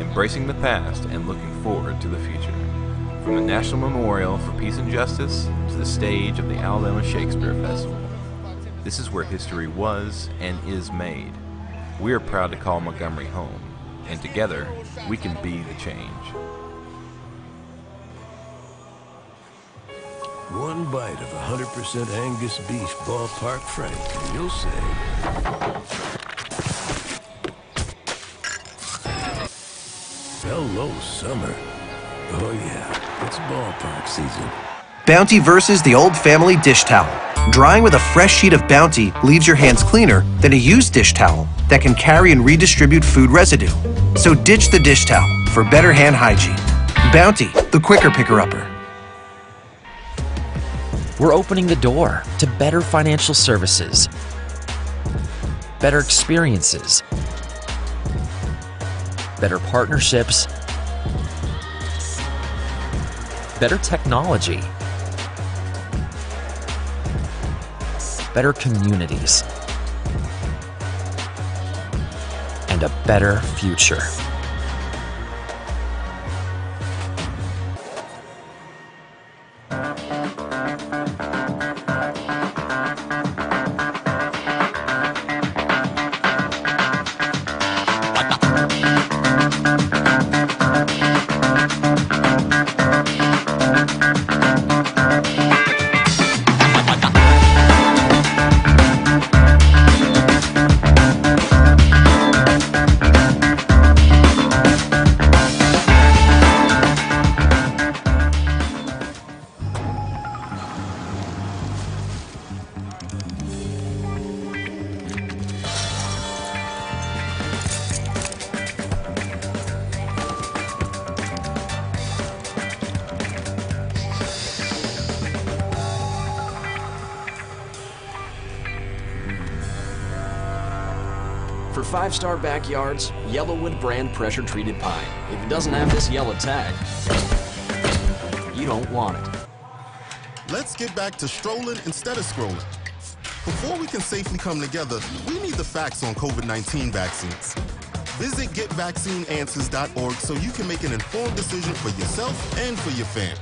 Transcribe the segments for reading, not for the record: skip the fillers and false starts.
embracing the past and looking forward to the future. From the National Memorial for Peace and Justice to the stage of the Alabama Shakespeare Festival, this is where history was and is made. We are proud to call Montgomery home, and together we can be the change. One bite of 100% Angus beef ballpark frank, and you'll say, hello, summer. Oh yeah, it's ballpark season. Bounty versus the old family dish towel. Drying with a fresh sheet of Bounty leaves your hands cleaner than a used dish towel that can carry and redistribute food residue. So ditch the dish towel for better hand hygiene. Bounty, the quicker picker-upper. We're opening the door to better financial services, better experiences, better partnerships, better technology, better communities, and a better future. For 5-star backyards, Yellowwood brand pressure-treated pine. If it doesn't have this yellow tag, you don't want it. Let's get back to strolling instead of scrolling. Before we can safely come together, we need the facts on COVID-19 vaccines. Visit getvaccineanswers.org so you can make an informed decision for yourself and for your family.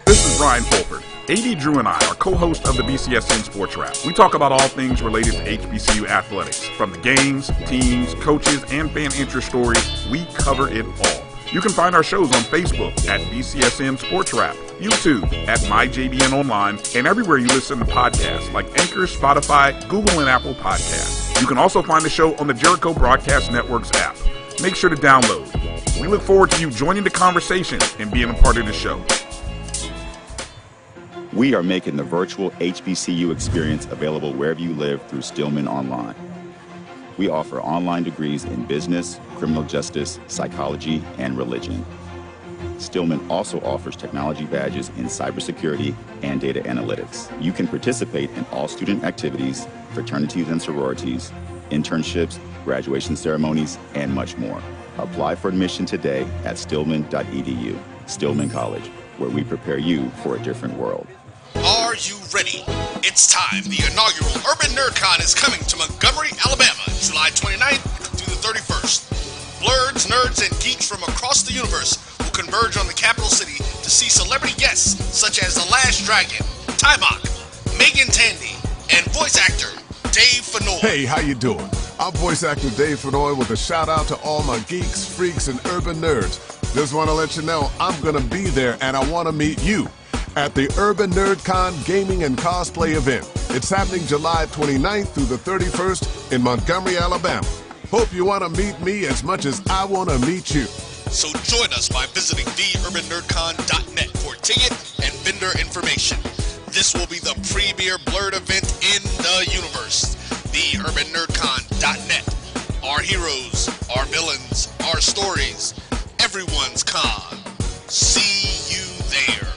This is Ryan Fulford. AD Drew and I are co-hosts of the BCSN Sports Wrap. We talk about all things related to HBCU athletics. From the games, teams, coaches, and fan interest stories, we cover it all. You can find our shows on Facebook at BCSN Sports Wrap, YouTube at MyJBN Online, and everywhere you listen to podcasts like Anchor, Spotify, Google, and Apple Podcasts. You can also find the show on the Jericho Broadcast Network's app. Make sure to download. We look forward to you joining the conversation and being a part of the show. We are making the virtual HBCU experience available wherever you live through Stillman Online. We offer online degrees in business, criminal justice, psychology, and religion. Stillman also offers technology badges in cybersecurity and data analytics. You can participate in all student activities, fraternities and sororities, internships, graduation ceremonies, and much more. Apply for admission today at stillman.edu. Stillman College, where we prepare you for a different world. Are you ready? It's time. The inaugural Urban NerdCon is coming to Montgomery, Alabama, July 29th through the 31st. Blurs, nerds, and geeks from across the universe will converge on the capital city to see celebrity guests such as The Last Dragon, Tybach, Megan Tandy, and voice actor Dave Fennoy. Hey, how you doing? I'm voice actor Dave Fennoy with a shout out to all my geeks, freaks, and urban nerds. Just want to let you know I'm going to be there and I want to meet you at the Urban NerdCon Gaming and Cosplay event. It's happening July 29th through the 31st in Montgomery, Alabama. Hope you want to meet me as much as I want to meet you. So join us by visiting theurbannerdcon.net for ticket and vendor information. This will be the premier blurred event in the universe. Theurbannerdcon.net. Our heroes, our villains, our stories, everyone's con. See you there.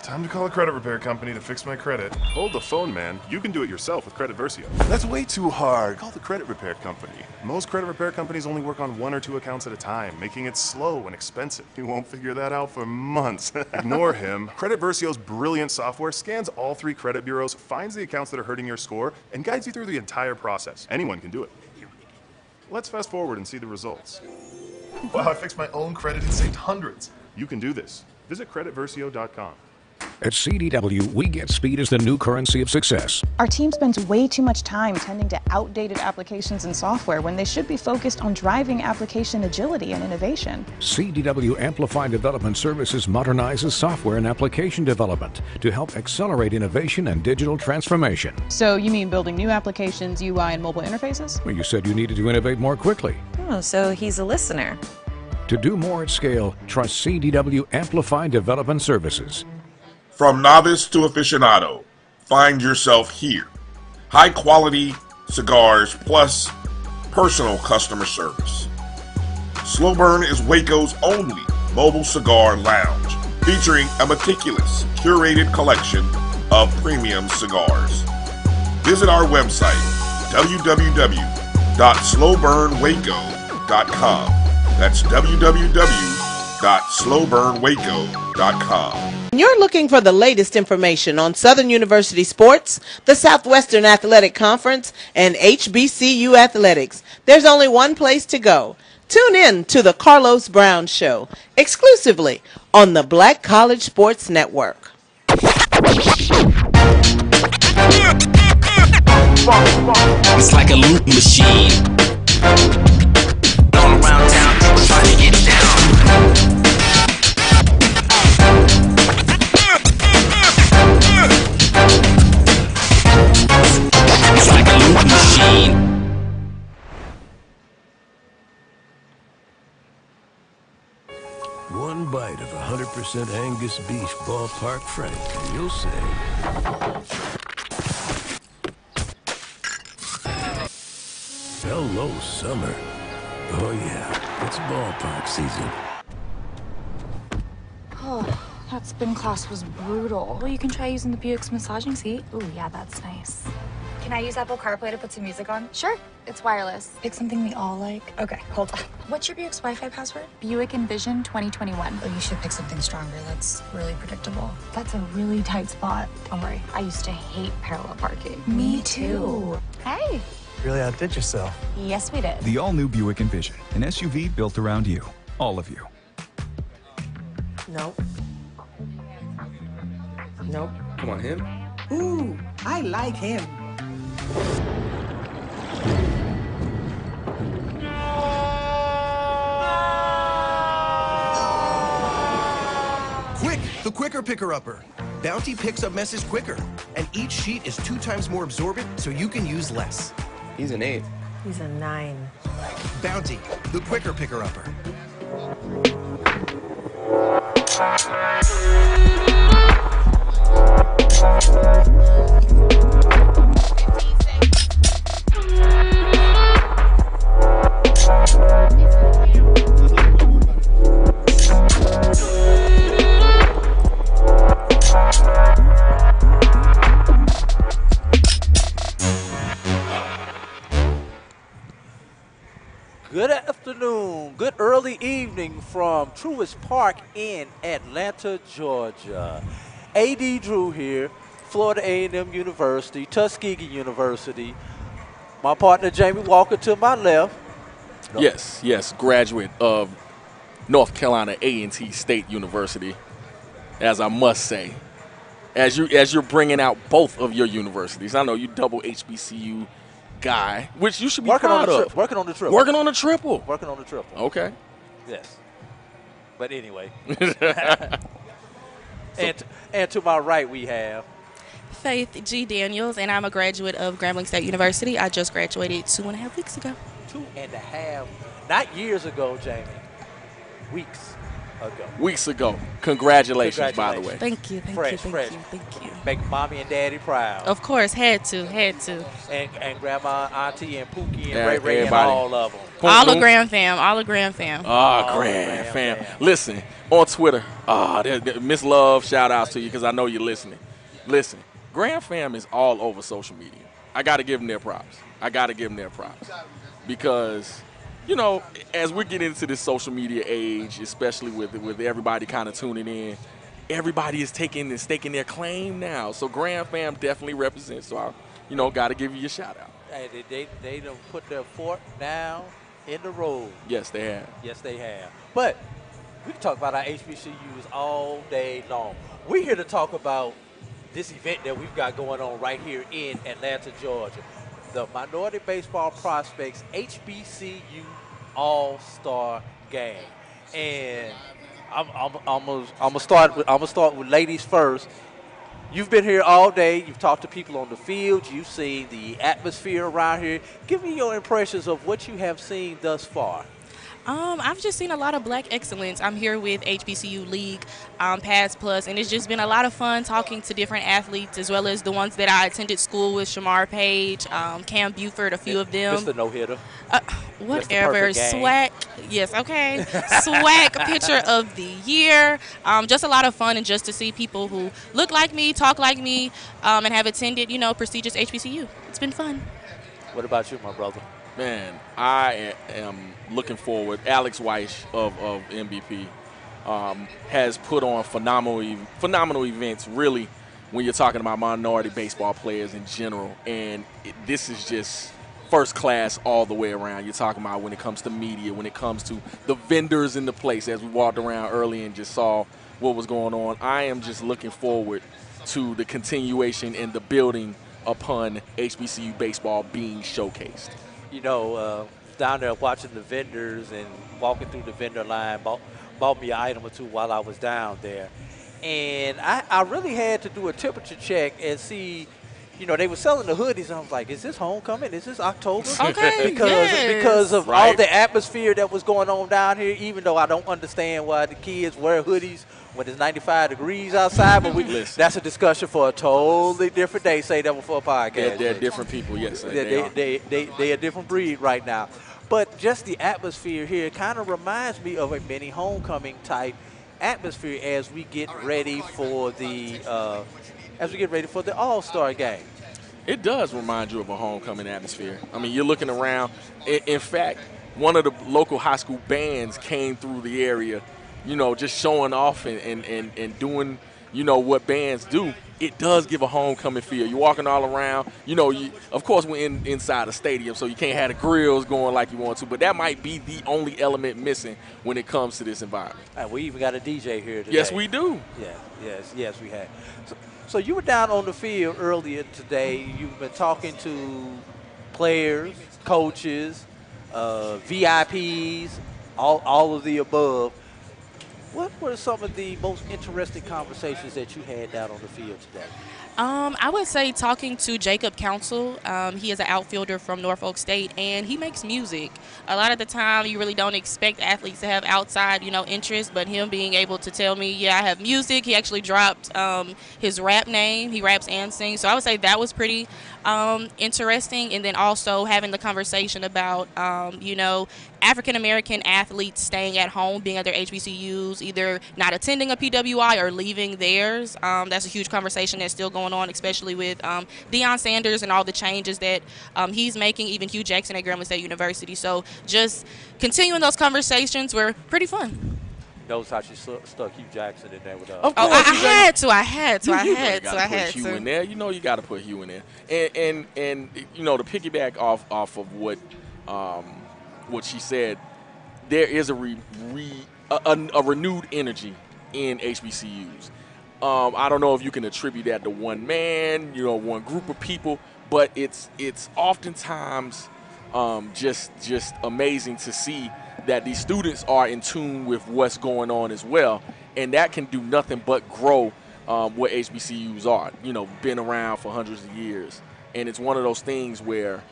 Time to call a credit repair company to fix my credit. Hold the phone, man. You can do it yourself with Credit Versio. That's way too hard. Call the credit repair company. Most credit repair companies only work on 1 or 2 accounts at a time, making it slow and expensive. You won't figure that out for months. Ignore him. Credit Versio's brilliant software scans all 3 credit bureaus, finds the accounts that are hurting your score, and guides you through the entire process. Anyone can do it. Let's fast forward and see the results. Wow, I fixed my own credit and saved hundreds. You can do this. Visit creditversio.com. At CDW, we get speed as the new currency of success. Our team spends way too much time tending to outdated applications and software when they should be focused on driving application agility and innovation. CDW Amplify Development Services modernizes software and application development to help accelerate innovation and digital transformation. So you mean building new applications, UI, and mobile interfaces? Well, you said you needed to innovate more quickly. Oh, so he's a listener. To do more at scale, trust CDW Amplify Development Services. From novice to aficionado, find yourself here. High quality cigars plus personal customer service. Slow Burn is Waco's only mobile cigar lounge, featuring a meticulous, curated collection of premium cigars. Visit our website, www.slowburnwaco.com. That's www.slowburnwaco.com. You're looking for the latest information on Southern University sports, the Southwestern Athletic Conference, and HBCU athletics. There's only one place to go. Tune in to the Carlos Brown Show, exclusively on the Black College Sports Network. It's like a loop machine. All around town, people trying to get down. It's like a loop machine. One bite of 100% Angus beef ballpark frank, and you'll say, hello, summer. Oh yeah, it's ballpark season. Oh, that spin class was brutal. Well, you can try using the Buick's massaging seat. Ooh, yeah, that's nice. Can I use Apple CarPlay to put some music on? Sure, it's wireless. Pick something we all like. Okay, hold on. What's your Buick's Wi-Fi password? Buick Envision 2021. Oh, you should pick something stronger. That's really predictable. That's a really tight spot. Don't worry, I used to hate parallel parking. Me too. Hey. Really outdid yourself. Yes, we did. The all-new Buick Envision, an SUV built around you. All of you. Nope. Nope. Come on, him. Ooh, I like him. Quick, the quicker picker-upper. Bounty picks up messes quicker, and each sheet is 2 times more absorbent, so you can use less. He's an 8. He's a 9. Bounty, the quicker picker-upper. Good afternoon, good early evening from Truist Park in Atlanta, Georgia. A.D. Drew here, Florida A&M University, Tuskegee University. My partner Jamie Walker to my left. Yes, graduate of North Carolina A&T State University, as I must say. As you're bringing out both of your universities, I know you double HBCU guy, which you should be proud of. Working on the triple. Working on the triple. Working on the triple. Okay. Yes. But anyway. And to my right we have Faith G. Daniels, and I'm a graduate of Grambling State University. I just graduated 2.5 weeks ago. 2.5, not years ago, Jamie. Weeks ago. Congratulations, by the way. Thank you, thank you. Make mommy and daddy proud. Of course, had to. And grandma, auntie, and Pookie, and Ray, and all of them. All the Grand fam. Grand fam. Listen, on Twitter, Miss Love, shout outs to you because I know you're listening. Listen, Grand fam is all over social media. I got to give them their props. Because, you know, as we get into this social media age, especially with everybody kind of tuning in, everybody is taking and staking their claim now. So Grand fam definitely represents. So I, got to give you a shout out. Hey, they done put their fork down in the road. Yes, they have. Yes, they have. But we can talk about our HBCUs all day long. We're here to talk about this event that we've got going on right here in Atlanta, Georgia. The Minority Baseball Prospects HBCU All Star Game. And I'm gonna start with ladies first. You've been here all day. You've talked to people on the field. You've seen the atmosphere around here. Give me your impressions of what you have seen thus far. I've just seen a lot of black excellence. I'm here with HBCU League, Pass Plus, and it's just been a lot of fun talking to different athletes, as well as the ones that I attended school with, Shamar Page, Cam Buford, a few of them. Mr. No-Hitter. Whatever. SWAC. Yes, okay. SWAC Pitcher of the Year. Just a lot of fun, and just to see people who look like me, talk like me, and have attended, prestigious HBCU. It's been fun. What about you, my brother? Man, I am looking forward. Alex Weiss of MBP has put on phenomenal events, really, when you're talking about minority baseball players in general. And this is just first class all the way around. You're talking about when it comes to media, when it comes to the vendors in the place, as we walked around early and just saw what was going on. I am just looking forward to the continuation and the building upon HBCU baseball being showcased. Down there watching the vendors and walking through the vendor line, bought me an item or two while I was down there. And I really had to do a temperature check and see, they were selling the hoodies. And I was like, is this homecoming? Is this October? Okay, because of all the atmosphere that was going on down here, even though I don't understand why the kids wear hoodies when it's 95 degrees outside, but that's a discussion for a totally different day. Say that before a podcast. They're different people, yes. They a different breed right now. But just the atmosphere here kind of reminds me of a mini homecoming type atmosphere as we get ready for the All-Star Game. It does remind you of a homecoming atmosphere. I mean, you're looking around. In fact, one of the local high school bands came through the area, just showing off and doing, what bands do. It does give a homecoming feel. You're walking all around. Of course, we're inside a stadium, so you can't have the grills going like you want to, but that might be the only element missing when it comes to this environment. And we even got a DJ here today. Yes, we do. Yes, we have. So you were down on the field earlier today. You've been talking to players, coaches, VIPs, all of the above. What were some of the most interesting conversations that you had down on the field today? I would say talking to Jacob Council. He is an outfielder from Norfolk State, and he makes music. A lot of the time, you really don't expect athletes to have outside, interest, but him being able to tell me, yeah, I have music. He actually dropped his rap name. He raps and sings. So I would say that was pretty interesting. And then also having the conversation about, African-American athletes staying at home, being at their HBCUs, either not attending a PWI or leaving theirs. That's a huge conversation that's still going on, especially with Deion Sanders and all the changes that he's making, even Hugh Jackson at Grambling State University. So just continuing those conversations were pretty fun. Knows how she stuck Hugh Jackson in there with us. Of course, I had to. You got to put Hugh in there. And to piggyback off of what she said, there is a renewed energy in HBCUs. I don't know if you can attribute that to one man, one group of people, but it's oftentimes just amazing to see that these students are in tune with what's going on as well, and that can do nothing but grow what HBCUs are. Been around for hundreds of years, and it's one of those things where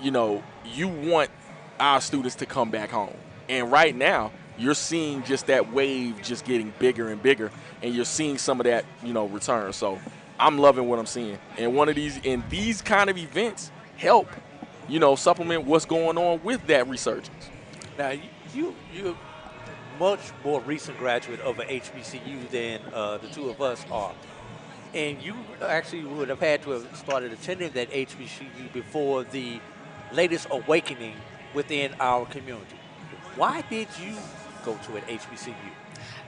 you want our students to come back home, and right now you're seeing just that wave just getting bigger and bigger, and you're seeing some of that return. So I'm loving what I'm seeing, and these kind of events help supplement what's going on with that resurgence. Now you're much more recent graduate of an HBCU than the two of us are, and you actually would have had to have started attending that HBCU before the latest awakening within our community. Why did you go to an HBCU?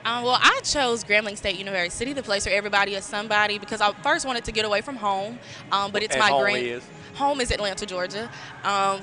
Well, I chose Grambling State University, the place where everybody is somebody, because I first wanted to get away from home. But it's and my home dream. is? home is Atlanta, Georgia.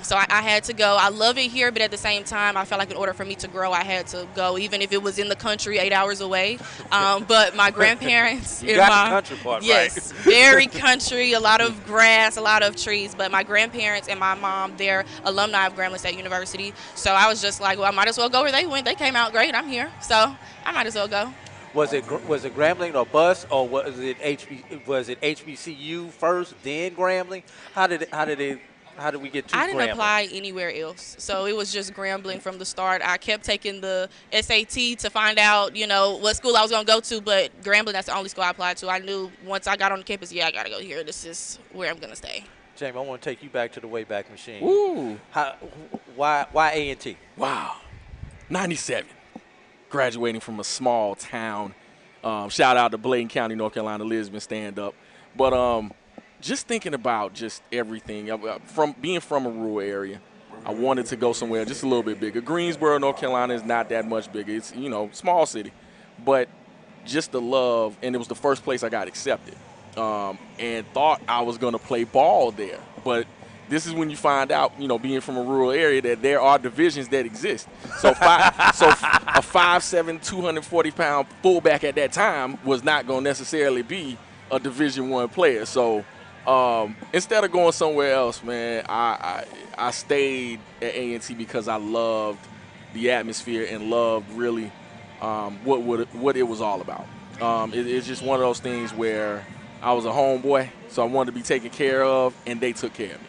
So I had to go. I love it here, but at the same time, I felt like in order for me to grow, I had to go, even if it was in the country 8 hours away. But my grandparents, you got the country part, yes, right? very country, a lot of grass, a lot of trees. But my grandparents and my mom, they're alumni of Grambling State University. So I was just like, well, I might as well go where they went. They came out great. I'm here, so I might as well go. Was it Grambling or bus, or was it HBCU first, then Grambling? How did we get to Grambling? I didn't apply anywhere else, so it was just Grambling from the start. I kept taking the SAT to find out, what school I was going to go to, but Grambling, that's the only school I applied to. I knew once I got on the campus, I got to go here. This is where I'm going to stay. Jamie, I want to take you back to the Wayback Machine. Ooh. Why A&T? Wow. 97. Graduating from a small town. Shout out to Bladen County, North Carolina, Lisbon, stand up. But just thinking about just everything, from being from a rural area, I wanted to go somewhere just a little bit bigger. Greensboro, North Carolina is not that much bigger. It's, small city. But just the love, and it was the first place I got accepted. And thought I was going to play ball there. But this is when you find out, being from a rural area, that there are divisions that exist. So, a 5'7", 240-pound fullback at that time was not going to necessarily be a Division I player. So, instead of going somewhere else, man, I stayed at A&T because I loved the atmosphere and loved really what it was all about. It's just one of those things where I was a homeboy, so I wanted to be taken care of, and they took care of me.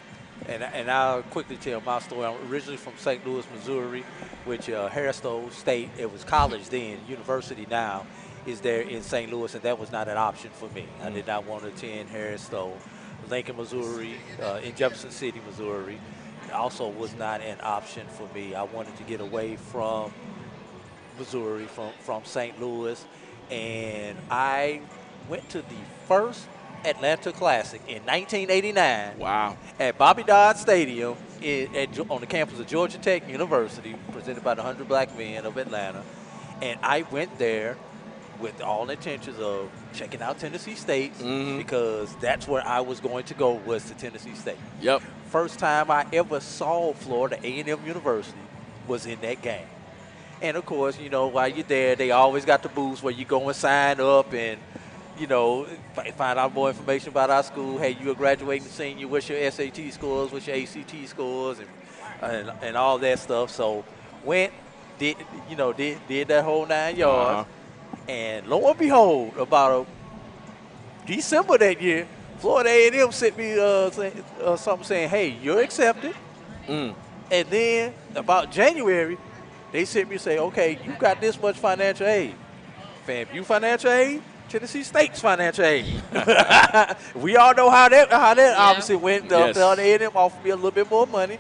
And I'll quickly tell my story. I'm originally from St. Louis, Missouri, which Harrisville State, it was college then, university now, is there in St. Louis, and that was not an option for me. I did not want to attend Harrisville. Lincoln, Missouri, in Jefferson City, Missouri, also was not an option for me. I wanted to get away from Missouri, from St. Louis, and I went to the first Atlanta Classic in 1989. Wow. At Bobby Dodd Stadium on the campus of Georgia Tech University, presented by the 100 Black Men of Atlanta. And I went there with all intentions of checking out Tennessee State because that's where I was going to go, was to Tennessee State. Yep. First time I ever saw Florida A&M University was in that game. And, of course, while you're there, they always got the booths where you go and sign up and, find out more information about our school. Hey, you're a graduating senior. What's your SAT scores? What's your ACT scores? And all that stuff. So went, did that whole 9 yards. And lo and behold, about December that year, Florida A&M sent me something saying, hey, you're accepted. And then about January, they sent me and say, okay, you got this much financial aid. FAMU financial aid, Tennessee State's financial aid. We all know how that obviously went. Florida A&M offered me a little bit more money.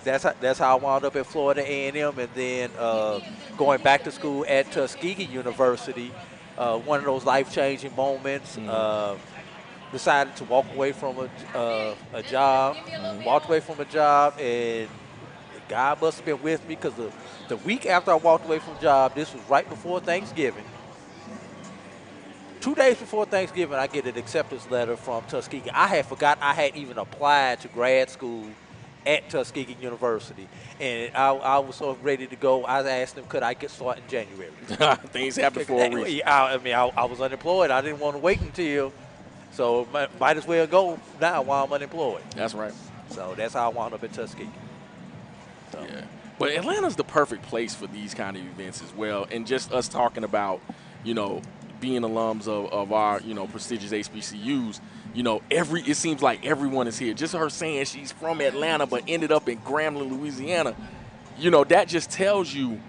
That's how I wound up at Florida A&M, and then going back to school at Tuskegee University. One of those life-changing moments. Decided to walk away from a job. Walked away from a job, and God must have been with me because the week after I walked away from a job, this was right before Thanksgiving. 2 days before Thanksgiving, I get an acceptance letter from Tuskegee. I had forgot I had even applied to grad school at Tuskegee University. And I was so ready to go. I asked them, could I get started in January? Things happen for a reason. I was unemployed. I didn't want to wait until, so might as well go now while I'm unemployed. That's right. So that's how I wound up at Tuskegee. So. Yeah. But Atlanta's the perfect place for these kind of events as well. And just us talking about, being alums of our, prestigious HBCUs, it seems like everyone is here. Just her saying she's from Atlanta but ended up in Grambling, Louisiana, that just tells you,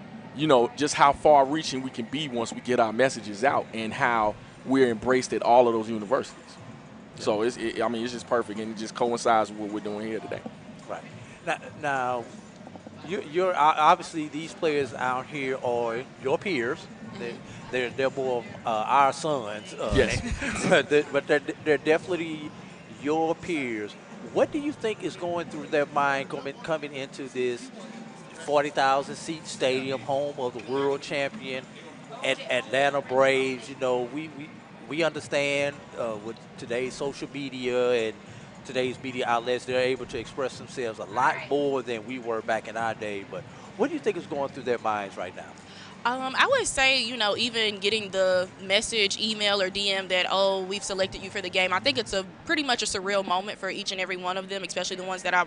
just how far-reaching we can be once we get our messages out and how we're embraced at all of those universities. Yeah. So, it's just perfect, and it just coincides with what we're doing here today. Right. Now you're obviously these players out here are your peers. They're more our sons. Yes. but they're definitely your peers. What do you think is going through their mind coming into this 40,000-seat stadium, home of the world champion at Atlanta Braves? We understand with today's social media and today's media outlets, they're able to express themselves a lot more than we were back in our day. But what do you think is going through their minds right now? I would say, even getting the message, email, or DM that, oh, we've selected you for the game. I think it's a pretty much a surreal moment for each and every one of them, especially the ones that I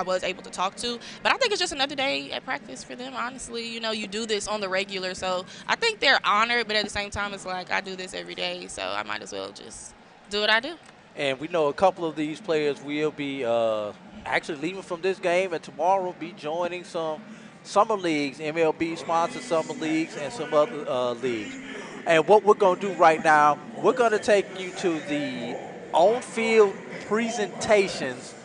was able to talk to. But I think it's just another day at practice for them, honestly. You do this on the regular. So I think they're honored, but at the same time, it's like I do this every day, so I might as well just do what I do. And we know a couple of these players will be actually leaving from this game and tomorrow be joining some summer leagues, MLB sponsored summer leagues and some other leagues. And what we're going to do right now, we're going to take you to the on-field presentations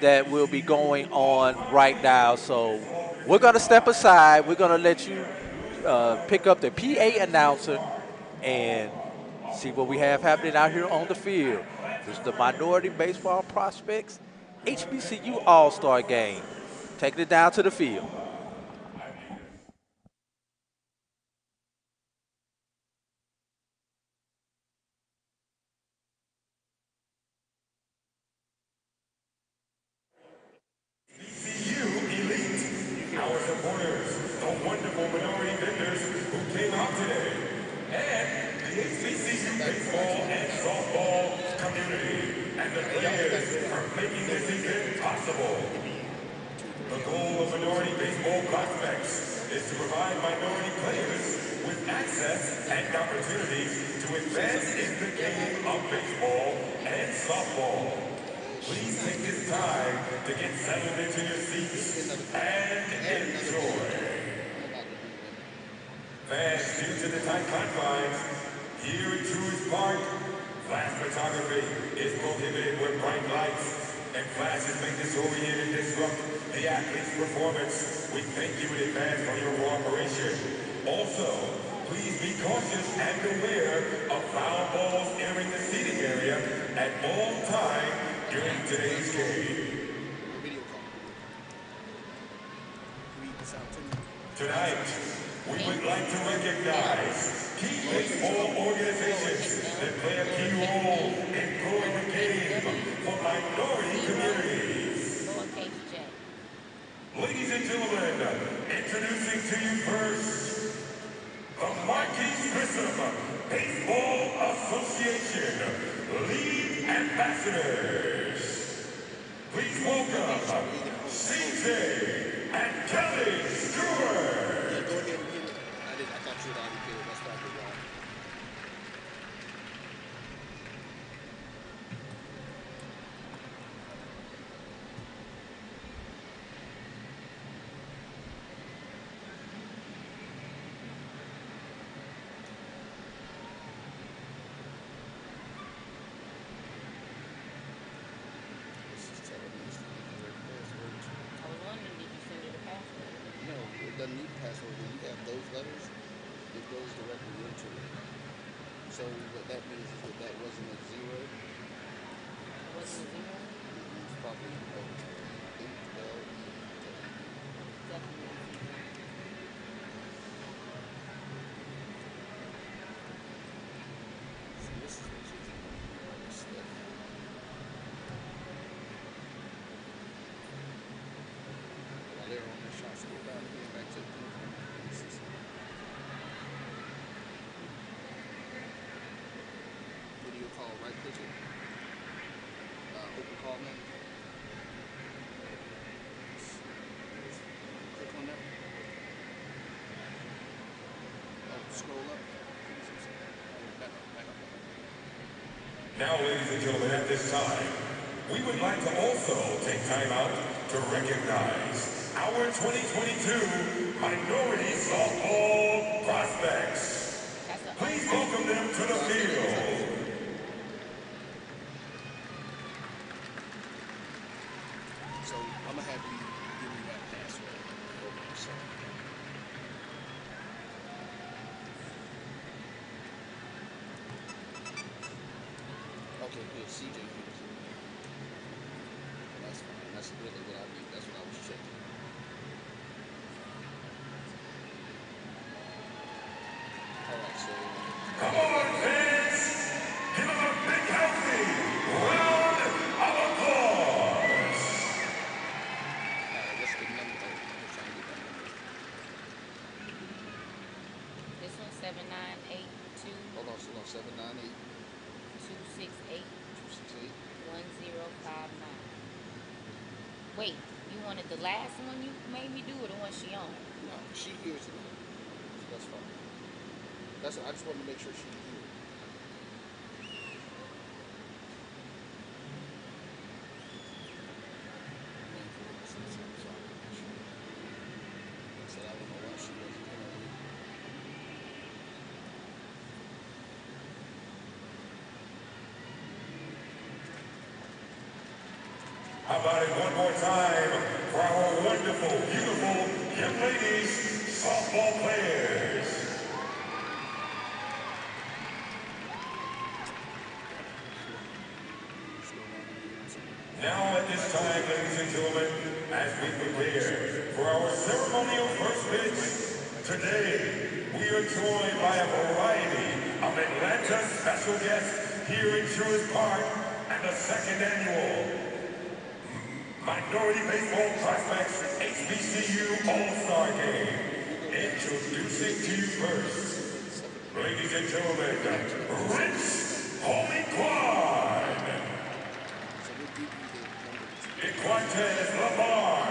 that will be going on right now. So we're going to step aside. We're going to let you pick up the PA announcer and see what we have happening out here on the field. This is the Minority Baseball Prospects HBCU All Star Game. Taking it down to the field. Our supporters, the wonderful minority vendors who came out today, and the HBCU baseball and softball community, and the players for making this event possible. The goal of Minority Baseball Prospects is to provide minority players with access and opportunities to advance in the game of baseball and softball. Please take this time to get settled into your seats and enjoy. Fans, due to the tight confines, here at Truist Park, flash photography is prohibited with bright lights, and flashes may disorient and disrupt the athlete's performance. We thank you in advance for your cooperation. Also, please be cautious and aware of foul balls entering the seating area at all times during today's game. Tonight, we would like to recognize key baseball organizations that play a key role in growing the game for minority communities. Ladies and gentlemen, introducing to you first, the Marquis Grissom Baseball Association League Ambassadors. Please welcome CJ and Kelly Stewart. Doesn't need a password. When you have those letters, it goes directly into it. So what that means is that wasn't a zero. It wasn't a zero? It's probably H-L-E. Definitely. So this is what you're doing. While they're on their shot, so go down again back to the video call right pitching. Open call man. Click on that. Oh, scroll up. Back up. Now, ladies and gentlemen, at this time, we would like to also take time out to recognize our 2022 Minority Softball Prospects. Please welcome them to the field. So I'm gonna have you give me that password over the side. Okay, good. CJ here's it. That's fine. That's really what I need. That's what I was checking. All right, so come on, fans! 798 Hold on, 798 268 268. 1059. Wait, you wanted the last one you made me do or the one she on? No, she hears it. So that's fine. I just wanted to make sure she hears. So I don't know why she wasn't hearing it. How about it one more time for our wonderful, beautiful young ladies, softball players. Now at this time, ladies and gentlemen, as we prepare for our ceremonial first pitch, today we are joined by a variety of Atlanta special guests here in Truist Park at the second annual Minority Baseball Prospects HBCU All Star Game. Introducing to you first, ladies and gentlemen, Rich Homie Quad. Equantes Lamar,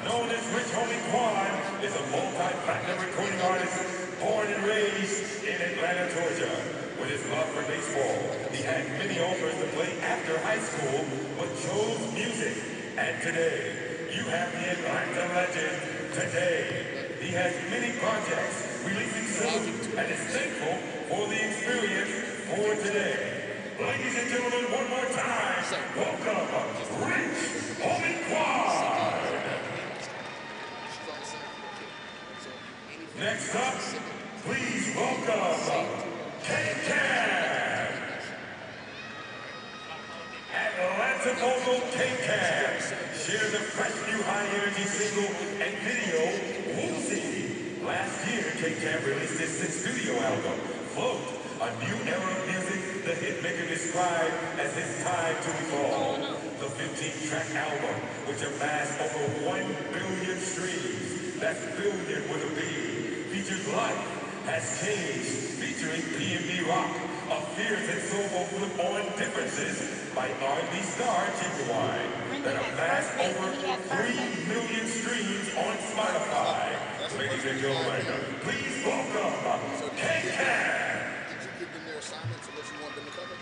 known as Rich Homie Quad, is a multi-platinum recording artist born and raised in Atlanta, Georgia. With his love for baseball, he had many offers to play after high school, but chose music. And today, you have the Atlanta legend. Today, he has many projects releasing soon and is thankful for the experience for today. Ladies and gentlemen, one more time, welcome Rich Homie Quad. Next up, please welcome K-Cab. Atlanta mogul K-Cab shares a fresh new high-energy single and video, Woozy. Last year, K-Cab released his sixth studio album, Float, a new era of music the hitmaker described as his time to evolve. The 15-track album, which amassed over 1 billion streams, that's billion with a B, features Life Has Changed, featuring P&B Rock, a fierce and soulful flip on differences by R&B star Genuine that amassed over 3 million streams on Spotify. Ladies and gentlemen, please welcome K-Cab. Did you give them their assignments and what you want them to cover?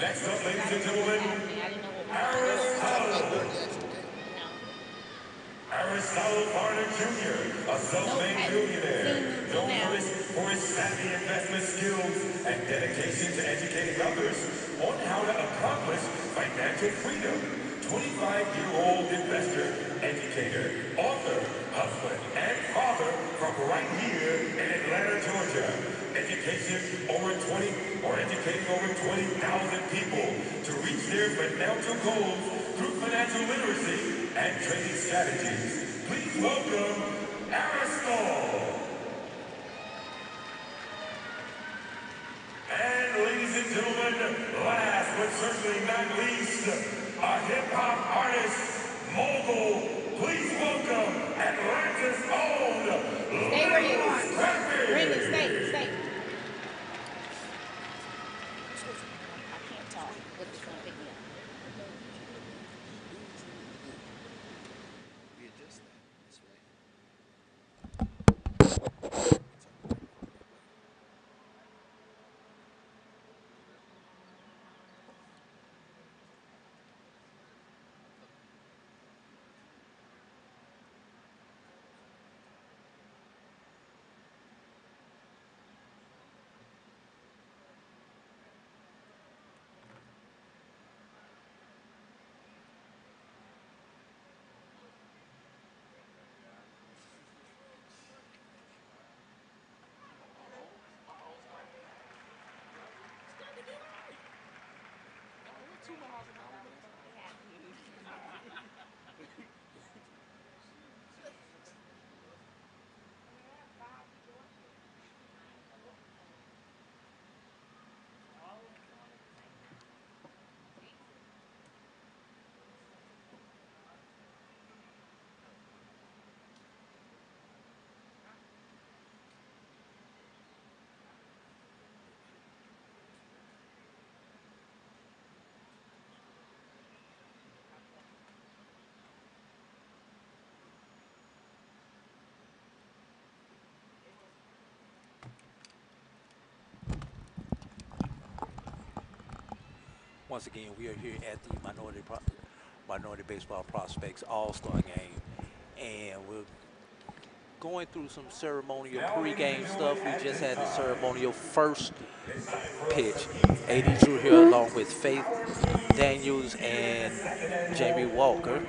Next up, ladies and gentlemen, Aristotle. Aristotle Varner Jr., a self-made billionaire, known for his savvy investment skills and dedication to educating others on how to accomplish financial freedom. 25-year-old investor, educator, author, husband, and father from right here in Atlanta, Georgia. Educating over 20,000 people to reach their financial goals through financial literacy and trading strategies. Please welcome Aristotle. And ladies and gentlemen, last but certainly not least, a hip-hop artist, mogul. Please welcome Atlanta's own Stay where you are. Scrappy. Really, stay. I can't talk, but it's gonna pick me up. Readjust that this way. Once again, we are here at the Minority Baseball Prospects All Star Game, and we're going through some ceremonial pregame stuff. We just had the ceremonial first pitch. AD Drew here along with Faith Daniels and Jamie Walker.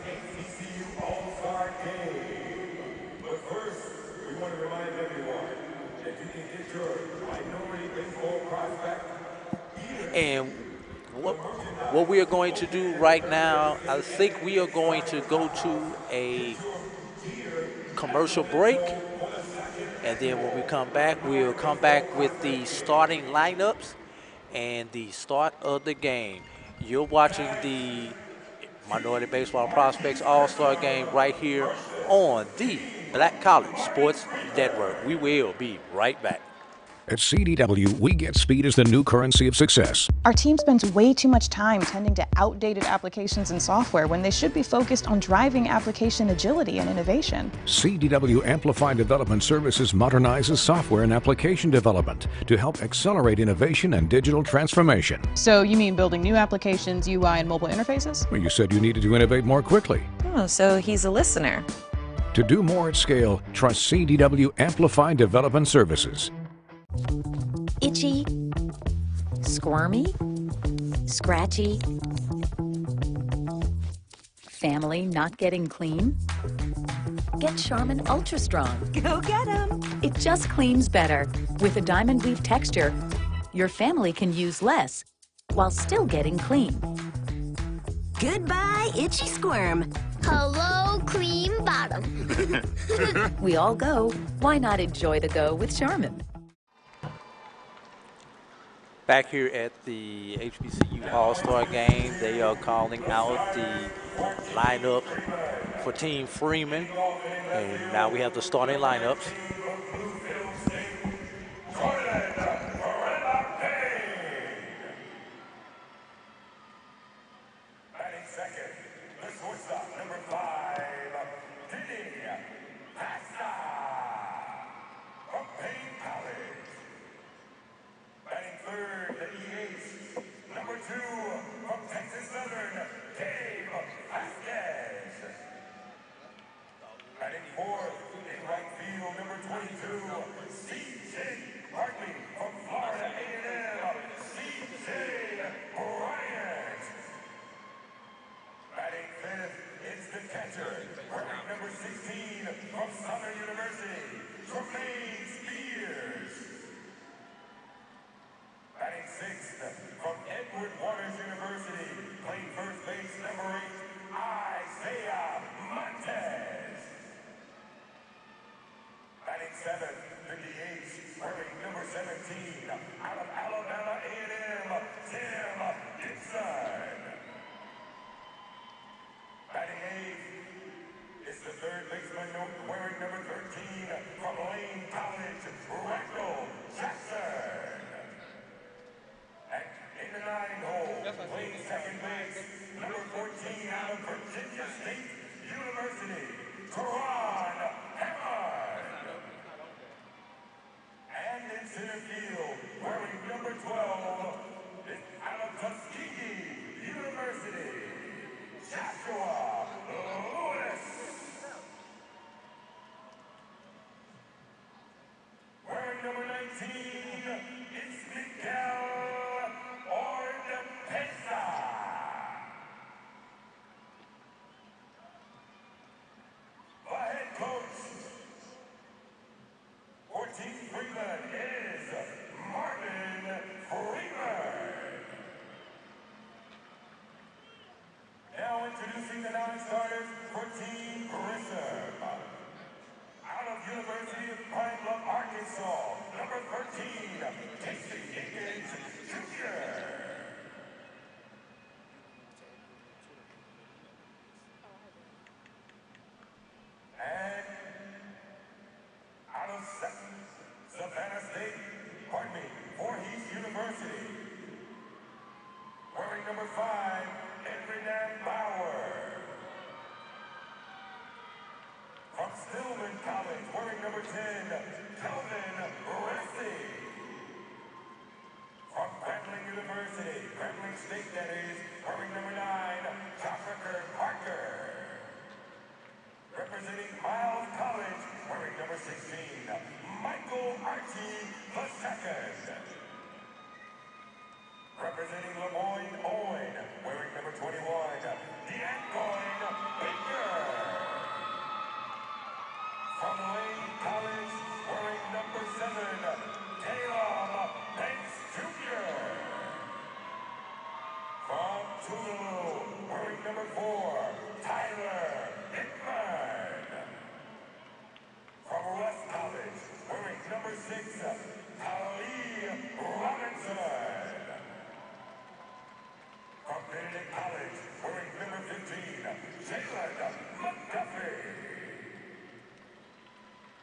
HBCU All Star Game. But first, we want to remind everyone that you can get your minority baseball prospect. And what we are going to do right now, I think we are going to go to a commercial break. And then when we come back, we'll come back with the starting lineups and the start of the game. You're watching the Minority Baseball Prospects All-Star Game right here on the Black College Sports Network. We will be right back. At CDW, we get speed as the new currency of success. Our team spends way too much time tending to outdated applications and software when they should be focused on driving application agility and innovation. CDW Amplified Development Services modernizes software and application development to help accelerate innovation and digital transformation. So you mean building new applications, UI, and mobile interfaces? Well, you said you needed to innovate more quickly. Oh, so he's a listener. To do more at scale, trust CDW Amplified Development Services. Itchy, squirmy, scratchy, family not getting clean? Get Charmin Ultra Strong. Go get 'em! It just cleans better. With a diamond weave texture, your family can use less while still getting clean. Goodbye, itchy squirm. Hello, cream bottom. We all go. Why not enjoy the go with Charmin? Back here at the HBCU All-Star Game, they are calling out the lineup for Team Freeman. And now we have the starting lineups. Batting second, the shortstop, number 5, Diddy Pasta from Payne College. Batting third, the EH, number 2, from Texas Southern, Dave Vasquez. Batting fourth, in right field, number 22, C.J. Hartley from Florida A&M, C.J. Bryant. Batting fifth is the catcher, wearing number 16 from Southern University, Tremaine Spears. Batting sixth from Edward Waters University, playing first base, number 8, Isaiah Montez. Batting seventh, the DH, wearing number 17, out of Alabama A&M, Tim Dixon. Batting eighth is the third baseman wearing number 13 from Lane College, Randall Jackson. And in the 9 hole, playing second base, number 14 out of Virginia State University, Teron Hammond. And in center field, Jalen McDuffie.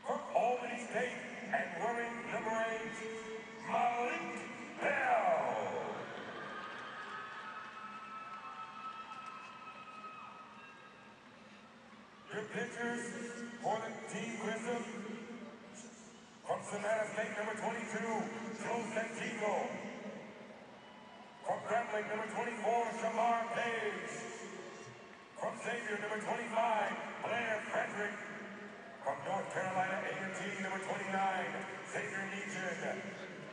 From Albany State and wearing number 8, Malik Bell. Your pitchers for the Team Grissom. From Savannah State, number 22, Joe Santigo. From Grambling, number 24, Shamar Page. From Xavier, number 25, Blair Frederick. From North Carolina A&T, number 29, Xavier Nugent.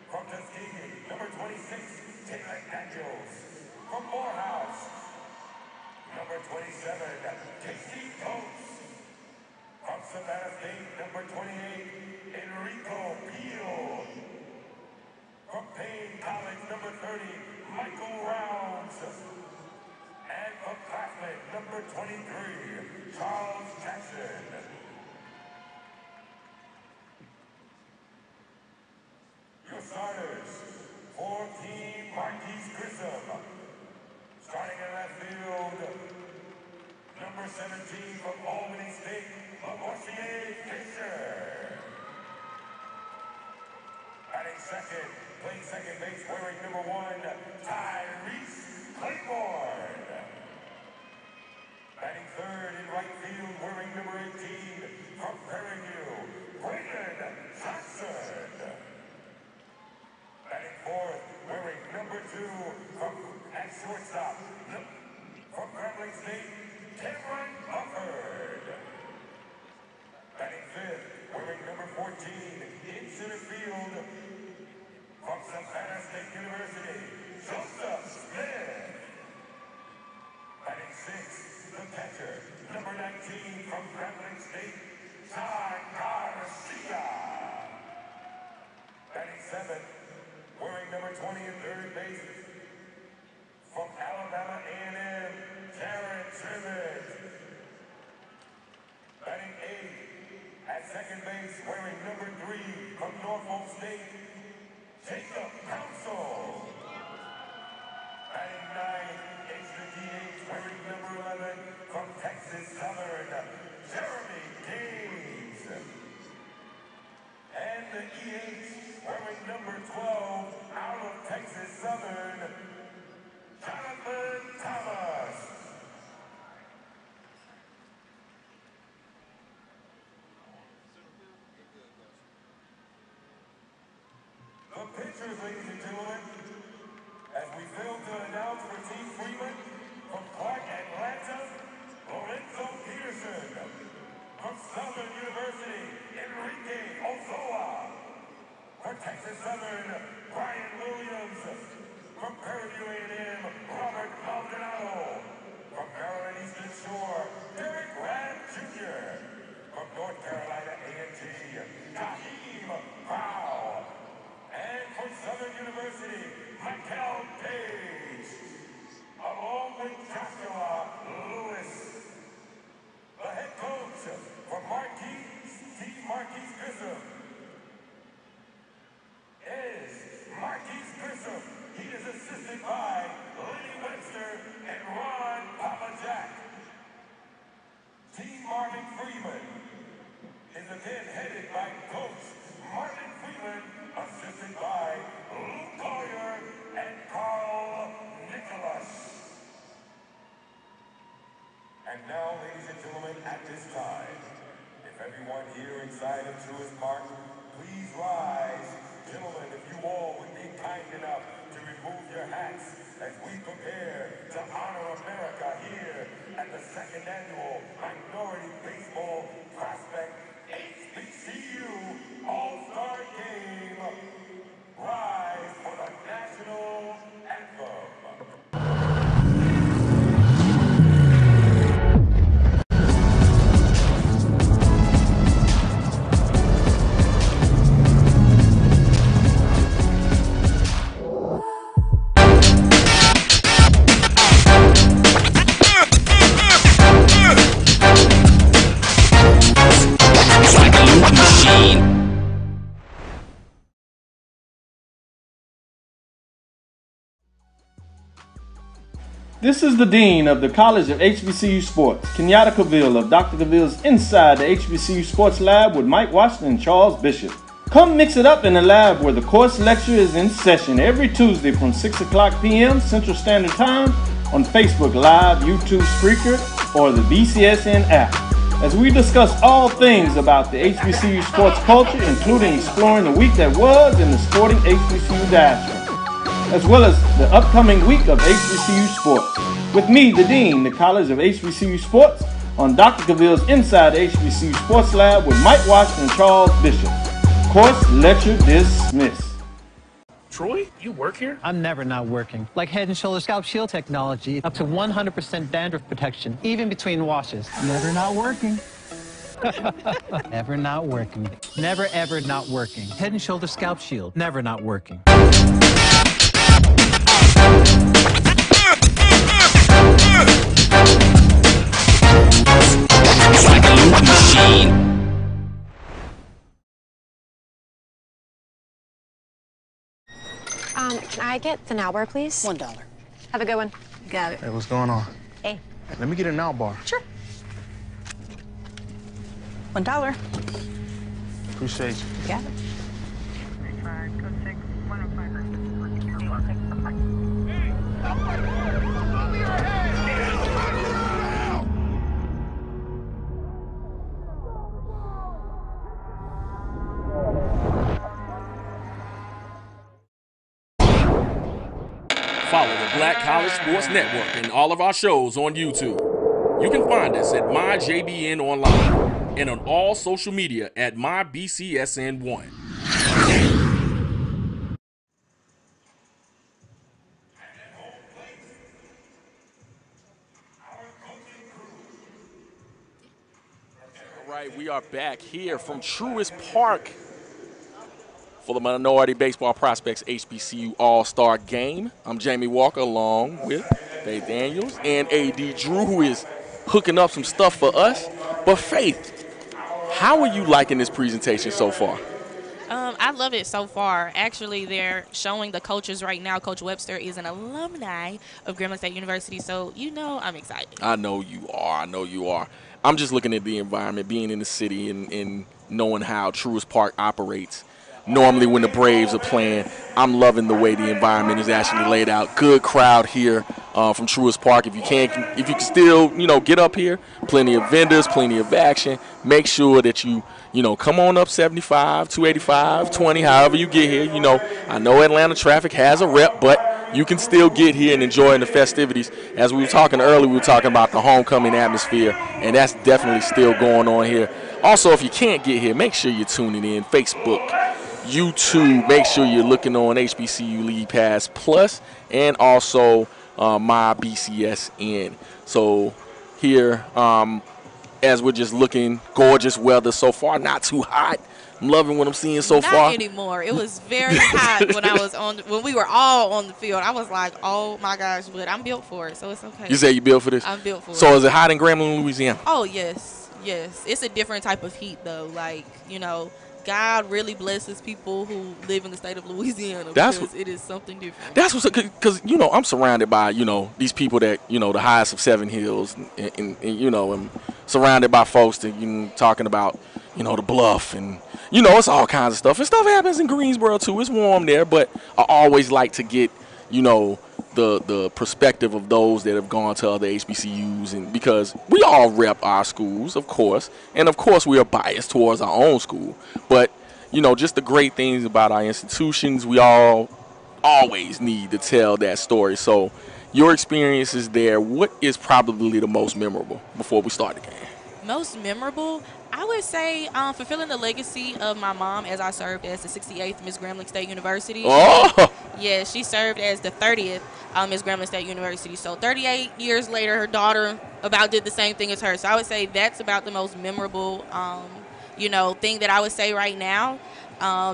From Tuskegee, number 26, Taylor Daniels. From Morehouse, number 27, Casey Coates. From Savannah State, number 28, Enrico Peel. From Payne College, number 30, Michael Rounds. And from Claflin, number 23, Charles Jackson. Your starters for Team Marquise Grissom. Starting in left field, number 17 from Albany State, Lavoisier Fisher. Batting second, playing second base, wearing number 1, Tyrese Claiborne. Batting third in right field, wearing number 18 from Prairie View, Brandon Johnson. Batting fourth, wearing number 2 at shortstop, from Grambling State, Cameron Bufford. Batting fifth, wearing number 14 in center field, from Savannah State University, Joseph Smith. Batting sixth, the catcher, number 19 from Grambling State, John Garcia. Batting seventh, wearing number 20 in third base, from Alabama A&M, Jared Tribbett. Batting eighth, at second base, wearing number 3 from Norfolk State, Jacob Council. Batting ninth, extra DH, wearing number 11 from Texas Southern, Jeremy Gaines. And the EH, wearing number 12, out of Texas Southern, Jonathan Thomas. The pitchers, ladies and gentlemen, as we fail to announce for Team Freeman, from Clark Atlanta, Lorenzo Peterson. From Southern University, Enrique Ozoa. For Texas Southern, Brian Williams. From Prairie View A&M, Robert Maldonado. From Maryland Eastern Shore, Derek Rabb Jr. From North Carolina A&T, Naheem Powell. And from Southern University, Michael Page. Along with Joshua Lewis. The head coach for Team Marquise Grissom is Marquise Grissom. He is assisted by Lenny Webster and Ron Papa Jack. Team Marvin Freeman is again headed by Coach Marvin Freeman, assisted by Luke Collier and Carl Nicholas. And now, ladies and gentlemen, at this time, if everyone here inside of Truist Park, please rise. Gentlemen, if you all would be kind enough to remove your hats as we prepare to honor America here at the second annual Minority Baseball Prospect HBCU All Star Game. Rise for the national anthem. This is the Dean of the College of HBCU Sports, Kenyatta Cavill of Dr. Cavill's Inside the HBCU Sports Lab with Mike Washington and Charles Bishop. Come mix it up in the lab where the course lecture is in session every Tuesday from 6 o'clock p.m. Central Standard Time on Facebook Live, YouTube Spreaker, or the BCSN app, as we discuss all things about the HBCU sports culture, including exploring the week that was in the sporting HBCU diaspora, as well as the upcoming week of HBCU sports. With me, the Dean, the College of HBCU Sports, on Dr. Cavill's Inside the HBCU Sports Lab with Mike Washington and Charles Bishop. Course lecture dismissed. Troy, you work here? I'm never not working. Like Head and Shoulder Scalp Shield technology, up to 100% dandruff protection, even between washes. Never not working. Never not working. Never ever not working. Head and Shoulder Scalp Shield, never not working. It's like a loop machine. Can I get the now bar, please? $1. Have a good one. Got it. Hey, what's going on? Hey. Let me get a now bar. Sure. $1. Appreciate you. Got it. Follow the Black College Sports Network and all of our shows on YouTube. You can find us at MyJBN Online and on all social media at MyBCSN1. All right, we are back here from Truist Park for the Minority Baseball Prospects HBCU All Star Game. I'm Jamie Walker along with Faith Daniels and AD Drew, who is hooking up some stuff for us. But Faith, how are you liking this presentation so far? I love it so far. Actually, they're showing the coaches right now. Coach Webster is an alumni of Grambling State University, so you know I'm excited. I know you are. I know you are. I'm just looking at the environment, being in the city and knowing how Truist Park operates. Normally when the Braves are playing, I'm loving the way the environment is actually laid out. Good crowd here from Truist Park. If you can still, get up here, plenty of vendors, plenty of action. Make sure that you come on up 75, 285, 20, however you get here. I know Atlanta traffic has a rep, but you can still get here and enjoy the festivities. As we were talking earlier, we were talking about the homecoming atmosphere, and that's definitely still going on here. Also, if you can't get here, make sure you're tuning in. Facebook, YouTube, make sure you're looking on HBCU League Pass Plus and also my BCSN. So here, as we're just looking, gorgeous weather so far, not too hot. I'm loving what I'm seeing so far. Not anymore. It was very hot when we were all on the field. I was like, oh my gosh, but I'm built for it, so it's okay. You say you built for this? I'm built for it. So is it hot in Grambling, Louisiana? Oh yes. It's a different type of heat though. Like, God really blesses people who live in the state of Louisiana because it is something different. That's what's because I'm surrounded by these people that the highest of Seven Hills and I'm surrounded by folks that talking about the Bluff and it's all kinds of stuff, and stuff happens in Greensboro too. It's warm there, but I always like to get the perspective of those that have gone to other HBCUs, and because we all rep our schools, of course, and of course we are biased towards our own school, but just the great things about our institutions, we all always need to tell that story. So your experiences there, what is probably the most memorable before we start the game? Most memorable, I would say fulfilling the legacy of my mom as I served as the 68th Miss Grambling State University. Oh! Yeah, she served as the 30th Miss Grambling State University. So 38 years later, her daughter about did the same thing as her. So I would say that's about the most memorable, thing that I would say right now.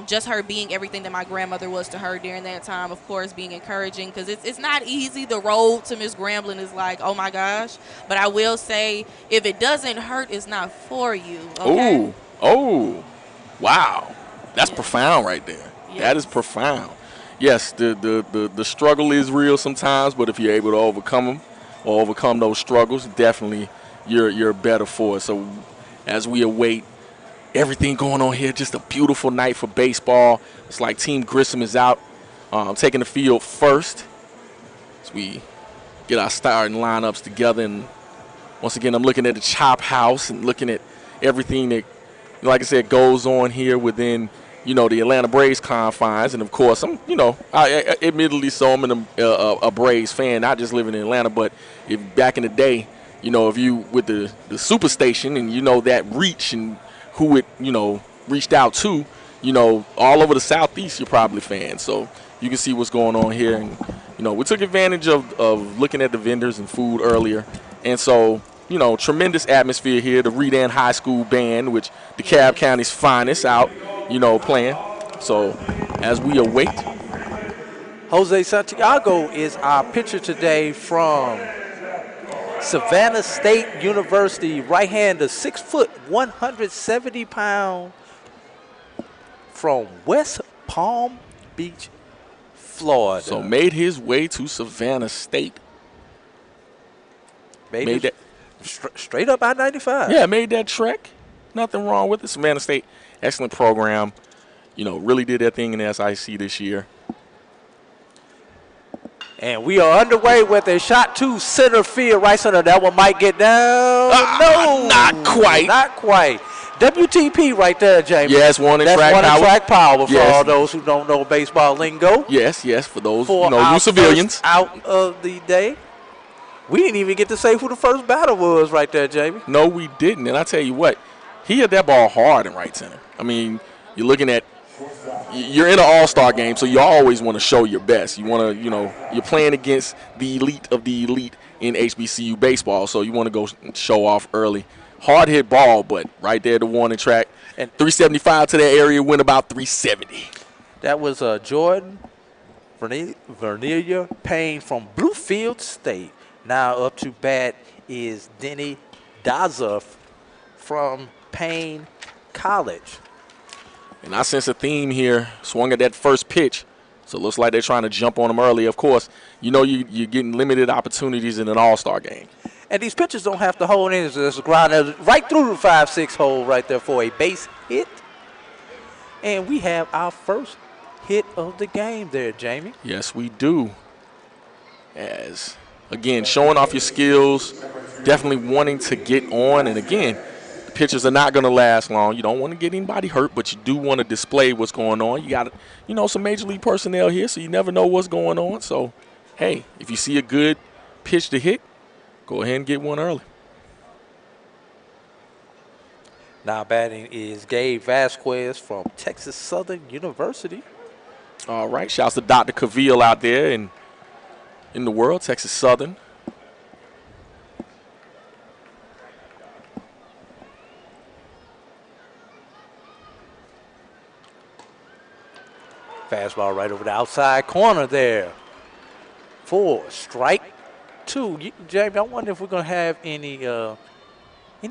Just her being everything that my grandmother was to her during that time, of course, being encouraging, because it's not easy. The road to Miss Grambling is like, oh my gosh. But I will say, if it doesn't hurt, it's not for you. Okay? Oh, wow. That's profound right there. Yes. That is profound. Yes, the struggle is real sometimes, but if you're able to overcome them, or overcome those struggles, definitely you're better for it. So as we await everything going on here, just a beautiful night for baseball. It's like Team Grissom is out taking the field first as we get our starting lineups together. And once again, I'm looking at the Chop House and looking at everything that, like I said, goes on here within, the Atlanta Braves confines. And, of course, admittedly so, I'm a Braves fan, not just living in Atlanta, but if back in the day, if you with the Superstation and that reach and who it, reached out to, all over the Southeast, you're probably fans. So you can see what's going on here. And, we took advantage of looking at the vendors and food earlier. And so, tremendous atmosphere here. The Redan High School Band, which DeKalb County's finest out, playing. So as we await. Jose Santiago is our pitcher today from Savannah State University. Right-hander, 6 foot, 170 pound from West Palm Beach, Florida. So made his way to Savannah State. Made that straight up I-95. Yeah, made that trek. Nothing wrong with it. Savannah State, excellent program. Really did that thing in the SIC this year. And we are underway with a shot to center field, right center. That one might get down. No, not quite. Not quite. WTP right there, Jamie. Yes, one in track power. That's one in track power for all those who don't know baseball lingo. Yes, for those, you civilians. Out of the day. We didn't even get to say who the first batter was right there, Jamie. No, we didn't. And I tell you what, he hit that ball hard in right center. I mean, you're looking at, you're in an all-star game, so you always want to show your best. You want to, you're playing against the elite of the elite in HBCU baseball, so you want to go show off early. Hard hit ball, but right there, the warning track. And 375 to that area, went about 370. That was Jordan Vernelia Payne from Bluefield State. Now up to bat is Denny Daza from Payne College. And I sense a theme here. Swung at that first pitch. So it looks like they're trying to jump on him early. Of course, you're getting limited opportunities in an all-star game. And these pitchers don't have to hold in. There's a grind right through the 5-6 hole right there for a base hit. And we have our first hit of the game there, Jamie. Yes, we do. As, again, showing off your skills, definitely wanting to get on. And, again, the pitchers are not going to last long. You don't want to get anybody hurt, but you do want to display what's going on. You got, some Major League personnel here, so you never know what's going on. So, hey, if you see a good pitch to hit, go ahead and get one early. Now batting is Gabe Vasquez from Texas Southern University. All right, shouts to Dr. Cavill out there in the world, Texas Southern. Fastball right over the outside corner there. 4 strike 2. Jamie, I wonder if we're going to have any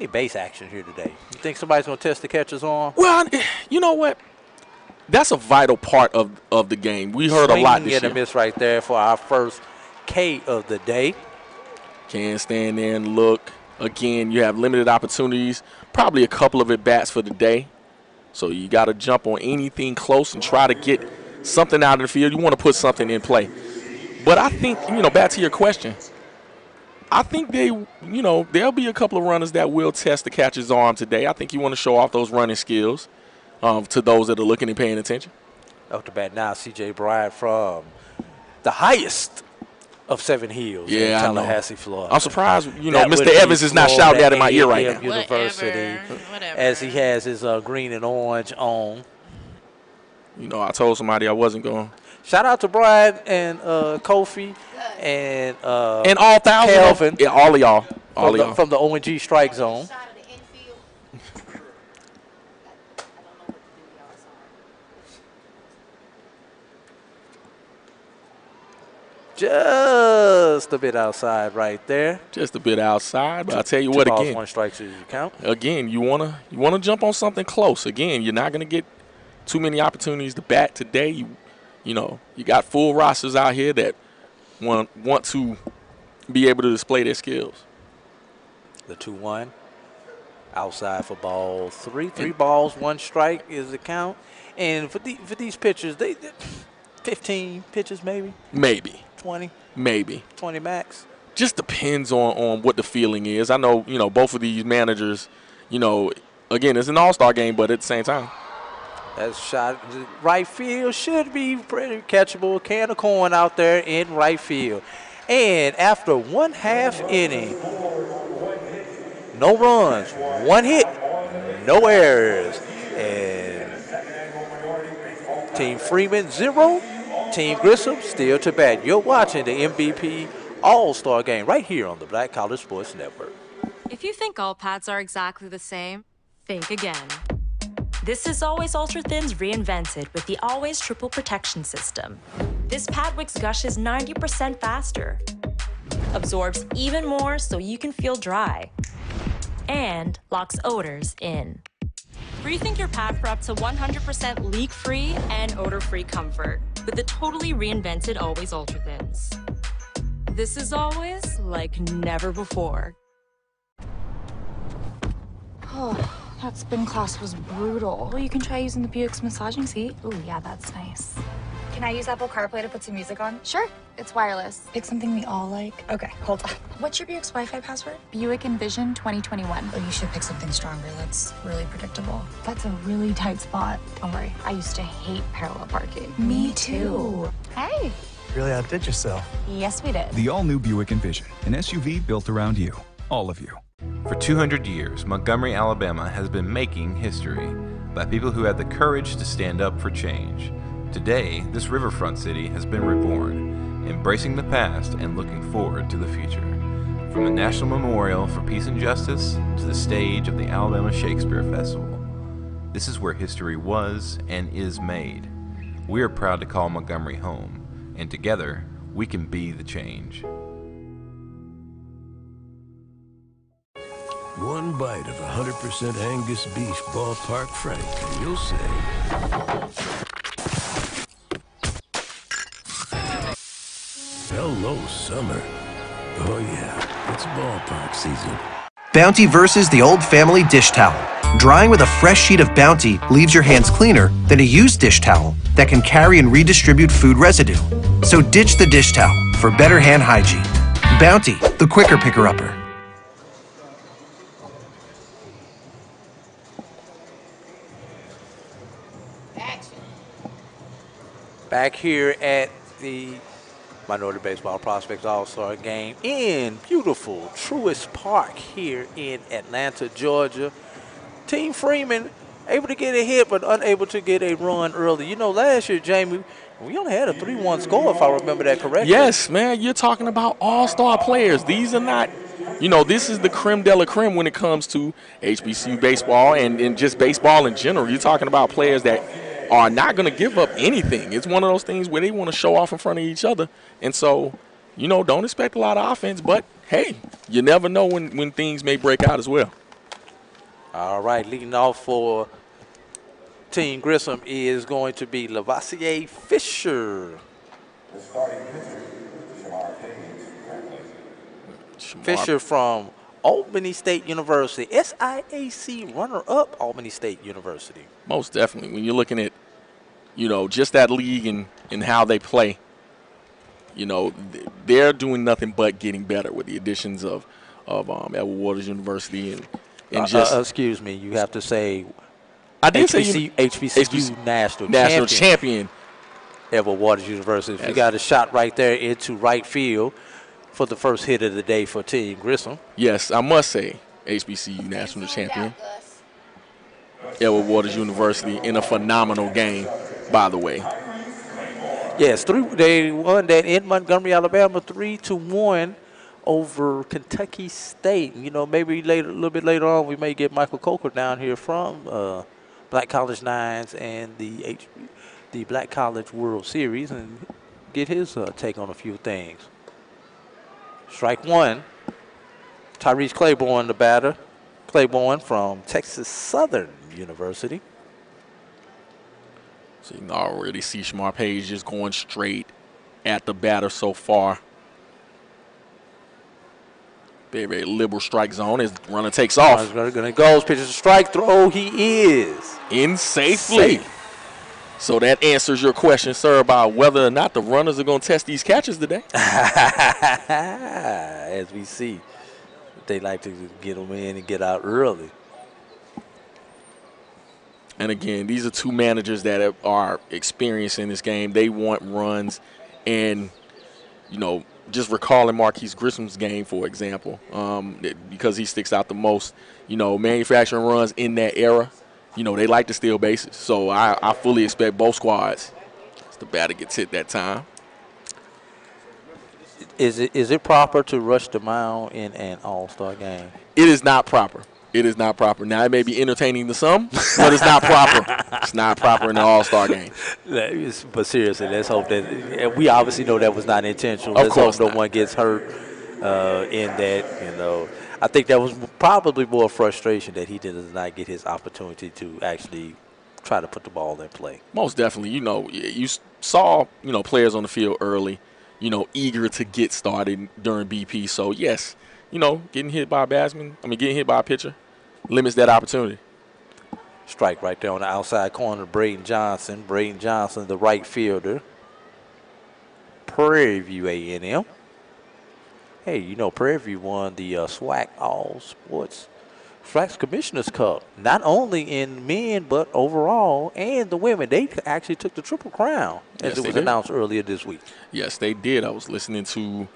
base action here today. You think somebody's going to test the catcher's arm? Well, you know what? That's a vital part of the game. We heard a lot this year. Swing and a miss right there for our first K of the day. Can stand there and look. Again, you have limited opportunities, probably a couple of at-bats for the day. So you got to jump on anything close and try to get something out of the field. You want to put something in play. But I think, back to your question, I think there'll be a couple of runners that will test the catcher's arm today. I think you want to show off those running skills to those that are looking and paying attention. Up to bat now, C.J. Bryant from the highest of 7 Hills in Tallahassee, Florida. I'm surprised, Mr. Evans is not shouting that in my ear right now. University, as he has his green and orange on. I told somebody I wasn't going. Shout out to Brian and Kofi and all 1,000 Kelvin. Yeah, all of y'all. From the ONG strike zone. Just a bit outside right there. Just a bit outside, but I'll tell you what, again. 1 strike to count. Again, you wanna jump on something close. Again, you're not gonna get too many opportunities to bat today. You got full rosters out here that want to, be able to display their skills. The 2-1. Outside for ball 3. 3 balls, 1 strike is the count. And for these pitchers, they 15 pitches maybe? Maybe. 20? Maybe. 20 max? Just depends on what the feeling is. I know, both of these managers, again, it's an all-star game, but at the same time. That shot right field should be pretty catchable. Can of corn out there in right field. And after 1/2 inning, no runs, 1 hit, no errors. And Team Freeman 0, Team Grissom still to bat. You're watching the MBP All Star Game right here on the Black College Sports Network. If you think all pads are exactly the same, think again. This is Always Ultra Thins reinvented with the Always Triple Protection System. This pad wicks gushes 90% faster, absorbs even more so you can feel dry, and locks odors in. Rethink your pad for up to 100% leak-free and odor-free comfort with the totally reinvented Always Ultra Thins. This is always like never before. Oh, that spin class was brutal. Well, you can try using the Buick's massaging seat. Ooh, yeah, that's nice. Can I use Apple CarPlay to put some music on? Sure. It's wireless. Pick something we all like. Okay, hold on. What's your Buick's Wi-Fi password? Buick Envision 2021. Oh, you should pick something stronger. That's really predictable. That's a really tight spot. Don't worry. I used to hate parallel parking. Me too. Hey. Really outdid yourself. Yes, we did. The all-new Buick Envision, an SUV built around you, all of you. For 200 years, Montgomery, Alabama has been making history by people who had the courage to stand up for change. Today, this riverfront city has been reborn, embracing the past and looking forward to the future. From the National Memorial for Peace and Justice to the stage of the Alabama Shakespeare Festival, this is where history was and is made. We are proud to call Montgomery home, and together, we can be the change. One bite of 100% Angus beef ballpark frank, and you'll say, hello, summer. Oh yeah, it's ballpark season. Bounty versus the old family dish towel. Drying with a fresh sheet of Bounty leaves your hands cleaner than a used dish towel that can carry and redistribute food residue. So ditch the dish towel for better hand hygiene. Bounty, the quicker picker-upper. Back here at the Minority Baseball Prospects All-Star Game in beautiful Truist Park here in Atlanta, Georgia. Team Freeman able to get a hit but unable to get a run early. You know, last year, Jamie, we only had a 3-1 score if I remember that correctly. Yes, man, you're talking about all-star players. These are not, this is the creme de la creme when it comes to HBCU baseball and just baseball in general. You're talking about players that are not going to give up anything. It's one of those things where they want to show off in front of each other. And so, don't expect a lot of offense, but, hey, you never know when things may break out as well. All right, leading off for Team Grissom is going to be Lavoisier Fisher. The starting pitcher, Fisher from Albany State University, SIAC runner-up Albany State University. Most definitely. When you're looking at, just that league and how they play, they're doing nothing but getting better with the additions of Edward Waters University and just. Excuse me, you have to say. I did HBCU national champion. Edward Waters University. You got a shot right there into right field for the first hit of the day for Team Grissom. Yes, I must say HBCU national champion. Edward Waters University in a phenomenal game, by the way. Yes, they won that in Montgomery, Alabama, 3-1 over Kentucky State. Maybe a little bit later on, we may get Michael Coker down here from Black College Nines and the Black College World Series and get his take on a few things. Strike one. Tyrese Claiborne, the batter. Claiborne from Texas Southern University. So you can already see Shamar Page just going straight at the batter so far. Very, very liberal strike zone as the runner takes off. Going to go. Pitches a strike throw. He is in safely. So that answers your question, sir, about whether or not the runners are going to test these catches today. As we see, they like to get them in and get out early. And again, these are two managers that are experienced in this game. They want runs. And, you know, just recalling Marquise Grissom's game, for example, because he sticks out the most, you know, manufacturing runs in that era. You know, they like to steal bases. So I fully expect both squads as the batter gets hit that time. Is it proper to rush the mound in an all-star game? It is not proper. It is not proper. Now, it may be entertaining to some, but it's not proper. It's not proper in an all-star game. But seriously, let's hope that – we obviously know that was not intentional. Of course no one gets hurt in that, you know. I think that was probably more frustration that he does not get his opportunity to actually try to put the ball in play. Most definitely. You know, you saw, you know, players on the field early, you know, eager to get started during BP. So, yes, you know, getting hit by a pitcher limits that opportunity. Strike right there on the outside corner, Braden Johnson. Braden Johnson, the right fielder. Prairie View A&M. Hey, you know, Prairie View won the SWAC All Sports SWAC Commissioner's Cup, not only in men but overall, and the women. They actually took the Triple Crown, as it was announced earlier this week. Yes, they did. I was listening to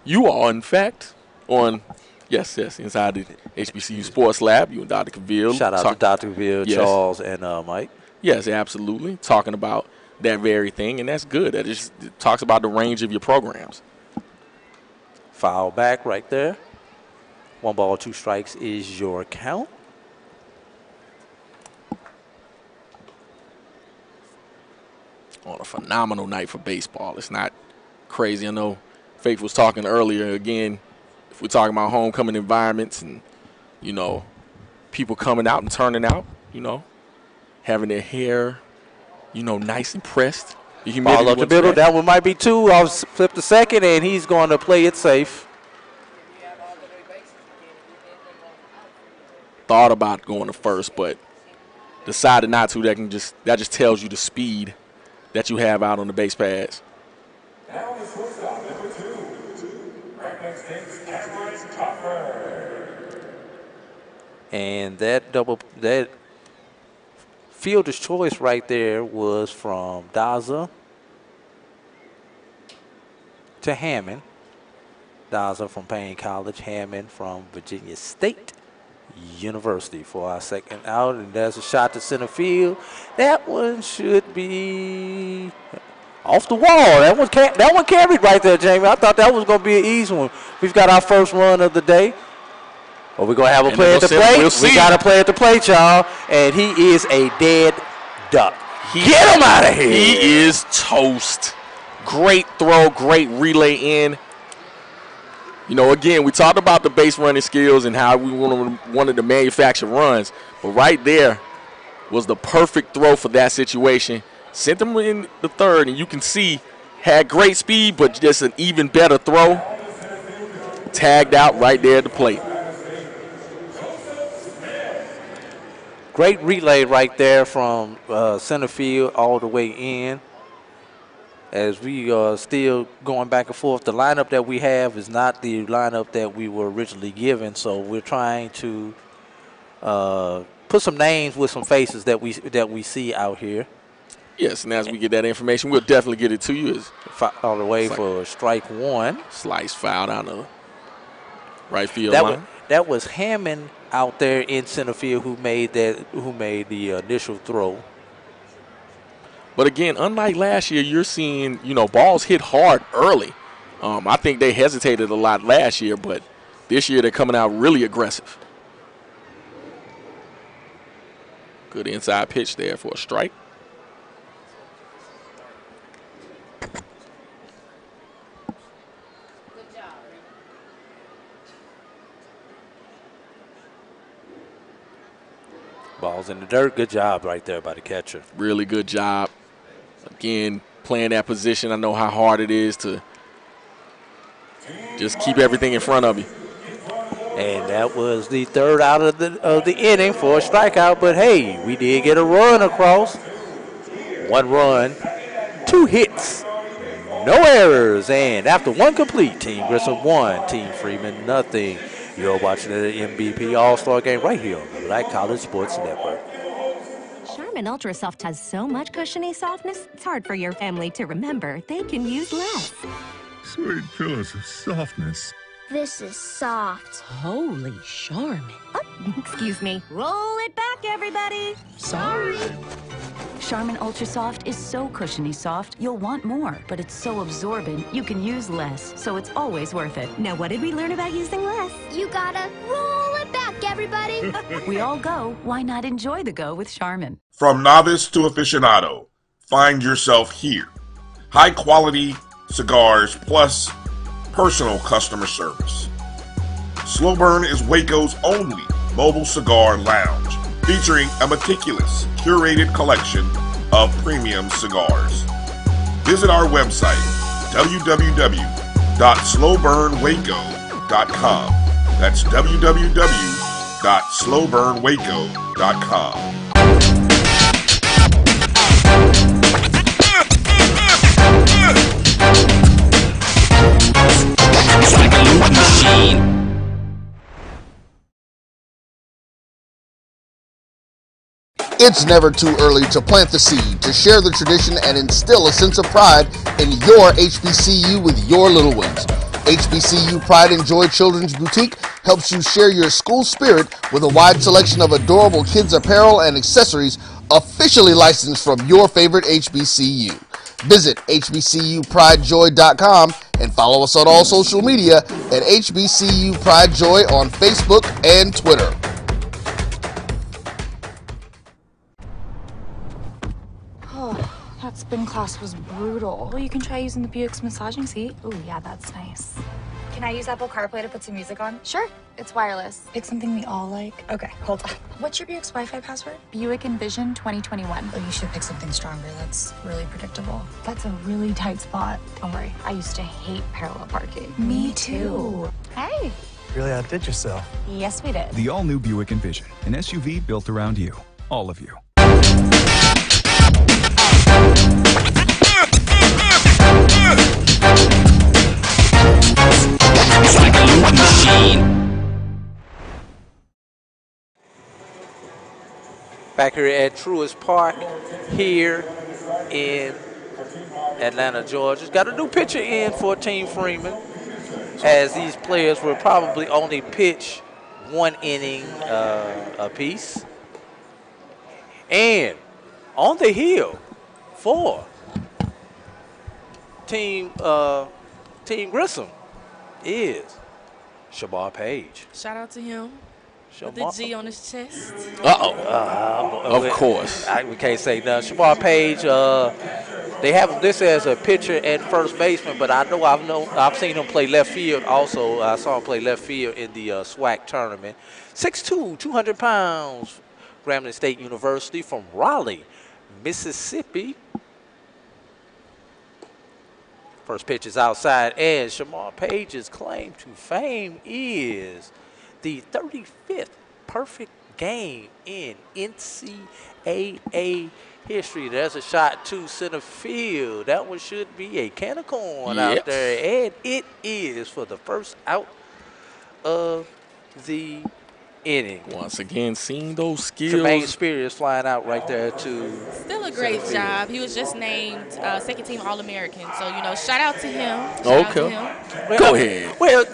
you all, in fact, on inside the HBCU Sports Lab. You and Dr. Cavill. Shout out to Dr. Cavill, yes. Charles, and Mike. Yes, absolutely. Talking about that very thing, and that's good. That just talks about the range of your programs. Foul back right there. 1 ball, 2 strikes is your count. On a phenomenal night for baseball. It's not crazy. I know Faith was talking earlier. Again, if we're talking about homecoming environments and, you know, people coming out and turning out, you know, having their hair, you know, nice and pressed. Ball up the middle. That one might be 2. I'll flip the second, and he's going to play it safe. Thought about going to first, but decided not to. That just tells you the speed that you have out on the base pads. Now the shortstop, number 2. Right next takes Cameron Topper. And that fielder's choice right there was from Daza to Hammond. Daza from Payne College, Hammond from Virginia State University for our second out. And there's a shot to center field. That one should be off the wall. That one carried right there, Jamie. I thought that was going to be an easy one. We've got our first run of the day. Well, we're going to have a play at the plate. We got to play at the plate, y'all. And he is a dead duck. Get him out of here. He is toast. Great throw, great relay in. You know, again, we talked about the base running skills and how we wanted to manufacture runs. But right there was the perfect throw for that situation. Sent him in the third, and you can see had great speed, but just an even better throw. Tagged out right there at the plate. Great relay right there from center field all the way in. As we are still going back and forth, the lineup that we have is not the lineup that we were originally given. So we're trying to put some names with some faces that we see out here. Yes, and as we get that information, we'll definitely get it to you. All the way for strike 1. Slice foul down the right field line. That was Hammond out there in center field who made the initial throw. But again, unlike last year, you're seeing, you know, balls hit hard early. I think they hesitated a lot last year, but this year they're coming out really aggressive. Good inside pitch there for a strike. Ball's in the dirt. Good job right there by the catcher. Really good job. Again, playing that position. I know how hard it is to just keep everything in front of you. And that was the third out of the inning for a strikeout. But hey, we did get a run across. 1 run, 2 hits, no errors, and after 1 complete, Team Grissom 1, Team Freeman nothing. You're watching the MBP All Star Game right here on the Black College Sports Network. Charmin Ultra Soft has so much cushiony softness, it's hard for your family to remember. They can use less. Sweet pillows of softness. This is soft. Holy Charmin. Oh, excuse me. Roll it back, everybody. Sorry. Charmin Ultra Soft is so cushiony soft, you'll want more, but it's so absorbent, you can use less, so it's always worth it. Now, what did we learn about using less? You gotta roll it back, everybody. We all go. Why not enjoy the go with Charmin? From novice to aficionado, find yourself here. High quality cigars plus personal customer service. Slow Burn is Waco's only mobile cigar lounge, featuring a meticulous, curated collection of premium cigars. Visit our website, www.slowburnwaco.com. That's www.slowburnwaco.com. It's never too early to plant the seed, to share the tradition, and instill a sense of pride in your HBCU with your little ones. HBCU Pride and Joy Children's Boutique helps you share your school spirit with a wide selection of adorable kids' apparel and accessories officially licensed from your favorite HBCU. Visit hbcupridejoy.com and follow us on all social media at HBCU Pride Joy on Facebook and Twitter. That spin class was brutal. Well, you can try using the Buick's massaging seat. Ooh, yeah, that's nice. Can I use Apple CarPlay to put some music on? Sure. It's wireless. It's something we all like. Okay, hold on. What's your Buick's Wi-Fi password? Buick Envision 2021. Oh, you should pick something stronger. That's really predictable. That's a really tight spot. Don't worry. I used to hate parallel parking. Me too. Hey. Really outdid yourself. Yes, we did. The all-new Buick Envision, an SUV built around you, all of you. Back here at Truist Park here in Atlanta, Georgia. Got a new pitcher in for Team Freeman, as these players will probably only pitch 1 inning apiece. And on the hill for Team Grissom is Shamar Page. Shout out to him. With the G on his chest. Of course. We can't say nothing. Shamar Page, they have him listed as a pitcher and first baseman, but I've seen him play left field also. I saw him play left field in the SWAC tournament. 6'2", 200 pounds, Grambling State University from Raleigh, Mississippi. First pitch is outside, and Shamar Page's claim to fame is the 35th perfect game in NCAA history. There's a shot to center field. That one should be a can of corn out there, and it is for the first out of the inning. Once again, seeing those skills. Jermaine Spears flying out right there to Still a great job. He was just named second team All-American. So, shout out to him. Go ahead. Well,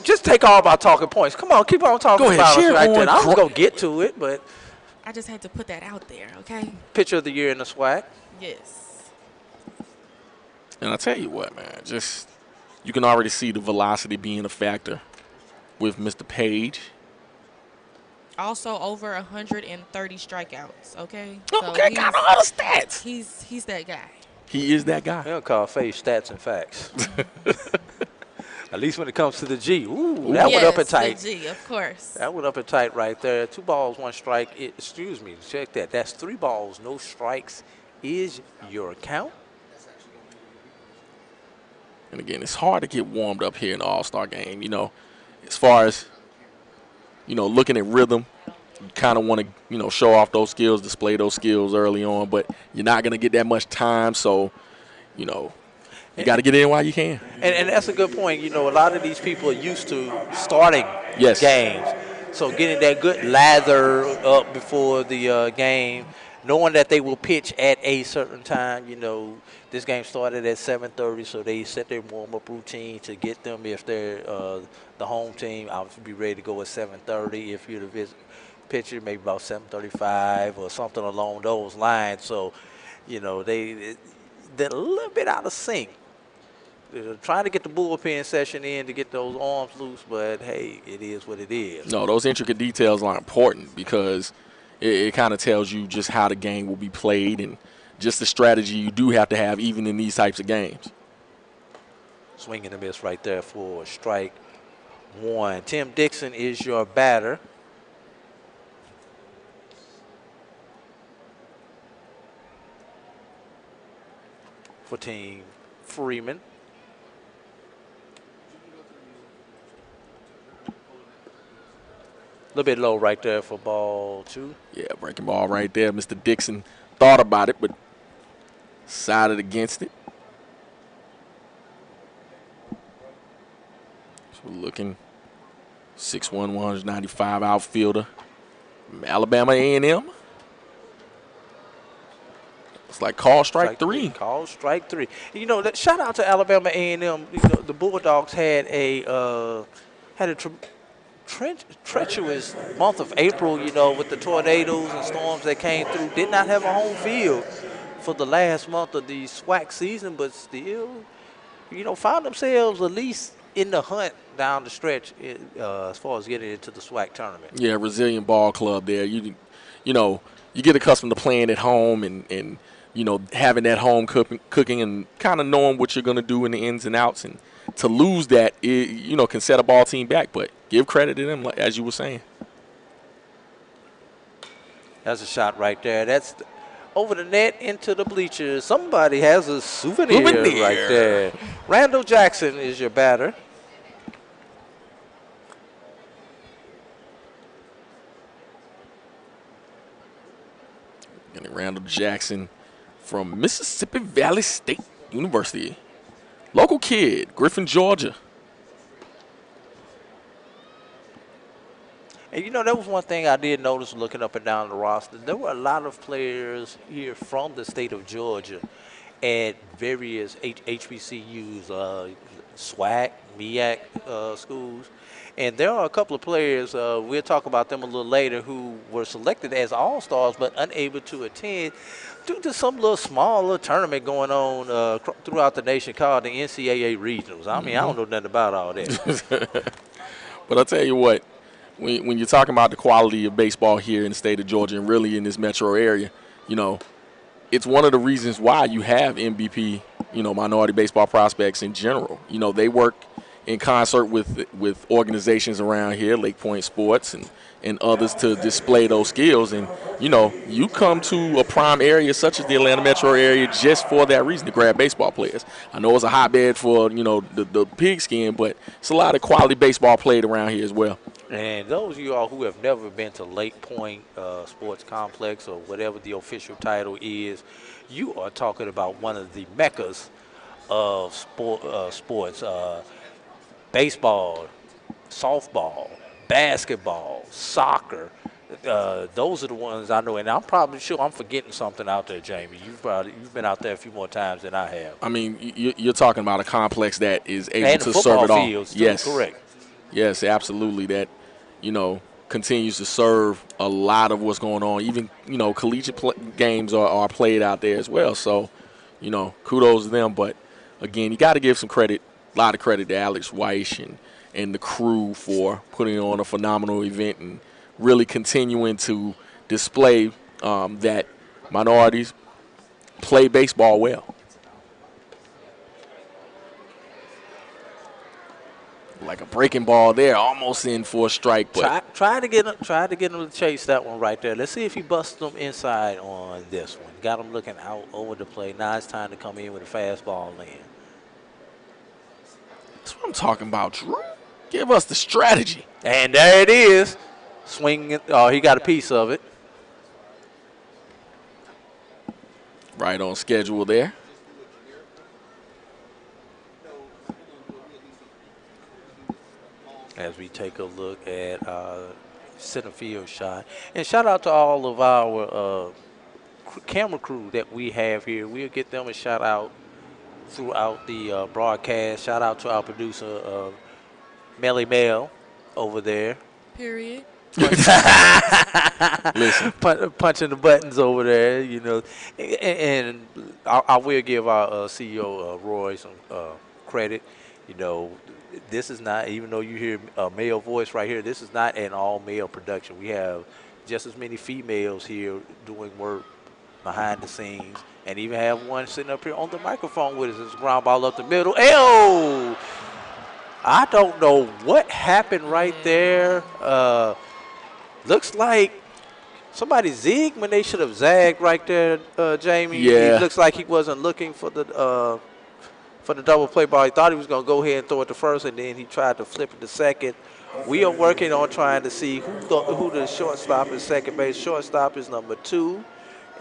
just take all of our talking points. Come on, keep on talking about us right there. I was going to get to it, but I just had to put that out there, okay? Pitcher of the year in the SWAC. Yes. And I'll tell you what, man, you can already see the velocity being a factor with Mr. Page. Also over 130 strikeouts, okay? Okay, got all the stats. He's that guy. He is that guy. They'll call Faye stats and facts. At least when it comes to the G. Ooh, that went up and tight. The G, of course. That went up and tight right there. 2 balls, 1 strike. Excuse me, check that. That's 3 balls, no strikes is your count. And again, it's hard to get warmed up here in the All-Star game. As far as looking at rhythm, you kind of want to, show off those skills, display those skills early on, but you're not going to get that much time, so, you got to get in while you can. And that's a good point. A lot of these people are used to starting games. So getting that good lather up before the game, knowing that they will pitch at a certain time. This game started at 7:30, so they set their warm-up routine to get them, if they're the home team, obviously be ready to go at 7:30. If you're the pitcher, maybe about 7:35 or something along those lines. So, they're a little bit out of sync. Trying to get the bullpen session in to get those arms loose, but hey, it is what it is. No, those intricate details are important because it kind of tells you just how the game will be played and just the strategy you do have to have even in these types of games. Swing and a miss right there for strike one. Tim Dixon is your batter. For Team Freeman. A little bit low right there for ball two. Yeah, breaking ball right there. Mr. Dixon thought about it, but sided against it. So we're looking 6'1", 195 outfielder from Alabama A&M. It's like call strike three. Call strike three. Shout out to Alabama A&M. The Bulldogs had a treacherous month of April, with the tornadoes and storms that came through. Did not have a home field for the last month of the SWAC season, but still, found themselves at least in the hunt down the stretch as far as getting into the SWAC tournament. Yeah, resilient ball club there. You get accustomed to playing at home and having that home cooking and kind of knowing what you're going to do in the ins and outs. And to lose that, can set a ball team back. But give credit to them, as you were saying. That's a shot right there. That's over the net into the bleachers. Somebody has a souvenir right there. Randall Jackson is your batter. And Randall Jackson from Mississippi Valley State University. Local kid, Griffin, Georgia. And that was one thing I did notice looking up and down the roster. There were a lot of players here from the state of Georgia at various HBCUs, SWAC, MEAC schools. And there are a couple of players, we'll talk about them a little later, who were selected as All-Stars but unable to attend due to some little tournament going on throughout the nation called the NCAA Regionals. I mean, I don't know nothing about all that. But I'll tell you what, when you're talking about the quality of baseball here in the state of Georgia and really in this metro area, it's one of the reasons why you have MBP, minority baseball prospects in general. They work in concert with organizations around here, Lake Point Sports and others, to display those skills. And, you come to a prime area such as the Atlanta metro area just for that reason, to grab baseball players. I know it's a hotbed for, the pigskin, but it's a lot of quality baseball played around here as well. And those of you all who have never been to Lake Point Sports Complex or whatever the official title is, you are talking about one of the meccas of sports. Baseball, softball, basketball, soccer. Those are the ones I know, and I'm probably sure I'm forgetting something out there, Jamie. You've been out there a few more times than I have. I mean, you're talking about a complex that is able and to serve it all. Fields, yes, correct. Yes, absolutely. That continues to serve a lot of what's going on. Even collegiate games are played out there as well. So, kudos to them. But again, you got to give some credit. A lot of credit to Alex Weiss and the crew for putting on a phenomenal event and really continuing to display that minorities play baseball well. Like a breaking ball there, almost in for a strike. But try to get him to chase that one right there. Let's see if he busts them inside on this one. Got him looking out over the plate. Now it's time to come in with a fastball in. That's what I'm talking about, Drew. Give us the strategy. And there it is. Swing. Oh, he got a piece of it. Right on schedule there. As we take a look at center field shot. And shout out to all of our camera crew that we have here. We'll get them a shout out throughout the broadcast. Shout out to our producer, Melly Mel, over there. Period. Listen, punching the buttons over there, you know. And I will give our CEO, Roy, some credit. You know, this is not, even though you hear a male voice right here, this is not an all-male production. We have just as many females here doing work behind the scenes, and even have one sitting up here on the microphone with us. It's a ground ball up the middle. Ew! I don't know what happened right there. Looks like somebody zigged when they should have zagged right there, Jamie. Yeah. It looks like he wasn't looking for the double play ball. He thought he was going to go ahead and throw it to first, and then he tried to flip it to second. We are working on trying to see who the shortstop is. Second base shortstop is number 2,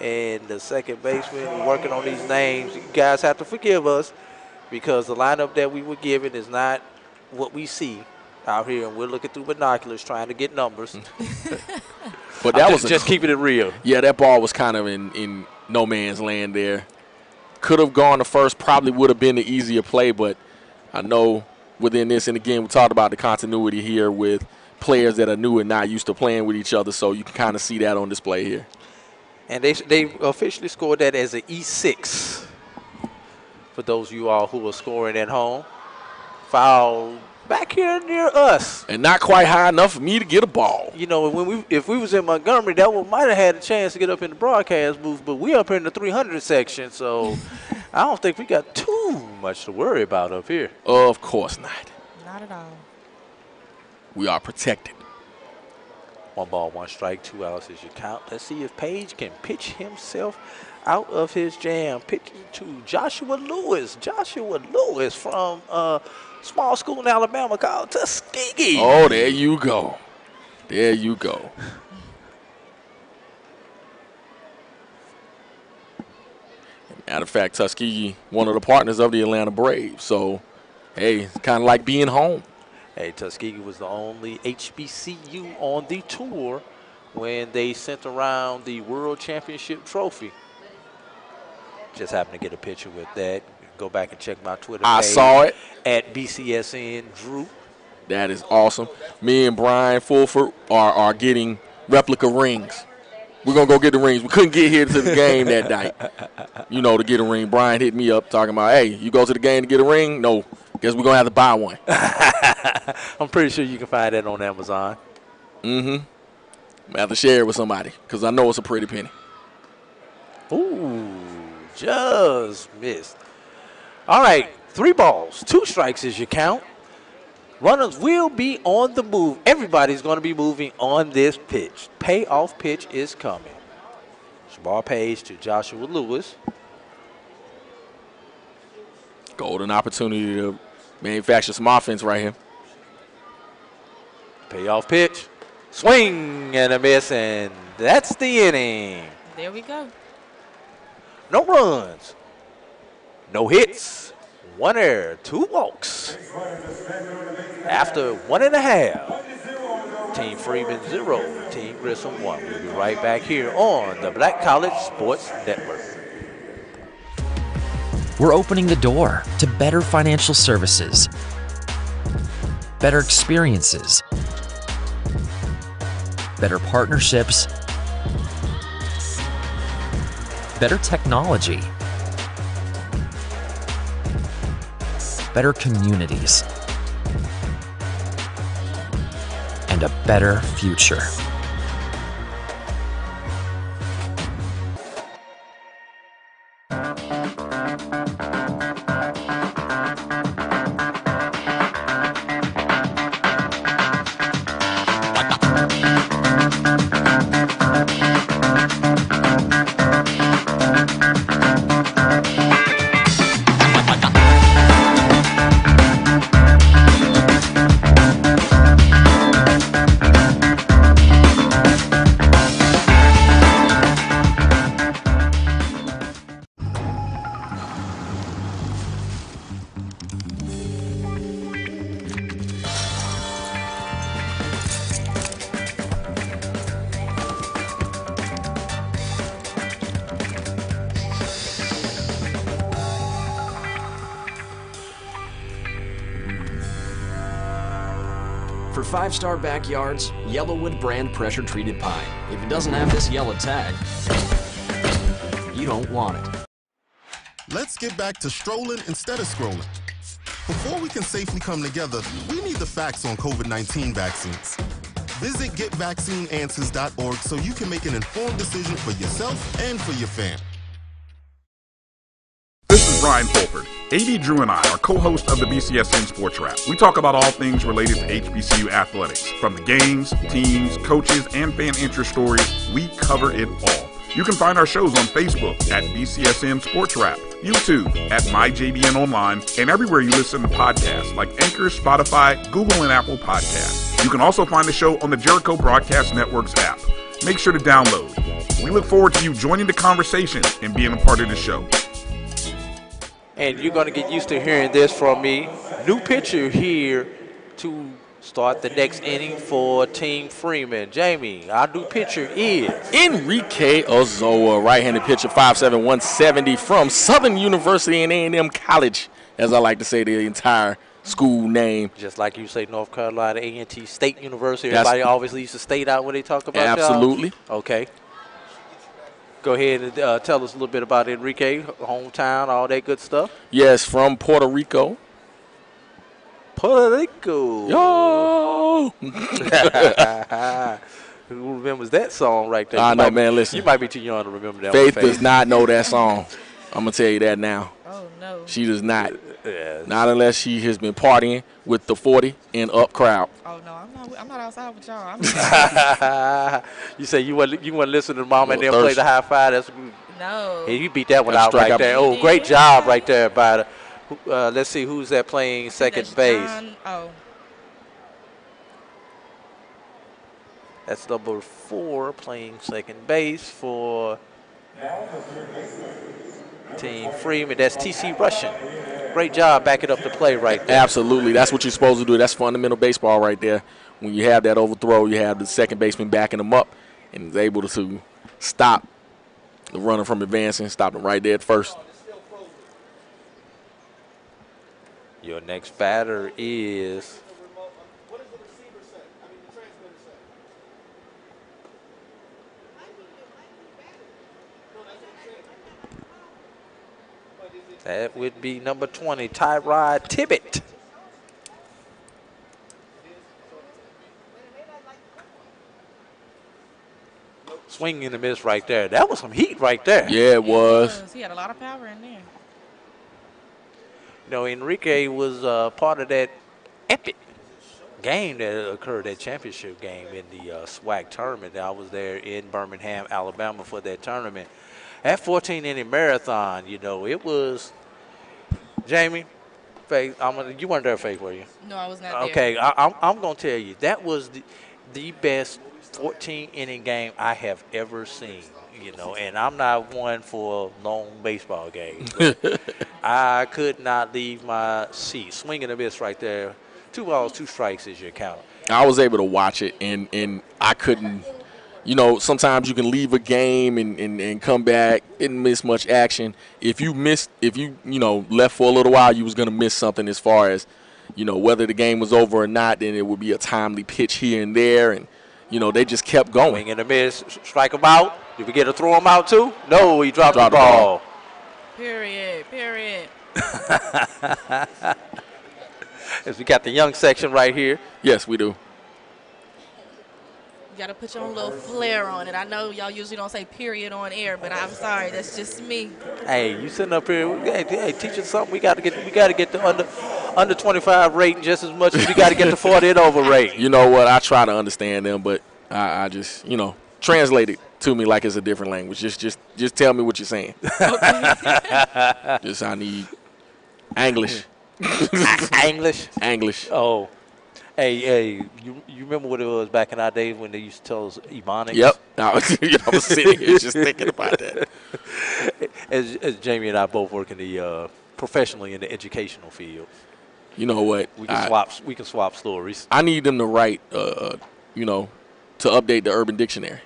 and the second baseman. We're working on these names. You guys have to forgive us because the lineup that we were given is not what we see out here, and we're looking through binoculars trying to get numbers. But that was just keeping it real. Yeah, that ball was kind of in no man's land there. Could have gone to first, probably would have been the easier play, but I know within this, and again, we talked about the continuity here with players that are new and not used to playing with each other, so you can kind of see that on display here. And they officially scored that as an E6 for those of you all who are scoring at home. Foul back here near us. And not quite high enough for me to get a ball. You know, if we was in Montgomery, that one might have had a chance to get up in the broadcast booth, but we up here in the 300 section, so I don't think we got too much to worry about up here. Of course not. Not at all. We are protected. 1 ball, 1 strike, 2 outs is your count. Let's see if Page can pitch himself out of his jam. Pitching to Joshua Lewis. Joshua Lewis from small school in Alabama called Tuskegee. Oh, there you go. There you go. Matter of fact, Tuskegee, one of the partners of the Atlanta Braves. So, hey, it's kind of like being home. Hey, Tuskegee was the only HBCU on the tour when they sent around the World Championship trophy. Just happened to get a picture with that. Go back and check my Twitter page. I saw it. At BCSN Drew. That is awesome. Me and Brian Fulford are getting replica rings. We're going to go get the rings. We couldn't get here to the game that night, you know, to get a ring. Brian hit me up talking about, hey, you go to the game to get a ring? No. Guess we're going to have to buy one. I'm pretty sure you can find that on Amazon. I have to share it with somebody because I know it's a pretty penny. Ooh, just missed. All right, 3 balls, 2 strikes is your count. Runners will be on the move. Everybody's going to be moving on this pitch. Payoff pitch is coming. Ball Page to Joshua Lewis. Golden opportunity to manufacture some offense right here. Payoff pitch. Swing and a miss, and that's the inning. There we go. No runs. No hits. 1 error, 2 walks. After 1.5. Team Freeman 0, Team Grissom 1. We'll be right back here on the Black College Sports Network. We're opening the door to better financial services, better experiences, better partnerships, better technology, better communities, and a better future. 5-star backyards, Yellowwood brand pressure-treated pine. If it doesn't have this yellow tag, you don't want it. Let's get back to strolling instead of scrolling. Before we can safely come together, we need the facts on COVID-19 vaccines. Visit getvaccineanswers.org so you can make an informed decision for yourself and for your family. This is Brian Fulford. AD Drew and I are co-hosts of the BCSN Sports Wrap. We talk about all things related to HBCU athletics. From the games, teams, coaches, and fan interest stories, we cover it all. You can find our shows on Facebook at BCSN Sports Wrap, YouTube at MyJBN Online, and everywhere you listen to podcasts like Anchor, Spotify, Google, and Apple Podcasts. You can also find the show on the Jericho Broadcast Network's app. Make sure to download. We look forward to you joining the conversation and being a part of the show. And you're going to get used to hearing this from me. New pitcher here to start the next inning for Team Freeman. Jamie, our new pitcher is Enrique Ozoa, right-handed pitcher, 5'7", 170 from Southern University and A&M College, as I like to say the entire school name. Just like you say, North Carolina A&T State University. Everybody always leaves the state out when they talk about Absolutely. Y'all. Okay. Go ahead and tell us a little bit about Enrique, hometown, all that good stuff. Yes, from Puerto Rico. Puerto Rico. Yo! Who remembers that song right there? I know, man, listen. You might be too young to remember that Faith one. does not know that song. I'm going to tell you that now. Oh, no. She does not. Yeah. Not unless she has been partying with the 40 and up crowd. Oh, no, I'm not outside with y'all. You say you want to listen to Mama and then play the high five? That's no. Hey, you beat that one out right there. Oh, great job right there by the. Let's see who's that playing second base. That's number 4 playing second base for Team Freeman. That's TC Russian. Great job backing up the play right there. Absolutely. That's what you're supposed to do. That's fundamental baseball right there. When you have that overthrow, you have the second baseman backing them up and is able to stop the runner from advancing, stop him right there at first. Your next batter is that would be number 20, Tyrod Tibbett. Swing and a miss right there. That was some heat right there. Yeah, it was. He had a lot of power in there. You know, Enrique was part of that epic game that occurred, that championship game in the SWAC tournament. I was there in Birmingham, Alabama for that tournament. That 14-inning marathon, you know, it was, Jamie, Faith, you weren't there, Faith, were you? No, I was not there. Okay, I'm going to tell you, that was the best 14-inning game I have ever seen. You know, and I'm not one for long baseball games. I could not leave my seat. Swinging a miss right there. 2 balls, 2 strikes is your count. I was able to watch it, and I couldn't, you know, sometimes you can leave a game and come back, didn't miss much action. If you left for a little while, you was going to miss something as far as, you know, whether the game was over or not, then it would be a timely pitch here and there, and, you know, they just kept going. Swing and a miss, strike him out. Did we get to throw him out too? No, he dropped the ball. Period. As we got the young section right here. Yes, we do. You got to put your own little flair on it. I know y'all usually don't say period on air, but I'm sorry, that's just me. Hey, you sitting up here, hey, teach us something. We got to get the under 25 rating just as much as we got to get the 40 and over rating. You know what? I try to understand them, but I just, you know, translate it to me like it's a different language. Just tell me what you're saying. I need English. English. Oh. Hey, you remember what it was back in our days when they used to tell us Ebonics? Yep. I was sitting here just thinking about that. As Jamie and I both work in the professionally in the educational field. You know what? We can swap stories. I need them to write, you know, to update the Urban Dictionary.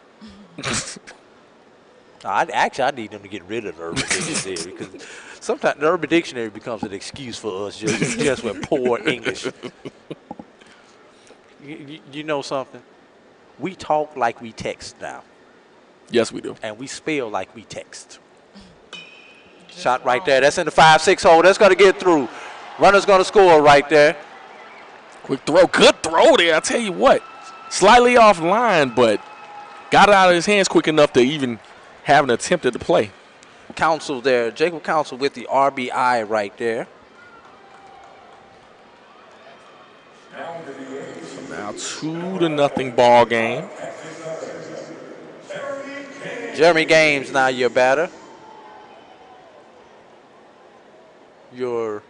I need them to get rid of the Urban Dictionary because sometimes the Urban Dictionary becomes an excuse for us just with poor English. You know something? We talk like we text now. Yes, we do. And we spell like we text. Shot right there. That's in the 5-6 hole. That's going to get through. Runner's going to score right there. Quick throw. Good throw there. I tell you what. Slightly offline, but got it out of his hands quick enough to even have an attempt at the play. Council there. Jacob Council with the RBI right there. So now 2-0 ball game. Jeremy Gaines now your batter. You're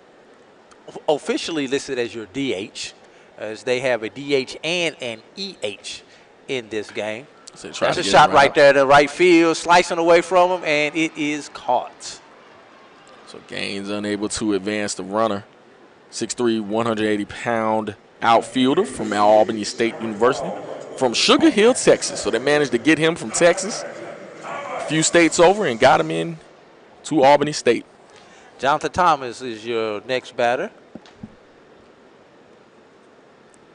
officially listed as your DH, as they have a DH and an EH in this game. So that's a shot right there to right field, slicing away from him, and it is caught. So Gaines unable to advance the runner. 6'3", 180-pound outfielder from Albany State University, from Sugar Hill, Texas. So they managed to get him from Texas, a few states over, and got him in to Albany State. Jonathan Thomas is your next batter.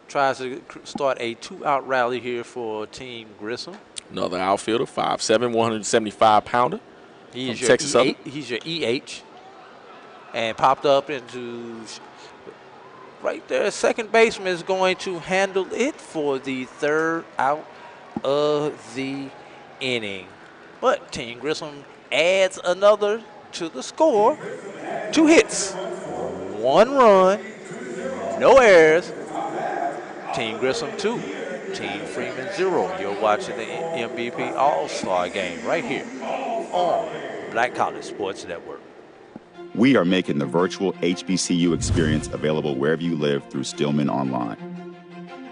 Tries to start a 2-out rally here for Team Grissom. Another outfielder, 5'7", 175-pounder. He's your EH. And popped up into right there. Second baseman is going to handle it for the 3rd out of the inning. But Team Grissom adds another to the score. 2 hits, 1 run, no errors. Team Grissom 2, Team Freeman 0. You're watching the MBP All Star Game right here on Black College Sports Network. We are making the virtual HBCU experience available wherever you live through Stillman Online.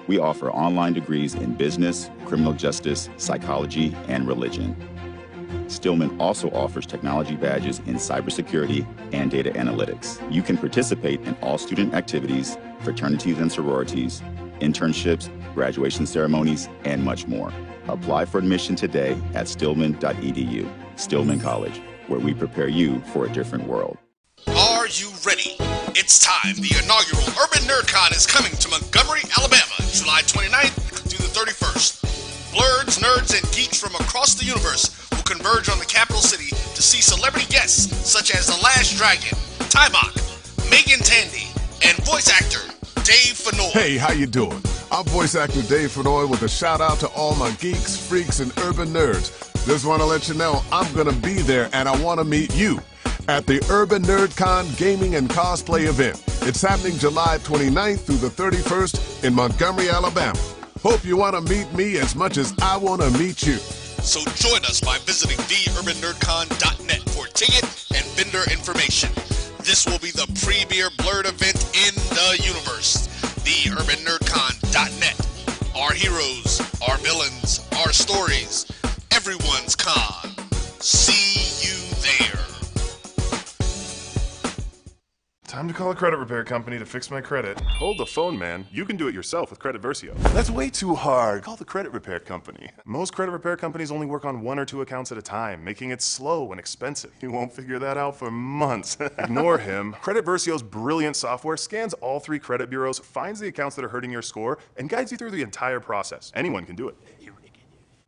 We offer online degrees in business, criminal justice, psychology, and religion. Stillman also offers technology badges in cybersecurity and data analytics. You can participate in all student activities, fraternities and sororities, internships, graduation ceremonies, and much more. Apply for admission today at stillman.edu. Stillman College, where we prepare you for a different world. Are you ready? It's time. The inaugural Urban NerdCon is coming to Montgomery, Alabama, July 29th through the 31st. Blurs, nerds, and geeks from across the universe will converge on the capital city to see celebrity guests such as The Last Dragon, Tybok, Megan Tandy, and voice actor Dave Fennoy. Hey, how you doing? I'm voice actor Dave Fennoy with a shout out to all my geeks, freaks, and urban nerds. Just want to let you know I'm going to be there and I want to meet you at the Urban NerdCon Gaming and Cosplay event. It's happening July 29th through the 31st in Montgomery, Alabama. Hope you want to meet me as much as I want to meet you. So join us by visiting theurbannerdcon.net for ticket and vendor information. This will be the premier blurred event in the universe. Theurbannerdcon.net. Our heroes, our villains, our stories, everyone's con. See you there. Time to call a credit repair company to fix my credit. Hold the phone, man. You can do it yourself with Credit Versio. That's way too hard. Call the credit repair company. Most credit repair companies only work on 1 or 2 accounts at a time, making it slow and expensive. You won't figure that out for months. Ignore him. Credit Versio's brilliant software scans all 3 credit bureaus, finds the accounts that are hurting your score, and guides you through the entire process. Anyone can do it.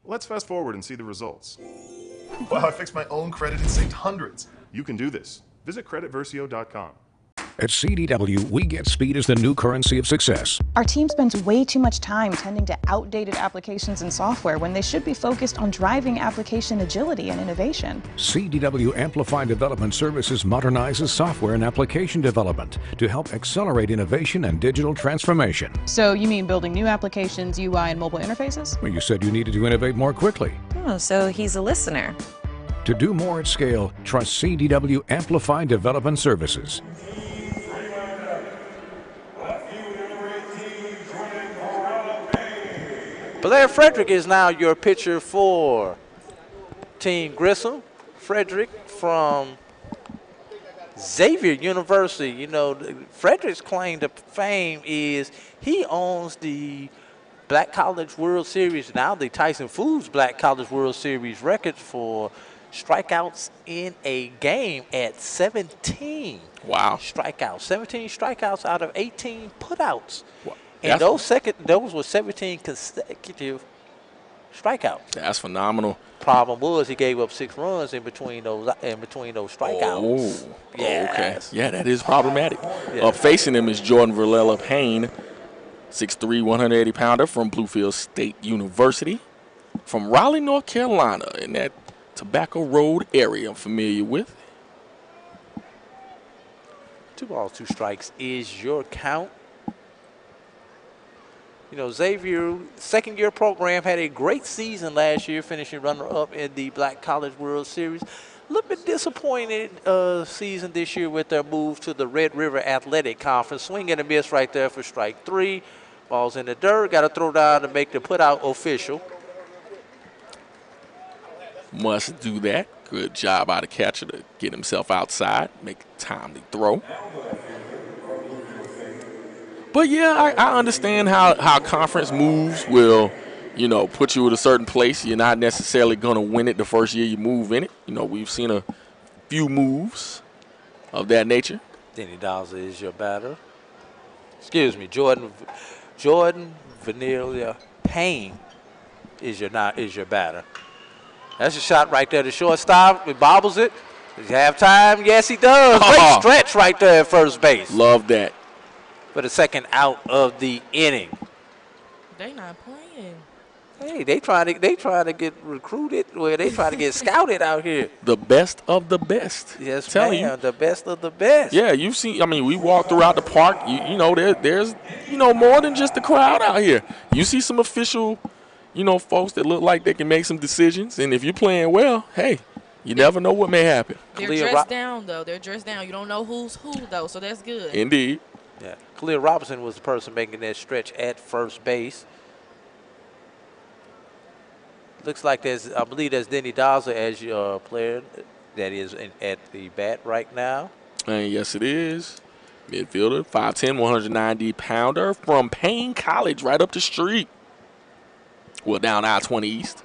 Let's fast forward and see the results. Wow, I fixed my own credit and saved hundreds. You can do this. Visit creditversio.com. At CDW, we get speed as the new currency of success. Our team spends way too much time tending to outdated applications and software when they should be focused on driving application agility and innovation. CDW Amplify Development Services modernizes software and application development to help accelerate innovation and digital transformation. So you mean building new applications, UI, and mobile interfaces? Well, you said you needed to innovate more quickly. Oh, so he's a listener. To do more at scale, trust CDW Amplify Development Services. Blair Frederick is now your pitcher for Team Grissom. Frederick from Xavier University. You know, Frederick's claim to fame is he owns the Black College World Series, now the Tyson Foods Black College World Series record for strikeouts in a game at 17. Wow. Strikeouts. 17 strikeouts out of 18 putouts. Wow. And those were 17 consecutive strikeouts. That's phenomenal. Problem was he gave up 6 runs in between those strikeouts. Oh, yes. Okay. Yeah, that is problematic. Facing him is Jordan Verlela Payne, 6'3", 180-pounder from Bluefield State University, from Raleigh, North Carolina, in that Tobacco Road area I'm familiar with. 2 balls, 2 strikes is your count. You know, Xavier, second-year program, had a great season last year, finishing runner-up in the Black College World Series. A little bit disappointed season this year with their move to the Red River Athletic Conference. Swing and a miss right there for strike 3. Ball's in the dirt. Got to throw down to make the put-out official. Must do that. Good job by the catcher to get himself outside, make a timely throw. But, yeah, I understand how conference moves will, you know, put you at a certain place. You're not necessarily going to win it the first year you move in it. You know, we've seen a few moves of that nature. Denny Dowser is your batter. Excuse me, Jordan Vanilla Payne is your batter. That's a shot right there. The shortstop, he bobbles it. Does he have time? Yes, he does. Great stretch right there at first base. Love that. For the second out of the inning. They not playing. Hey, they trying to get recruited. Well, they trying to get scouted out here. The best of the best. Yes, ma'am. The best of the best. Yeah, you've seen. I mean, we walk throughout the park. You know, there's more than just the crowd out here. You see some official, folks that look like they can make some decisions. And if you're playing well, hey, you never know what may happen. They're dressed down, though. They're dressed down. You don't know who's who, though, so that's good. Indeed. Yeah, Khalil Robinson was the person making that stretch at first base. Looks like I believe there's Denny Dowser as your player that is at the bat right now. And yes, it is. Midfielder, 5'10", 190-pounder from Payne College, right up the street. Well, down I-20 East.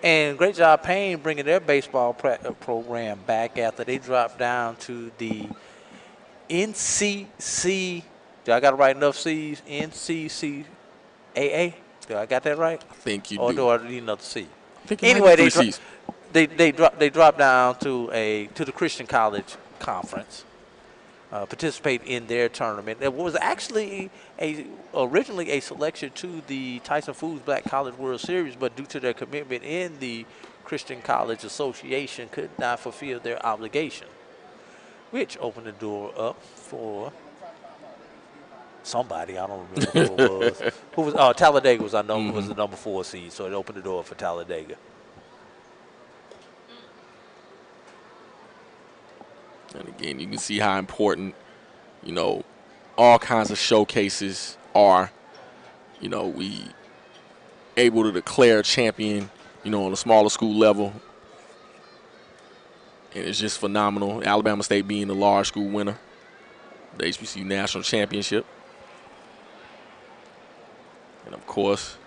And great job, Payne, bringing their baseball program back after they dropped down to the NCC. Do I got to write enough C's? NCCAA? Do I got that right? I think you do. Or do I need another C? I think you anyway, might have 3 C's. they dropped down to the Christian College Conference, participate in their tournament. It was actually originally a selection to the Tyson Foods Black College World Series, but due to their commitment in the Christian College Association, could not fulfill their obligation, which opened the door up for somebody. I don't remember who it was. Who was? Talladega was was the number 4 seed, so it opened the door for Talladega. And again, you can see how important, all kinds of showcases are. We able to declare a champion, on a smaller school level. And it's just phenomenal. Alabama State being the large school winner, the HBCU National Championship. And, of course,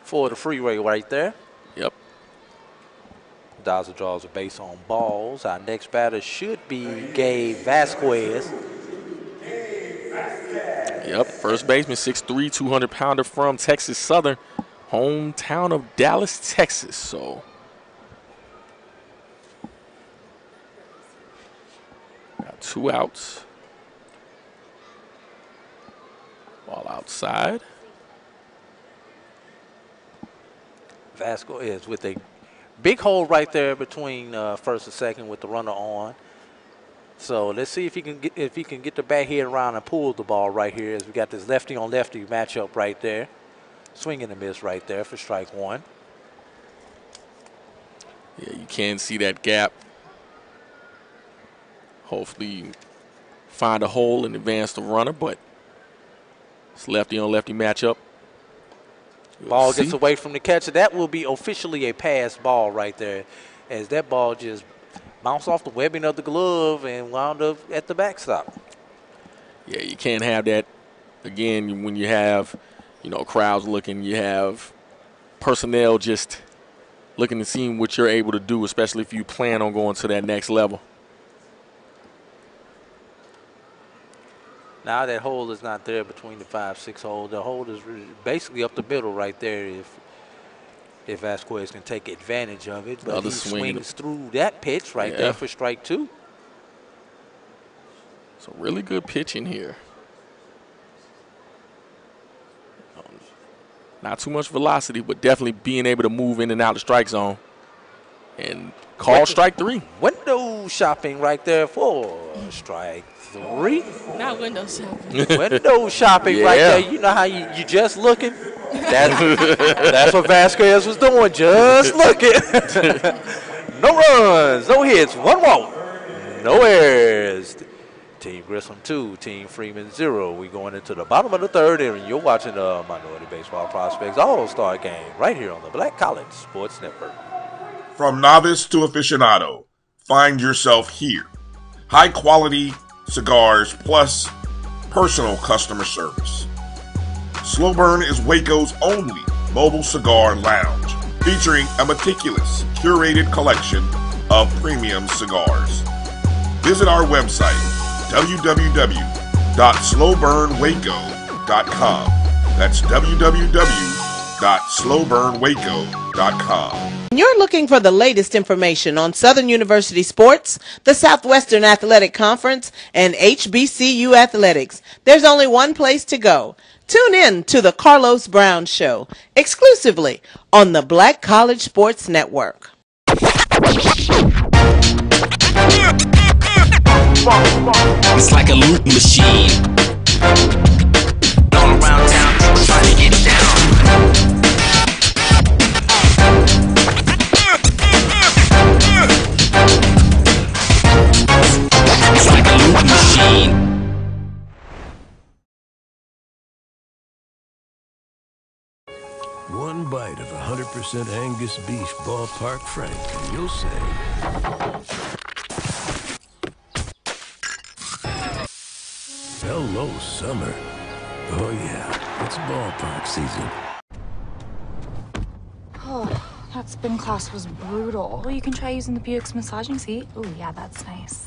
for the freeway right there. Yep. Dowser draws a base on balls. Our next batter should be Gabe Vasquez. Yep, first baseman, 6'3", 200-pounder from Texas Southern, hometown of Dallas, Texas. So, got 2 outs. Ball outside. Vasquez with a big hole right there between first and second with the runner on. So let's see if he can get the bat head around and pull the ball right here, as we got this lefty on lefty matchup right there. Swing and a miss right there for strike 1. Yeah, you can see that gap. Hopefully you find a hole and advance the runner, but it's lefty on lefty matchup. Ball gets away from the catcher. That will be officially a pass ball right there, as that ball just bounced off the webbing of the glove and wound up at the backstop. Yeah, you can't have that. Again, when you have, crowds looking, you have personnel just looking to see what you're able to do, especially if you plan on going to that next level. Now that hole is not there between the 5-6 hole. The hole is basically up the middle right there if Vasquez can take advantage of it. But he swings through that pitch right there for strike 2. So really good pitching here. Not too much velocity, but definitely being able to move in and out of the strike zone. And call strike 3. Window shopping right there for strike 3. Not window shopping. Window shopping right there. You know how you just looking? That's what Vasquez was doing, just looking. No runs, no hits, 1 walk, no errors. Team Grissom 2, Team Freeman 0. We going into the bottom of the 3rd, and you're watching the Minority Baseball Prospects All Star Game right here on the Black College Sports Network. From novice to aficionado, find yourself here. High quality cigars plus personal customer service. Slow Burn is Waco's only mobile cigar lounge, featuring a meticulous, curated collection of premium cigars. Visit our website, www.slowburnwaco.com. That's www.slowburnwaco.com. You're looking for the latest information on Southern University sports, the Southwestern Athletic Conference, and HBCU athletics. There's only one place to go. Tune in to the Carlos Brown Show, exclusively on the Black College Sports Network. It's like a loop machine. All around town, people trying to get down. It's like a loop machine. One bite of 100% Angus beef ballpark frank, and you'll say, hello, summer. Oh yeah, it's ballpark season. Oh, that spin class was brutal. Well, you can try using the Buick's massaging seat. Ooh, yeah, that's nice.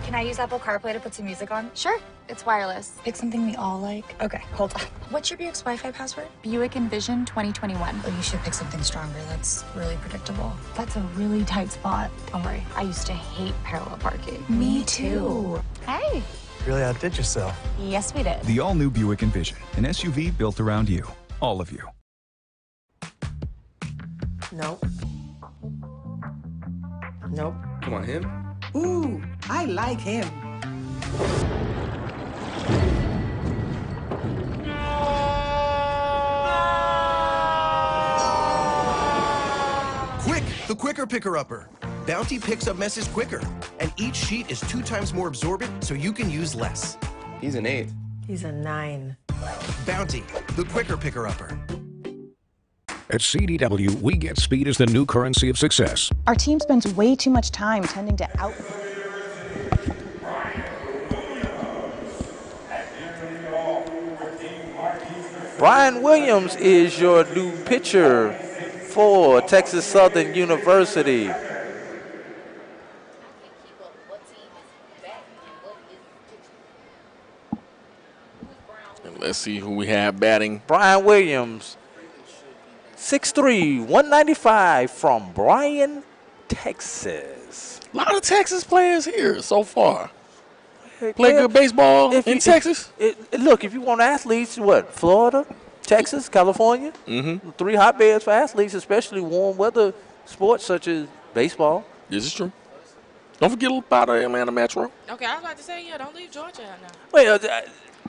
Can I use Apple CarPlay to put some music on? Sure, it's wireless. Pick something we all like. Okay, hold on. What's your Buick's Wi-Fi password? Buick Envision 2021. Oh, you should pick something stronger. That's really predictable. That's a really tight spot. Don't worry, I used to hate parallel parking. Me too. Hey. Really outdid yourself. Yes, we did. The all-new Buick Envision, an SUV built around you, all of you. Nope. Nope. Come on, him. Ooh, I like him. Quick, the quicker picker-upper. Bounty picks up messes quicker, and each sheet is 2 times more absorbent, so you can use less. He's an 8. He's a 9. Bounty, the quicker picker-upper. At CDW, we get speed as the new currency of success. Our team spends way too much time tending to out... Brian Williams is your new pitcher for Texas Southern University. And let's see who we have batting. Brian Williams, 6'3", 195 from Bryan, Texas. A lot of Texas players here so far. Play good baseball in Texas. Look, if you want athletes, what? Florida, Texas, California? 3 hotbeds for athletes, especially warm weather sports such as baseball. This is true. Don't forget about Atlanta Metro. Okay, I was about to say, yeah, don't leave Georgia out now. Well,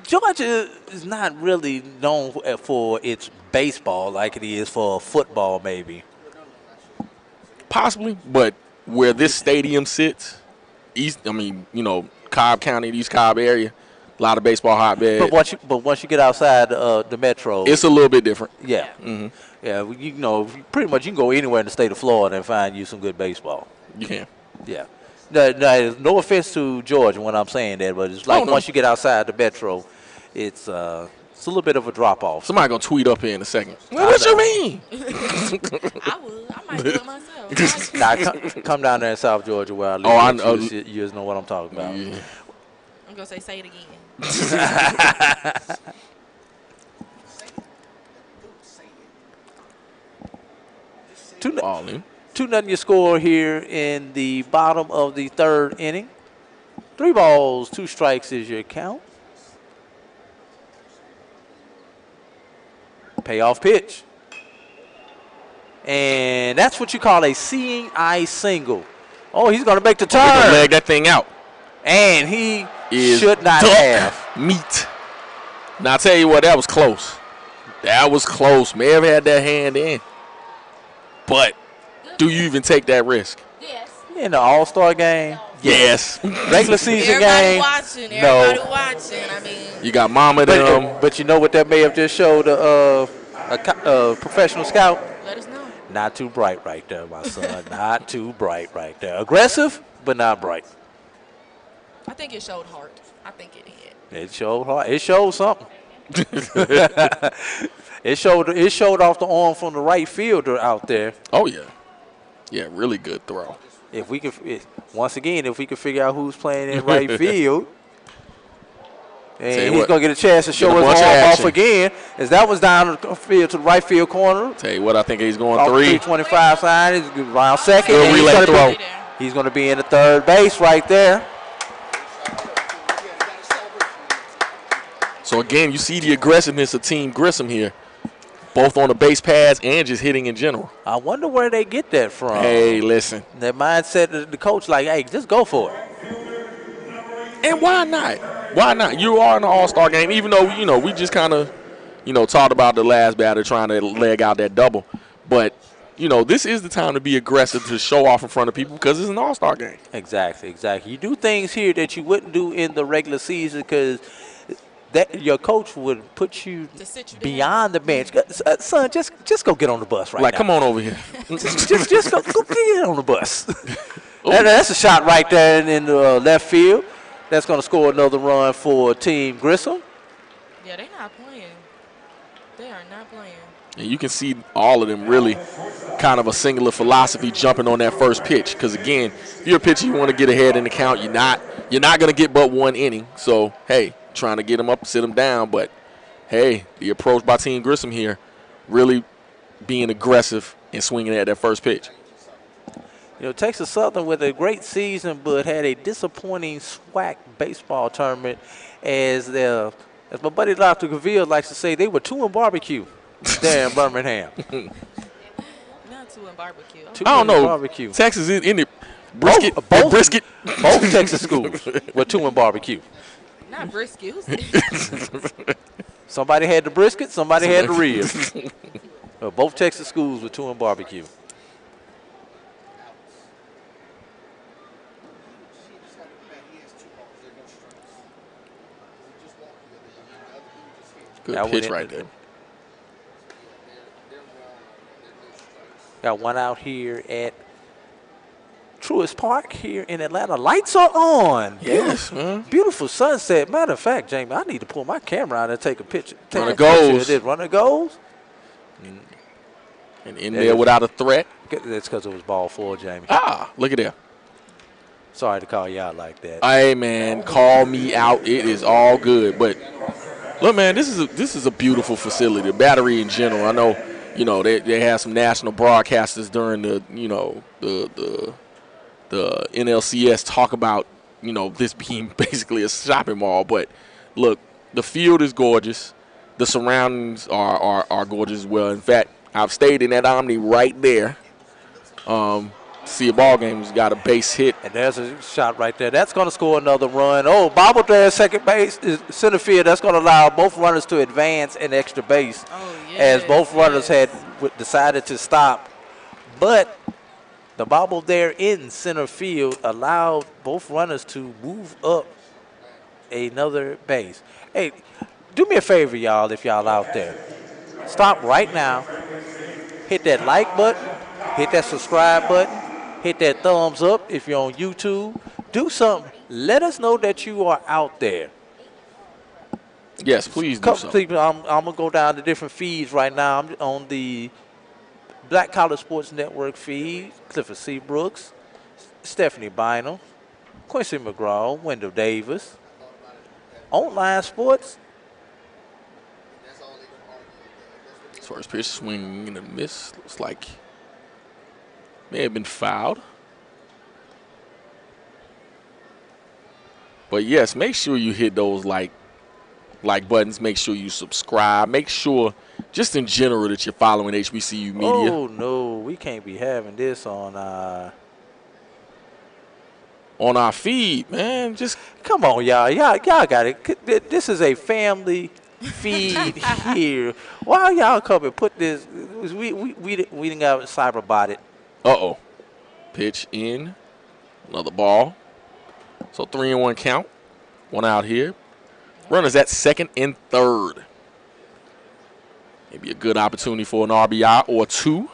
Georgia is not really known for its baseball like it is for football, maybe. Possibly, but where this stadium sits, Cobb County, East Cobb area, a lot of baseball hotbed. But once you get outside the metro, it's a little bit different. Yeah, yeah. Pretty much you can go anywhere in the state of Florida and find you some good baseball. You can. Yeah. No offense to Georgia when I'm saying that, but it's like once you get outside the metro, it's a little bit of a drop off. Somebody gonna tweet up here in a second. Well, what you mean? I would. I might do it myself. Nah, come down there in South Georgia where I live. Oh, I know. You just know what I'm talking about. I'm gonna say it again. Two nothing your score here in the bottom of the third inning. 3 balls, 2 strikes is your count. Payoff pitch. And that's what you call a seeing eye single. Oh, he's going to make the turn. He's going to leg that thing out. And he should not have. Meat. Now, I'll tell you what, that was close. That was close. May have had that hand in. But do you even take that risk? Yes. In the All Star game? Yes. Regular season game? Everybody watching. I mean, you got mama them. But you know what that may have just showed a professional scout? Let us know. Not too bright right there, my son. Not too bright right there. Aggressive, but not bright. I think it showed heart. I think it did. It showed heart. It showed something. It showed off the arm from the right fielder out there. Oh yeah, yeah, really good throw. If we could, once again, if we could figure out who's playing in right field, and he's gonna get a chance to show his arm off again, as that was down the field to the right field corner. Tell you what, I think he's going off 3. 325 sign. He's around second. Good relay throw. He's gonna be in the third base right there. So again, you see the aggressiveness of Team Grissom here, both on the base paths and just hitting in general. I wonder where they get that from. Hey, listen. Their mindset, the coach, like, hey, just go for it. And why not? Why not? You are in the All-Star game, even though, we just kind of, talked about the last batter trying to leg out that double. But, this is the time to be aggressive, to show off in front of people because it's an All-Star game. Exactly. You do things here that you wouldn't do in the regular season because that your coach would put you beyond the bench. Son, just go get on the bus right now. Come on over here. just go get on the bus. That's a shot right there in the left field. That's going to score another run for Team Grissom. Yeah, they're not playing. They are not playing. And you can see all of them really kind of a singular philosophy jumping on that first pitch. Because, again, if you're a pitcher, you want to get ahead in the count. You're not going to get but one inning. So, hey, trying to get them up, sit them down. But, hey, the approach by Team Grissom here, really being aggressive and swinging at that first pitch. Texas Southern with a great season but had a disappointing SWAC baseball tournament as my buddy Dr. Gaville likes to say, they were 2 in barbecue there in Birmingham. Not 2 in barbecue. I don't know. Barbecue. Texas in the brisket. Both Texas schools were 2 in barbecue. Not brisket. Somebody had the brisket, somebody had the ribs. Both Texas schools were 2 in barbecue. Good pitch right there. Got one out here at Truist Park here in Atlanta. Lights are on. Yes, man. Beautiful sunset. Matter of fact, Jamie, I need to pull my camera out and take a picture. Runner goes. Runner goes. And in there without a threat. That's because it was ball 4, Jamie. Look at there. Sorry to call you out like that. Hey, man, call me out. It is all good. But, look, man, this is a beautiful facility. The Battery in general. I know, they have some national broadcasters during the NLCS talk about, this being basically a shopping mall. But, look, the field is gorgeous. The surroundings are gorgeous as well. In fact, I've stayed in that Omni right there. See a ball game who's got a base hit. And there's a shot right there. That's going to score another run. Oh, bobble there, second base, center field. That's going to allow both runners to advance an extra base. As both runners had decided to stop. But the bobble there in center field allowed both runners to move up another base. Hey, do me a favor, y'all, if y'all out there. Stop right now. Hit that like button. Hit that subscribe button. Hit that thumbs up if you're on YouTube. Do something. Let us know that you are out there. Yes, please do so. I'm going to go down to different feeds right now. I'm on the Black College Sports Network feed. Clifford C. Brooks, Stephanie Bynum, Quincy McGraw, Wendell Davis, online sports. First pitch, swing and a miss. Looks like may have been fouled. But yes, make sure you hit those like buttons. Make sure you subscribe. Make sure, just in general, that you're following HBCU Media. Oh no, we can't be having this on our feed, man. Just come on, y'all. Y'all got it. This is a family feed here. Why y'all come and put this? We didn't got cyberbot it. Uh-oh. Pitch in. Another ball. So 3-1 count. One out here. Runners at second and third. Maybe a good opportunity for an RBI or two.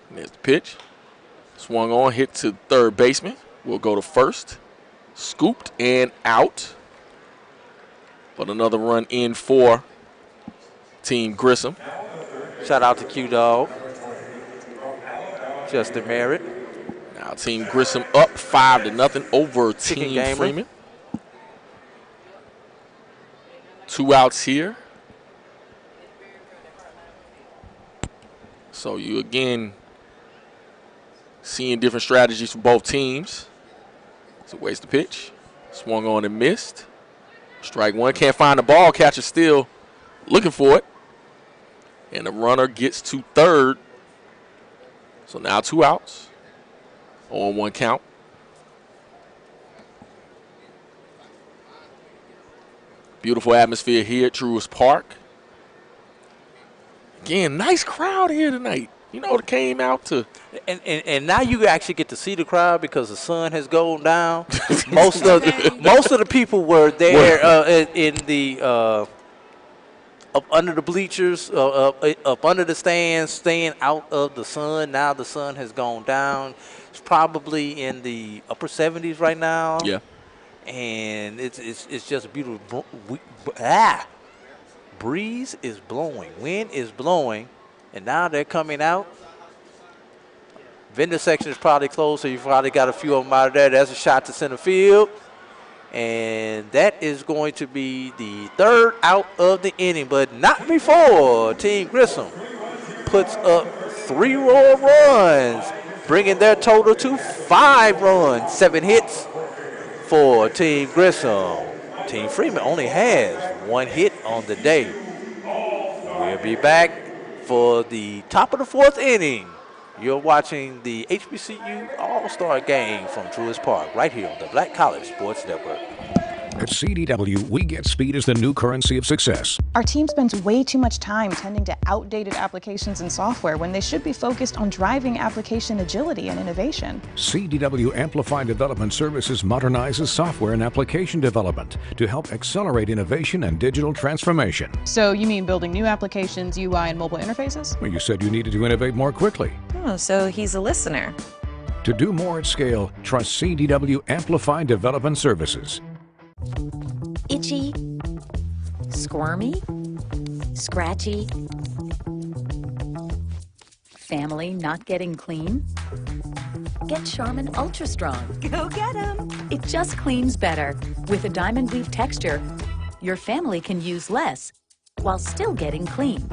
And there's the pitch. Swung on, hit to third baseman. We'll go to first. Scooped and out. But another run in for Team Grissom. Shout out to Q-Dog. Justin Merritt. Now Team Grissom up 5-0 over Team Freeman. 2 outs here. So you again seeing different strategies from both teams. It's a waste of pitch. Swung on and missed. Strike one, can't find the ball. Catcher still looking for it. And the runner gets to third. So now 2 outs. 0-1 count. Beautiful atmosphere here at Truist Park. Again, nice crowd here tonight. You know, that came out to. And now you actually get to see the crowd because the sun has gone down. most of the people were there in the up under the bleachers, up under the stands, staying out of the sun. Now the sun has gone down. It's probably in the upper 70s right now. Yeah. And it's just a beautiful. Breeze is blowing, wind is blowing, and now they're coming out. Vendor section is probably closed, so you probably got a few of them out of there. That's a shot to center field. And that is going to be the third out of the inning, but not before Team Grissom puts up 3 more runs, bringing their total to 5 runs, 7 hits for Team Grissom. Team Freeman only has 1 hit on the day. We'll be back for the top of the 4th inning. You're watching the HBCU All Star Game from Truist Park right here on the Black College Sports Network. At CDW, we get speed as the new currency of success. Our team spends way too much time tending to outdated applications and software when they should be focused on driving application agility and innovation. CDW Amplify Development Services modernizes software and application development to help accelerate innovation and digital transformation. So you mean building new applications, UI, and mobile interfaces? Well, you said you needed to innovate more quickly. Oh, so he's a listener. To do more at scale, trust CDW Amplify Development Services. Itchy, squirmy, scratchy, family not getting clean? Get Charmin Ultra Strong. Go get 'em! It just cleans better. With a diamond weave texture, your family can use less while still getting clean.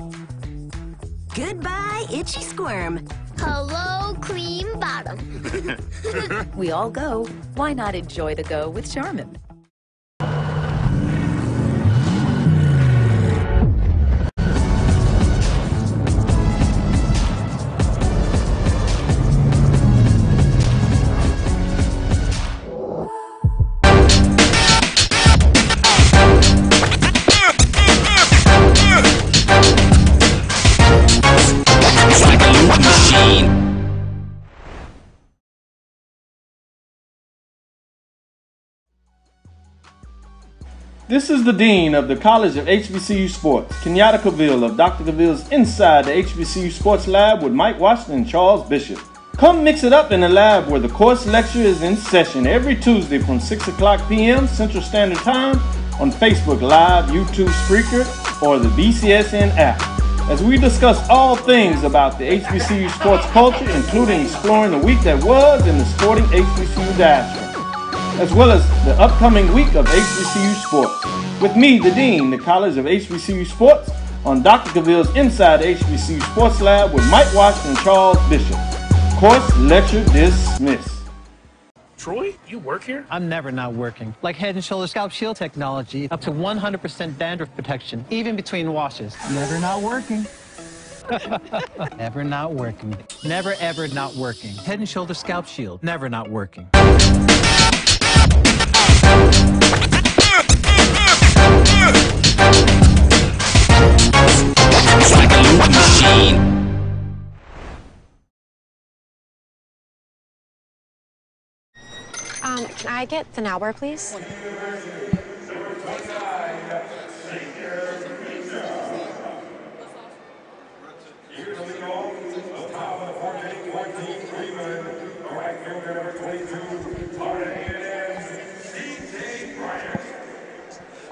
Goodbye, itchy squirm. Hello, cream bottom. We all go. Why not enjoy the go with Charmin? This is the Dean of the College of HBCU Sports, Kenyatta Cavill of Dr. Cavill's Inside the HBCU Sports Lab with Mike Washington and Charles Bishop. Come mix it up in the lab where the course lecture is in session every Tuesday from 6 o'clock p.m. Central Standard Time on Facebook Live, YouTube Spreaker, or the BCSN app, as we discuss all things about the HBCU sports culture, including exploring the week that was in the sporting HBCU diaspora. as well as the upcoming week of HBCU sports. With me, the Dean, the College of HBCU Sports, on Dr. Cavill's Inside the HBCU Sports Lab with Mike Washington and Charles Bishop. Course lecture dismissed. Troy, you work here? I'm never not working. Like Head & Shoulders Scalp Shield technology, up to 100% dandruff protection, even between washes. Never not working. Never not working. Never ever not working. Head & Shoulders Scalp Shield, never not working. It's like a loop machine. Can I get the Nauber, please?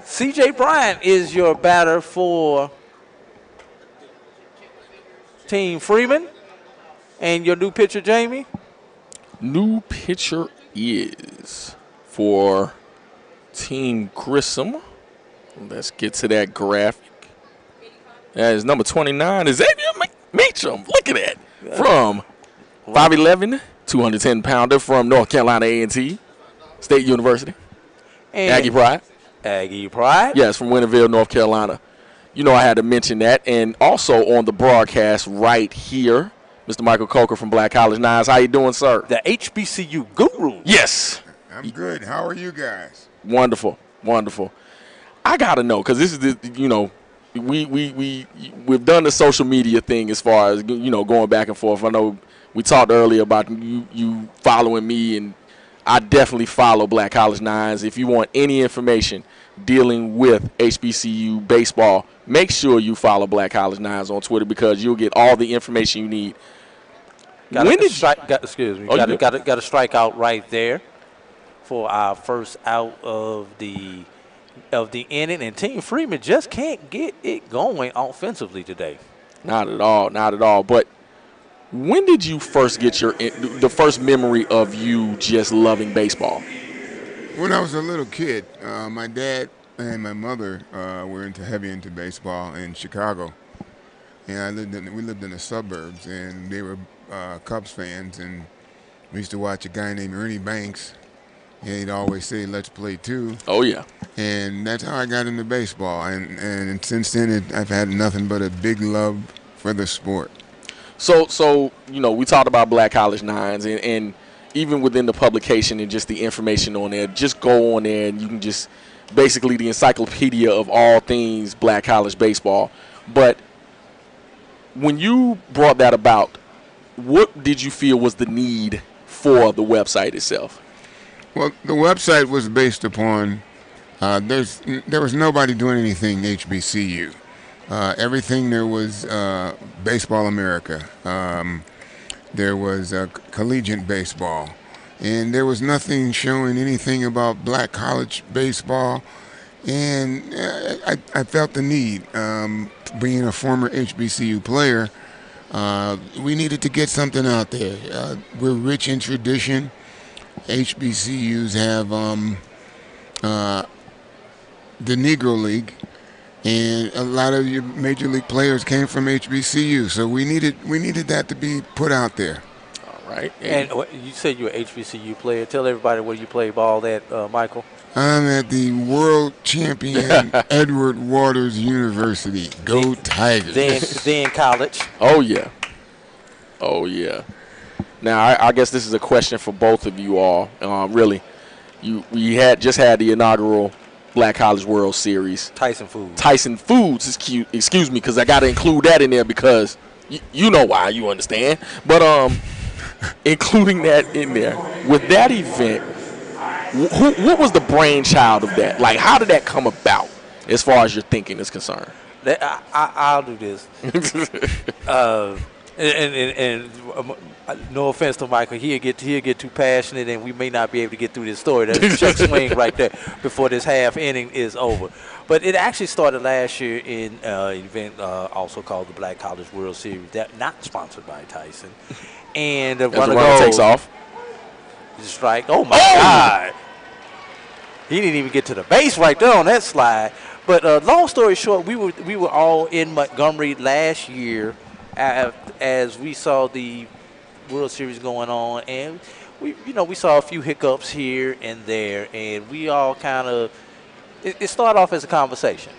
C.J. Bryant is your batter for Team Freeman. And your new pitcher, Jamie? New pitcher is for Team Grissom. Let's get to that graphic. That is number 29, Xavier Meacham. Look at that. From 5'11", 210-pounder from North Carolina A&T State University. And Aggie Pride. Aggie Pride? Yes, from Winterville, North Carolina. You know I had to mention that. And also on the broadcast right here, Mr. Michael Coker from Black College Nines. How you doing, sir? The HBCU guru. Yes. I'm good. How are you guys? Wonderful, wonderful. I gotta know, because this is the, we've done the social media thing as far as going back and forth. I know we talked earlier about you following me, and I definitely follow Black College Nines. If you want any information dealing with HBCU baseball, make sure you follow Black College Nines on Twitter, because you'll get all the information you need. Got to strike out right there for our first out of the inning, and Team Freeman just can't get it going offensively today. Not at all, not at all. But when did you first get the first memory of you just loving baseball? When I was a little kid, my dad and my mother were heavy into baseball in Chicago, and we lived in the suburbs, and they were Cubs fans, and we used to watch a guy named Ernie Banks, and he'd always say, "Let's play two." Oh yeah. And that's how I got into baseball, and since then I've had nothing but a big love for the sport. So we talked about Black College Nines, and even within the publication and just the information on there, just go on there and you can just basically the encyclopedia of all things Black College baseball. But when you brought that about, what did you feel was the need for the website itself? Well, the website was based upon there was nobody doing anything HBCU. Everything there was Baseball America. There was collegiate baseball. And there was nothing showing anything about black college baseball. And I felt the need, being a former HBCU player, we needed to get something out there. We're rich in tradition. HBCUs have the Negro League, and a lot of your major league players came from HBCU, so we needed that to be put out there. All right. And you said you're an HBCU player. Tell everybody where you play ball at, Michael. I'm at the world champion Edward Waters University. Go Tigers. Then college. Oh yeah. Oh yeah. Now I guess this is a question for both of you all. Really, we just had the inaugural Black College World Series. Tyson Foods is cute. Excuse me, because I got to include that in there because you know why, you understand. But including that in there with that event, what was the brainchild of that? Like, how did that come about, as far as your thinking is concerned? I'll do this. And no offense to Michael, he'll get too passionate, and we may not be able to get through this story. That's a check swing right there before this half inning is over. But it actually started last year in an event also called the Black College World Series, that not sponsored by Tyson. And the runner takes off. Strike. Oh my God! He didn't even get to the base right there on that slide. But long story short, we were all in Montgomery last year as we saw the World Series going on, and we saw a few hiccups here and there, and we all kind of it started off as a conversation.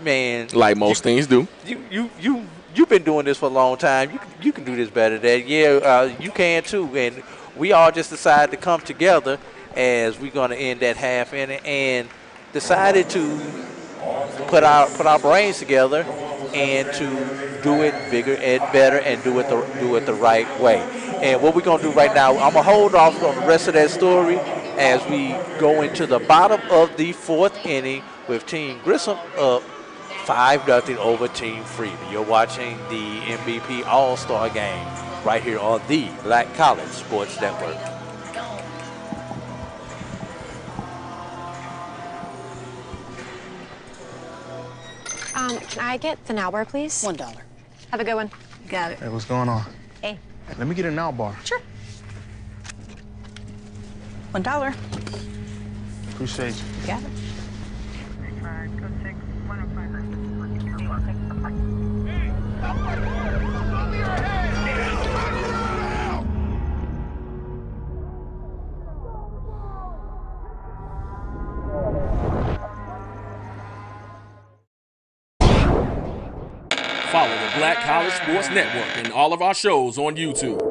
Man, like most things do. You've been doing this for a long time. You can do this better. You can too. And we all just decided to come together as we're going to end that half inning and decided to put our brains together and to do it bigger and better and do it the right way. And what we're going to do right now, I'm going to hold off on the rest of that story as we go into the bottom of the fourth inning with Team Grissom up 5-0 over Team Freely. You're watching the MBP All Star Game right here on the Black College Sports Network. Can I get the now bar, please? $1. Have a good one. Got it. Hey, what's going on? Hey. Let me get a now bar. Sure. $1. Appreciate you. Got it. Follow the Black College Sports Network and all of our shows on YouTube.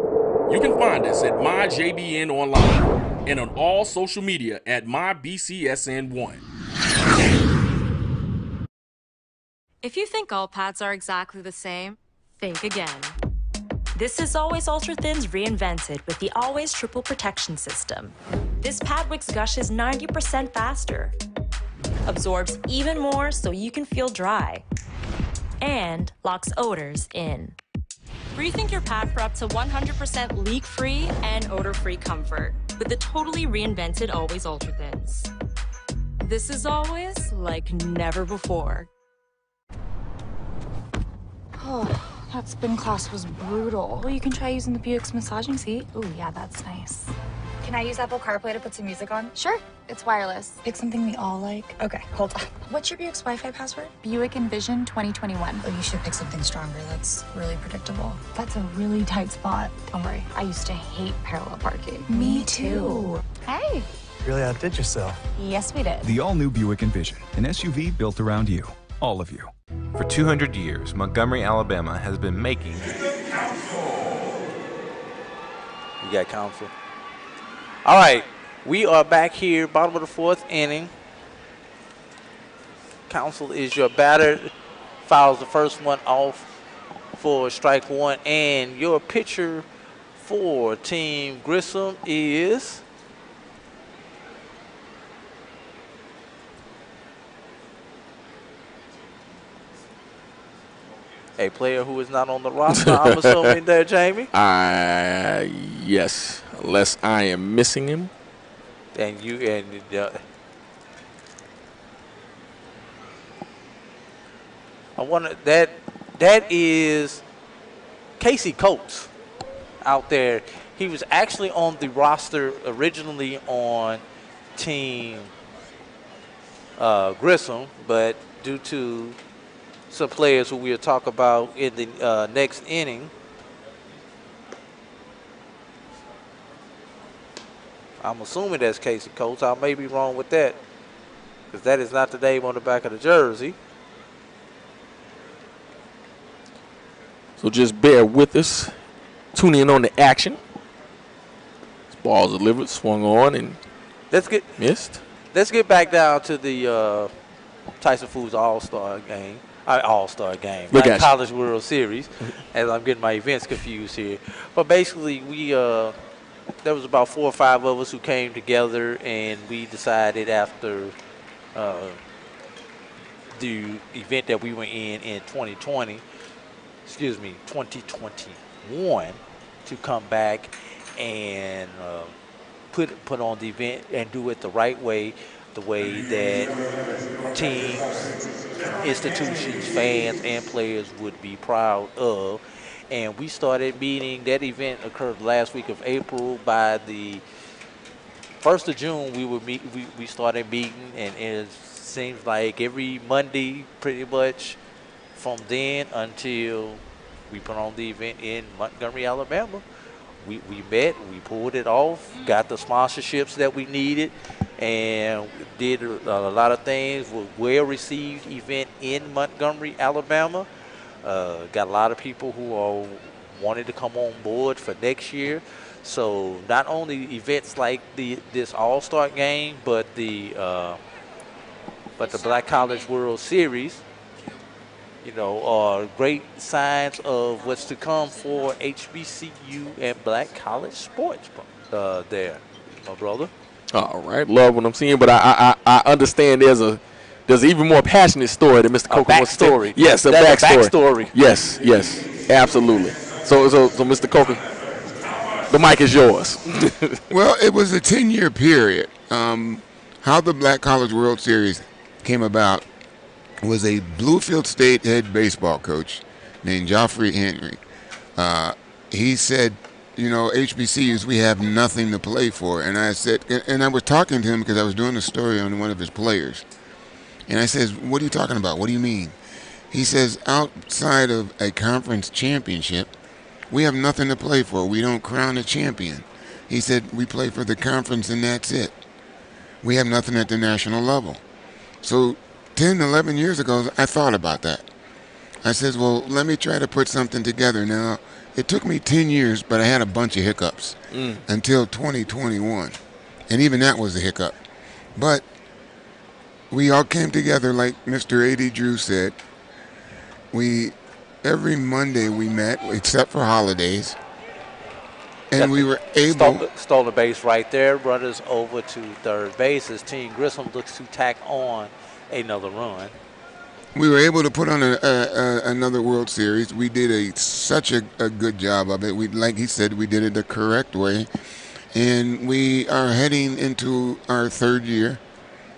You can find us at MyJBN Online and on all social media at MyBCSN1. If you think all pads are exactly the same, think again. This is Always Ultra Thins reinvented with the Always Triple Protection System. This pad wicks gushes 90% faster, absorbs even more so you can feel dry, and locks odors in. Rethink your pad for up to 100% leak-free and odor-free comfort with the totally reinvented Always Ultra Thins. This is always like never before. Oh, that spin class was brutal. Well, you can try using the Buick's massaging seat. Ooh, yeah, that's nice. Can I use Apple CarPlay to put some music on? Sure, it's wireless. Pick something we all like. Okay, hold on. What's your Buick's Wi-Fi password? Buick Envision 2021. Oh, you should pick something stronger. That's really predictable. That's a really tight spot. Don't worry, I used to hate parallel parking. Me too. Hey. Really outdid yourself. Yes, we did. The all-new Buick Envision, an SUV built around you, all of you. For 200 years, Montgomery, Alabama has been making... You got counsel. All right, we are back here, bottom of the fourth inning. Counsel is your batter, fouls the first one off for strike one, and your pitcher for Team Grissom is a player who is not on the roster, I'm assuming there, Jamie? Yes, unless I am missing him. And I wonder that is Casey Coates out there. He was actually on the roster originally on Team Grissom, but due to some players who we'll talk about in the next inning, I'm assuming that's Casey Coates. I may be wrong with that, because that is not the name on the back of the jersey. So just bear with us. Tune in on the action. This ball's delivered, swung on, and missed. Let's get back down to the Tyson Foods All-Star Game. All-Star Game. Like College World Series, as I'm getting my events confused here. But basically, there was about 4 or 5 of us who came together, and we decided after the event that we were in 2021, to come back and put on the event and do it the right way, the way that teams, institutions, fans, and players would be proud of. And we started meeting. That event occurred last week of April by the 1st of June, we started meeting, and it seems like every Monday, pretty much, from then until we put on the event in Montgomery, Alabama. We met, we pulled it off, got the sponsorships that we needed, and did a lot of things. Was well-received event in Montgomery, Alabama. Got a lot of people who wanted to come on board for next year. So not only events like this All Star Game, but the Black College World Series, are great signs of what's to come for HBCU and Black college sports there, my brother. All right, love what I'm seeing, but I understand there's an even more passionate story that Mr. Coker wants to tell. Backstory. Yes, a backstory. Yes, absolutely. So Mr. Coker, the mic is yours. Well, it was a 10-year period. How the Black College World Series came about was a Bluefield State head baseball coach named Joffrey Henry. He said, HBCUs, we have nothing to play for. And I said, and I was talking to him because I was doing a story on one of his players. And I says, what are you talking about? What do you mean? He says, outside of a conference championship, we have nothing to play for. We don't crown a champion. He said, we play for the conference and that's it. We have nothing at the national level. So 10, 11 years ago, I thought about that. I says, well, let me try to put something together. Now, it took me 10 years, but I had a bunch of hiccups until 2021. And even that was a hiccup. But we all came together like Mr. A.D. Drew said. Every Monday we met, except for holidays. And we were able... Stole the base right there. Runners over to third base as Team Grissom looks to tack on another run. We were able to put on another World Series. We did such a good job of it. Like he said, we did it the correct way. And we are heading into our third year,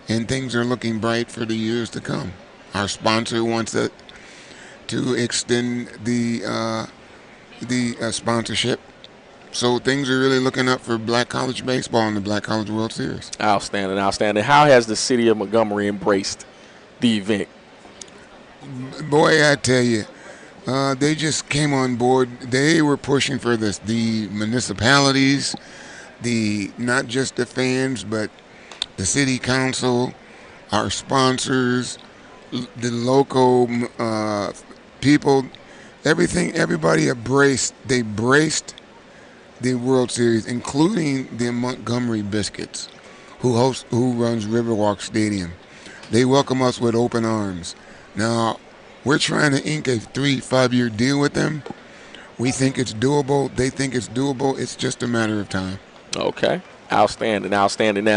and things are looking bright for the years to come. Our sponsor wants to extend the sponsorship. So things are really looking up for Black College baseball in the Black College World Series. Outstanding. How has the city of Montgomery embraced the event? Boy, I tell you, they just came on board. They were pushing for this. The municipalities, not just the fans, but the city council, our sponsors, the local people, everything. Everybody They braced the World Series, including the Montgomery Biscuits, who runs Riverwalk Stadium. They welcome us with open arms. Now, we're trying to ink a 3-5 year deal with them. We think it's doable. They think it's doable. It's just a matter of time. Okay. Outstanding. Now, speaking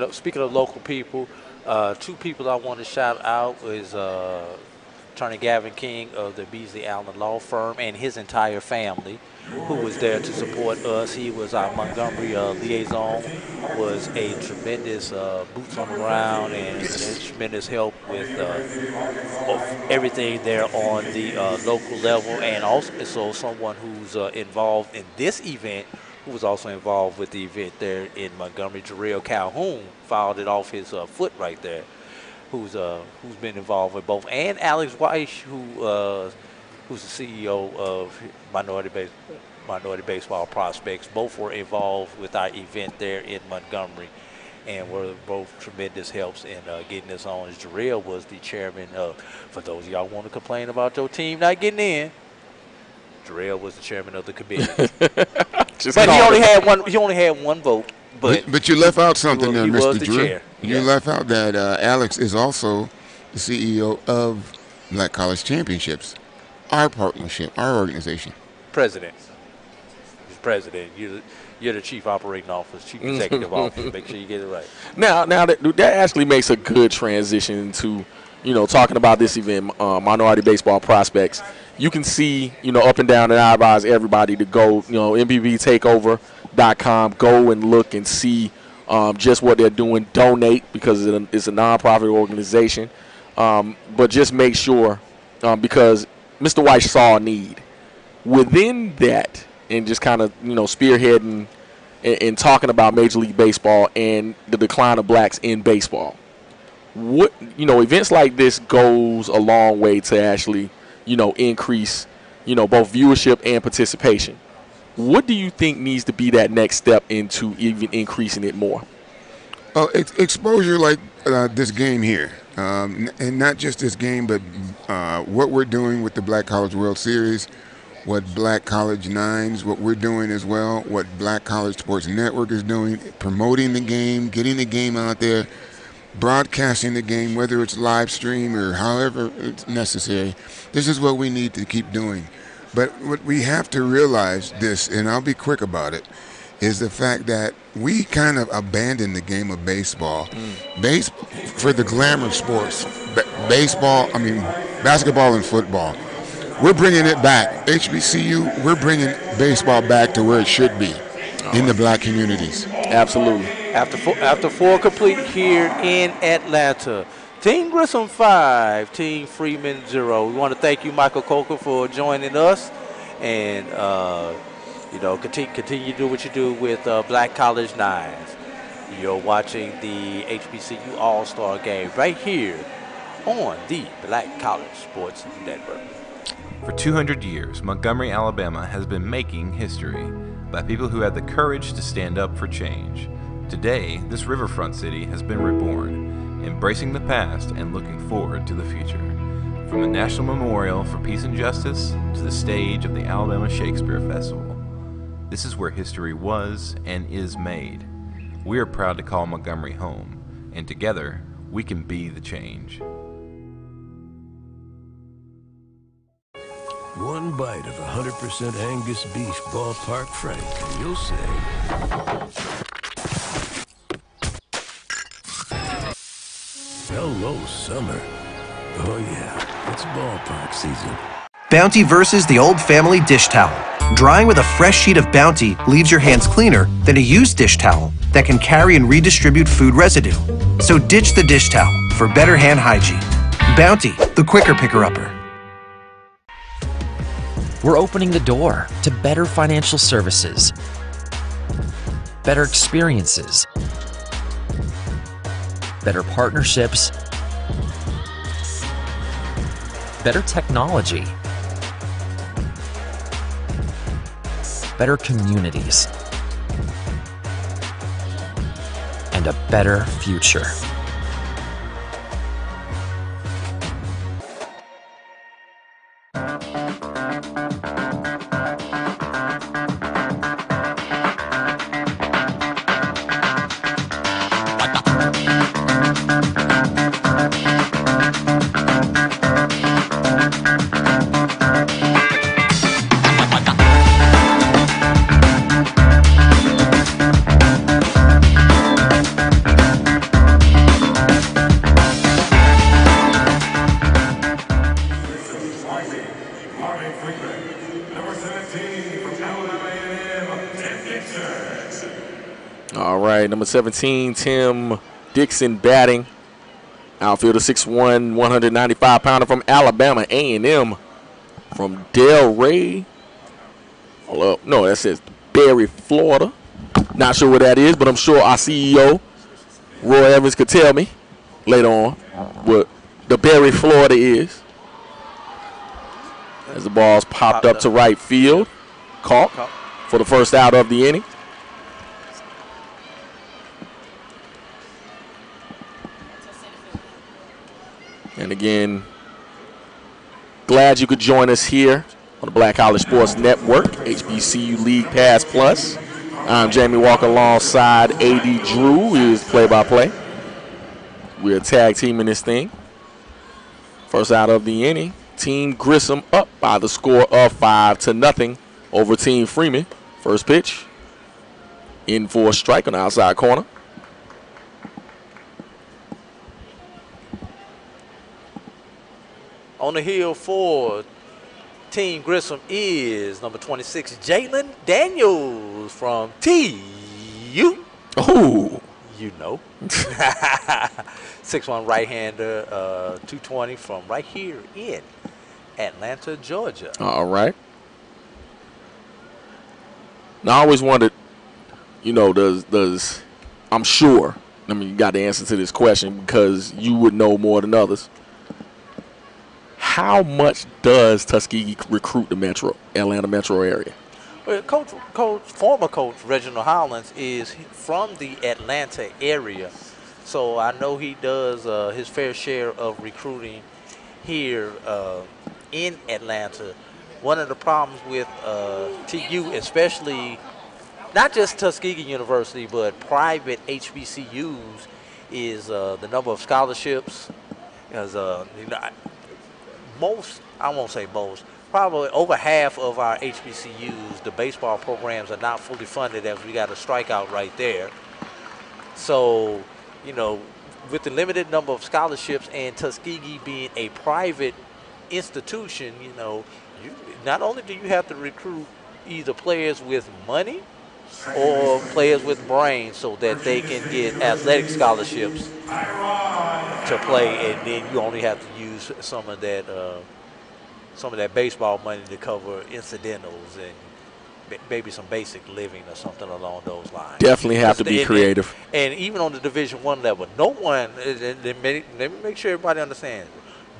of local people, two people I want to shout out is Attorney Gavin King of the Beasley Allen Law Firm and his entire family, who was there to support us. He was our Montgomery liaison, was a tremendous boots on the ground and tremendous help with everything there on the local level, and also someone who's involved in this event, who was also involved with the event there in Montgomery. Jarrell Calhoun fouled it off his foot right there, who's been involved with both, and Alex Weiss, who's the CEO of Minority Baseball Prospects. Both were involved with our event there in Montgomery, and were both tremendous helps in getting this on. Jarrell was the chairman of, for those of y'all want to complain about your team not getting in, Jarrell was the chairman of the committee. But he only had one vote. But you left out something there, Mr. Drew. Chair. You left out that Alex is also the CEO of Black College Championships, our partnership, our organization. President. He's president. You're the chief operating officer, chief executive officer. Make sure you get it right. Now that actually makes a good transition to, talking about this event, Minority Baseball Prospects. You can see, up and down, and I advise everybody to go, MBPtakeover.com, go and look and see just what they're doing. Donate, because it's a nonprofit organization. But just make sure, because Mr. Weiss saw a need within that, and just kind of, spearheading in talking about Major League Baseball and the decline of blacks in baseball. What, events like this goes a long way to actually, increase, both viewership and participation. What do you think needs to be that next step into even increasing it more? Oh, exposure like this game here, and not just this game, but what we're doing with the Black College World Series, what Black College Nines, what we're doing as well, what Black College Sports Network is doing, promoting the game, getting the game out there, broadcasting the game, whether it's live stream or however it's necessary. This is what we need to keep doing. But what we have to realize this, and I'll be quick about it, is the fact that we kind of abandoned the game of baseball. For the glamour sports, basketball and football. We're bringing it back. HBCU, we're bringing baseball back to where it should be in the black communities. Absolutely. After four complete here in Atlanta. Team Grissom 5, Team Freeman 0. We want to thank you, Michael Coker, for joining us. And, continue to do what you do with Black College Nines. You're watching the HBCU All Star Game right here on the Black College Sports Network. For 200 years, Montgomery, Alabama has been making history by people who had the courage to stand up for change. Today, this riverfront city has been reborn, embracing the past and looking forward to the future. From the National Memorial for Peace and Justice to the stage of the Alabama Shakespeare Festival, this is where history was and is made. We are proud to call Montgomery home, and together, we can be the change. One bite of 100% Angus beef ballpark frank, and you'll say, hello, summer. Oh yeah, it's ballpark season. Bounty versus the old family dish towel. Drying with a fresh sheet of Bounty leaves your hands cleaner than a used dish towel that can carry and redistribute food residue. So ditch the dish towel for better hand hygiene. Bounty, the quicker picker-upper. We're opening the door to better financial services, better experiences, better partnerships, better technology, better communities, and a better future. All right, number 17, Tim Dixon batting. Outfielder 6'1", 195-pounder from Alabama A&M. From Delray. Hold up. No, that says Berry, Florida. Not sure what that is, but I'm sure our CEO, Roy Evans, could tell me later on what the Berry, Florida is. As the ball's popped up to right field. Caught for the first out of the inning. And again, glad you could join us here on the Black College Sports Network, HBCU League Pass Plus. I'm Jamie Walker alongside A.D. Drew, who is play-by-play. We're tag teaming this thing. First out of the inning, Team Grissom up by the score of 5-0 over Team Freeman. First pitch, in for a strike on the outside corner. On the hill for Team Grissom is number 26, Jalen Daniels from TU. Oh. You know. 6'1" right-hander, 220 from right here in Atlanta, Georgia. All right. Now, I always wondered, does I'm sure, you got the answer to this question because you would know more than others. How much does Tuskegee recruit the Atlanta metro area? Well, former coach Reginald Hollins is from the Atlanta area, so I know he does his fair share of recruiting here in Atlanta. One of the problems with TU, especially not just Tuskegee University, but private HBCUs, is the number of scholarships. Because I won't say most, probably over half of our HBCUs, the baseball programs are not fully funded, as we got a strikeout right there. So, with the limited number of scholarships and Tuskegee being a private institution, not only do you have to recruit either players with money or players with brains so that they can get athletic scholarships to play, and then you only have to use some of that baseball money to cover incidentals and maybe some basic living or something along those lines. Definitely have to be creative. And even on the Division I level, no one, let me make sure everybody understands,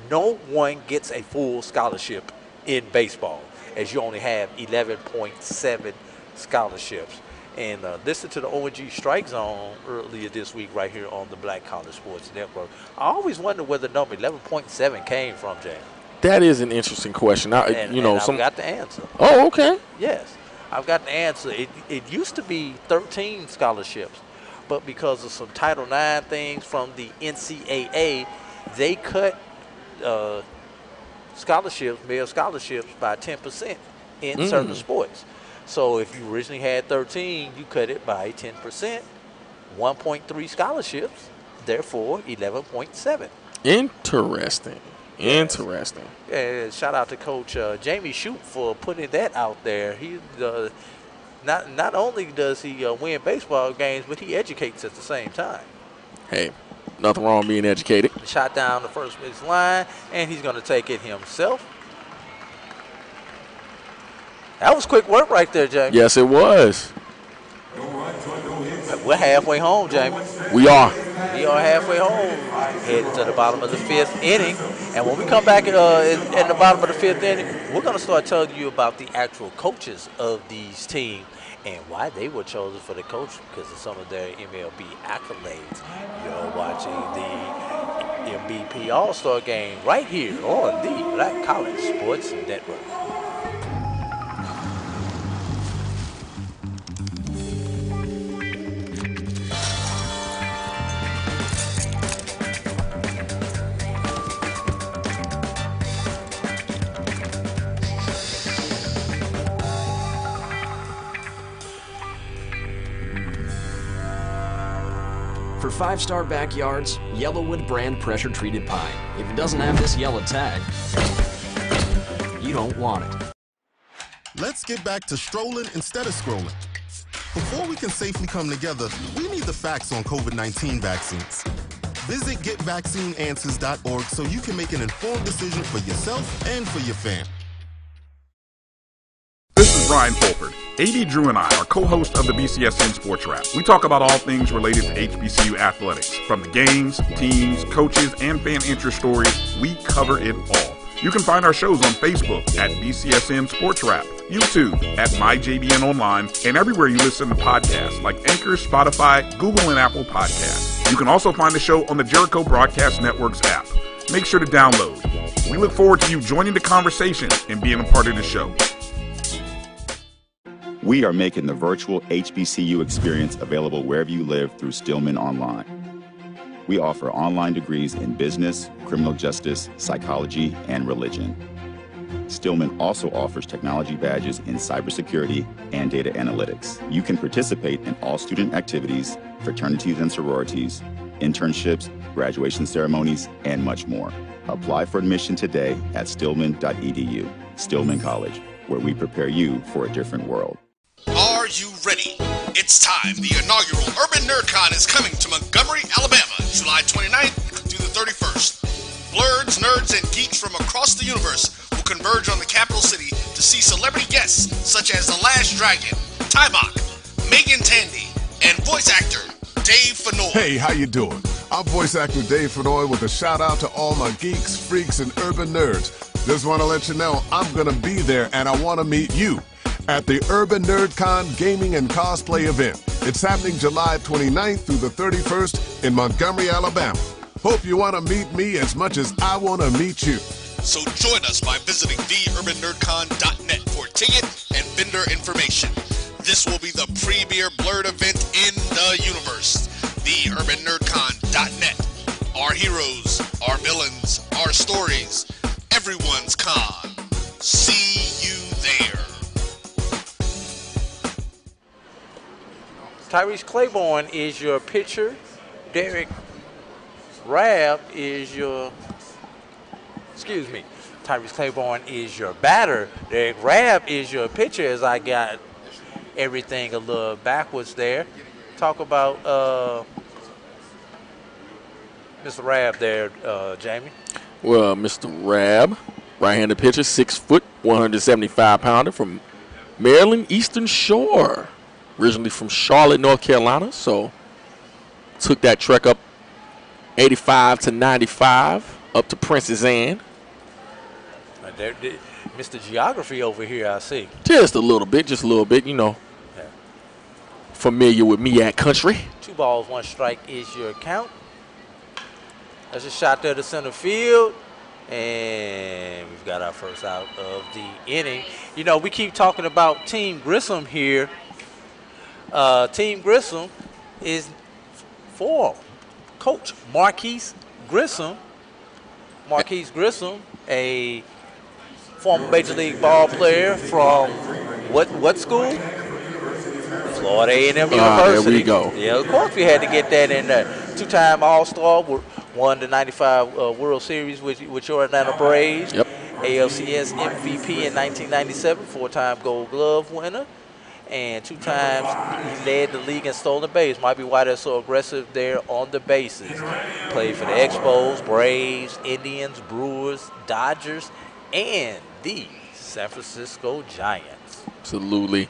no one gets a full scholarship in baseball, as you only have 11.7 scholarships. And listen to the ONG Strike Zone earlier this week right here on the Black College Sports Network. I always wonder where the number 11.7 came from, Jay. That is an interesting question. I've got the answer. Oh, okay. Yes, I've got the answer. It used to be 13 scholarships, but because of some Title IX things from the NCAA, they cut male scholarships by 10% in certain sports. So if you originally had 13, you cut it by 10%, 1.3 scholarships, therefore 11.7. Interesting. Shout out to Coach Jamie Shoup for putting that out there. He not only does he win baseball games, but he educates at the same time. Hey, nothing wrong with being educated. Shot down the first base line, and he's going to take it himself. That was quick work right there, Jamie. Yes, it was. We're halfway home, Jamie. We are. We are halfway home, heading to the bottom of the 5th inning. And when we come back at the bottom of the 5th inning, we're going to start telling you about the actual coaches of these teams and why they were chosen for the coach because of some of their MLB accolades. You're watching the MBP All Star Game right here on the Black College Sports Network. For 5-star backyards, Yellowwood brand pressure-treated pine. If it doesn't have this yellow tag, you don't want it. Let's get back to strolling instead of scrolling. Before we can safely come together, we need the facts on COVID-19 vaccines. Visit getvaccineanswers.org so you can make an informed decision for yourself and for your family. This is Brian Fulford. AD Drew and I are co-hosts of the BCSN Sports Wrap. We talk about all things related to HBCU athletics. From the games, teams, coaches, and fan interest stories, we cover it all. You can find our shows on Facebook at BCSN Sports Wrap, YouTube at MyJBN Online, and everywhere you listen to podcasts like Anchor, Spotify, Google, and Apple Podcasts. You can also find the show on the Jericho Broadcast Network's app. Make sure to download. We look forward to you joining the conversation and being a part of the show. We are making the virtual HBCU experience available wherever you live through Stillman Online. We offer online degrees in business, criminal justice, psychology, and religion. Stillman also offers technology badges in cybersecurity and data analytics. You can participate in all student activities, fraternities and sororities, internships, graduation ceremonies, and much more. Apply for admission today at stillman.edu. Stillman College, where we prepare you for a different world. Are you ready? It's time. The inaugural Urban NerdCon is coming to Montgomery, Alabama, July 29th through the 31st. Blurs, nerds, and geeks from across the universe will converge on the capital city to see celebrity guests such as The Last Dragon, Tybok, Megan Tandy, and voice actor Dave Fenoy. Hey, how you doing? I'm voice actor Dave Fenoy with a shout out to all my geeks, freaks, and urban nerds. Just want to let you know I'm going to be there and I want to meet you at the Urban NerdCon Gaming and Cosplay event. It's happening July 29th through the 31st in Montgomery, Alabama. Hope you want to meet me as much as I want to meet you. So join us by visiting theurbannerdcon.net for ticket and vendor information. This will be the premier Blurred event in the universe. Theurbannerdcon.net. Our heroes, our villains, our stories, everyone's con. See you there. Tyrese Claiborne is your pitcher. Derek Rabb is your, Tyrese Claiborne is your batter. Derek Rabb is your pitcher, as I got everything a little backwards there. Talk about Mr. Rabb there, Jamie. Well, Mr. Rabb, right-handed pitcher, 6 foot, 175 pounder from Maryland Eastern Shore. Originally from Charlotte, North Carolina, so took that trek up 85 to 95 up to Princess Anne. Mr. Geography over here, I see. Just a little bit, you know. Yeah. Familiar with MEAC country. 2 balls, 1 strike is your count. That's a shot there to center field. And we've got our first out of the inning. You know, we keep talking about Team Grissom here. Team Grissom is for Coach Marquise Grissom. Marquise Grissom, a former Major League ball player from what school? Florida A&M University. There we go. Yeah, of course we had to get that in there. 2-time All-Star, won the 95 World Series with your Atlanta Braves. Yep. ALCS MVP in 1997, 4-time Gold Glove winner. And 2 times he led the league in stolen base. Might be why they're so aggressive there on the bases. Played for the Expos, Braves, Indians, Brewers, Dodgers, and the San Francisco Giants. Absolutely.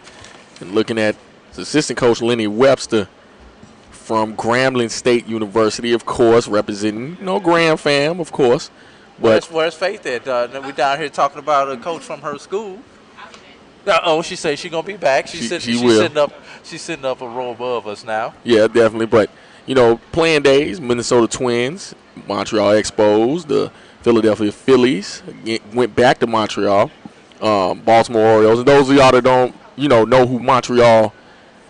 And looking at assistant coach Lenny Webster from Grambling State University, of course, representing, Graham fam, of course. But where's Faith at? We down here talking about a coach from her school. She says she's gonna be back. She's sitting up a row above us now. Yeah, definitely. But playing days, Minnesota Twins, Montreal Expos, the Philadelphia Phillies went back to Montreal, Baltimore Orioles, and those of y'all that don't know who Montreal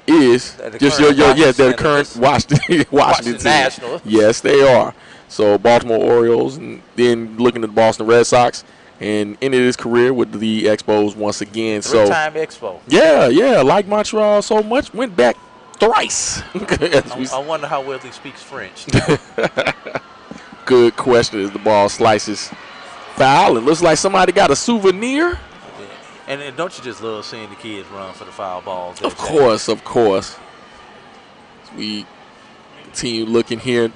is, just they're the current Washington team. National. Yes, they are. So Baltimore Orioles, and then looking at the Boston Red Sox. And ended his career with the Expos once again. Three-time Expo. Yeah, like Montreal so much, went back thrice. I wonder how well he speaks French. Good question as the ball slices foul. It looks like somebody got a souvenir. Yeah. And don't you just love seeing the kids run for the foul balls? Of course. As we continue looking here.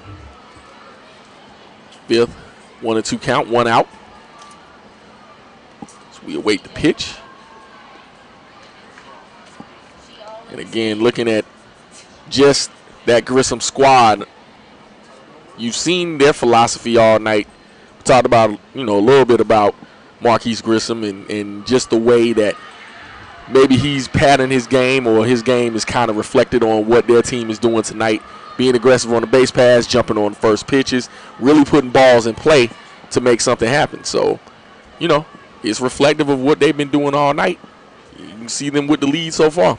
5th, 1-2 count, 1 out. We await the pitch. And again, looking at just that Grissom squad, you've seen their philosophy all night. We talked about, a little bit about Marquise Grissom and just the way that maybe he's patterned his game, or his game is kind of reflected on what their team is doing tonight. Being aggressive on the base pass, jumping on the first pitches, really putting balls in play to make something happen. So, it's reflective of what they've been doing all night. You can see them with the lead so far.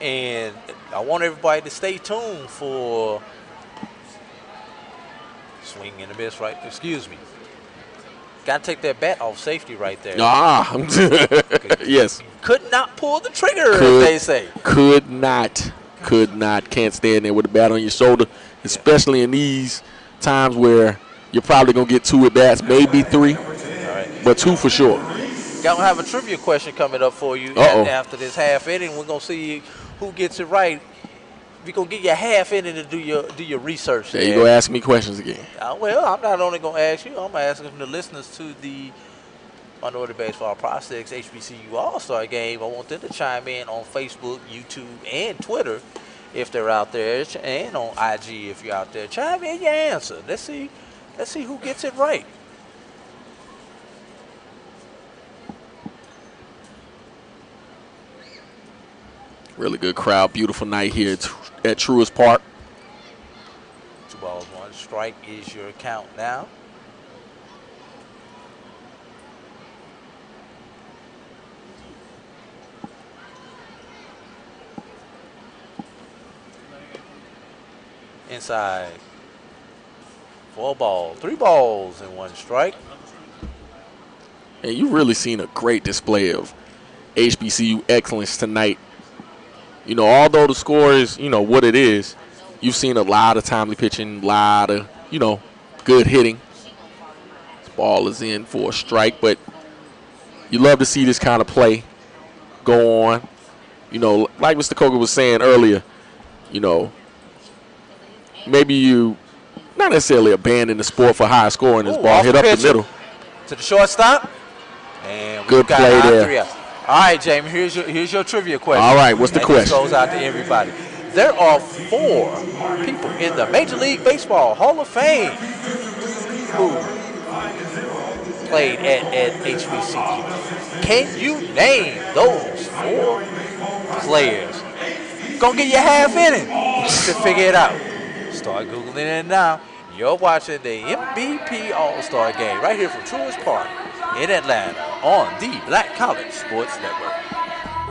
And I want everybody to stay tuned for swing and a miss, right? Excuse me. Got to take that bat off safety right there. Yes. Could not pull the trigger, as they say. Could not. Can't stand there with a bat on your shoulder, especially in these times where you're probably going to get 2 at bats, maybe 3. But 2 for sure. Gonna have a trivia question coming up for you after this half inning. We're gonna see who gets it right. We're gonna give you a half inning to do your research. There you go. Ask me questions again. Well, I'm not only gonna ask you. I'm asking the listeners to the Minority Baseball Prospects HBCU All Star Game. I want them to chime in on Facebook, YouTube, and Twitter if they're out there, and on IG if you're out there. Chime in your answer. Let's see who gets it right. Really good crowd. Beautiful night here at Truist Park. 2 balls, 1 strike is your count now. Inside. 4 balls, 3 balls, and 1 strike. And you really seen a great display of HBCU excellence tonight. You know, although the score is, you know, what it is, you've seen a lot of timely pitching, a lot of, you know, good hitting. This ball is in for a strike, but you love to see this kind of play go on. You know, like Mr. Coker was saying earlier, you know, maybe you not necessarily abandon the sport for high scoring. This ball hit up the middle. To the shortstop. And good play there. All right, Jamie, here's your trivia question. All right, what's the question? This goes out to everybody. There are 4 people in the Major League Baseball Hall of Fame who played at HBCU. Can you name those 4 players? Gonna give you a half inning to figure it out. Start Googling it now. You're watching the MBP All Star Game right here from Truist Park in Atlanta on the Black College Sports Network.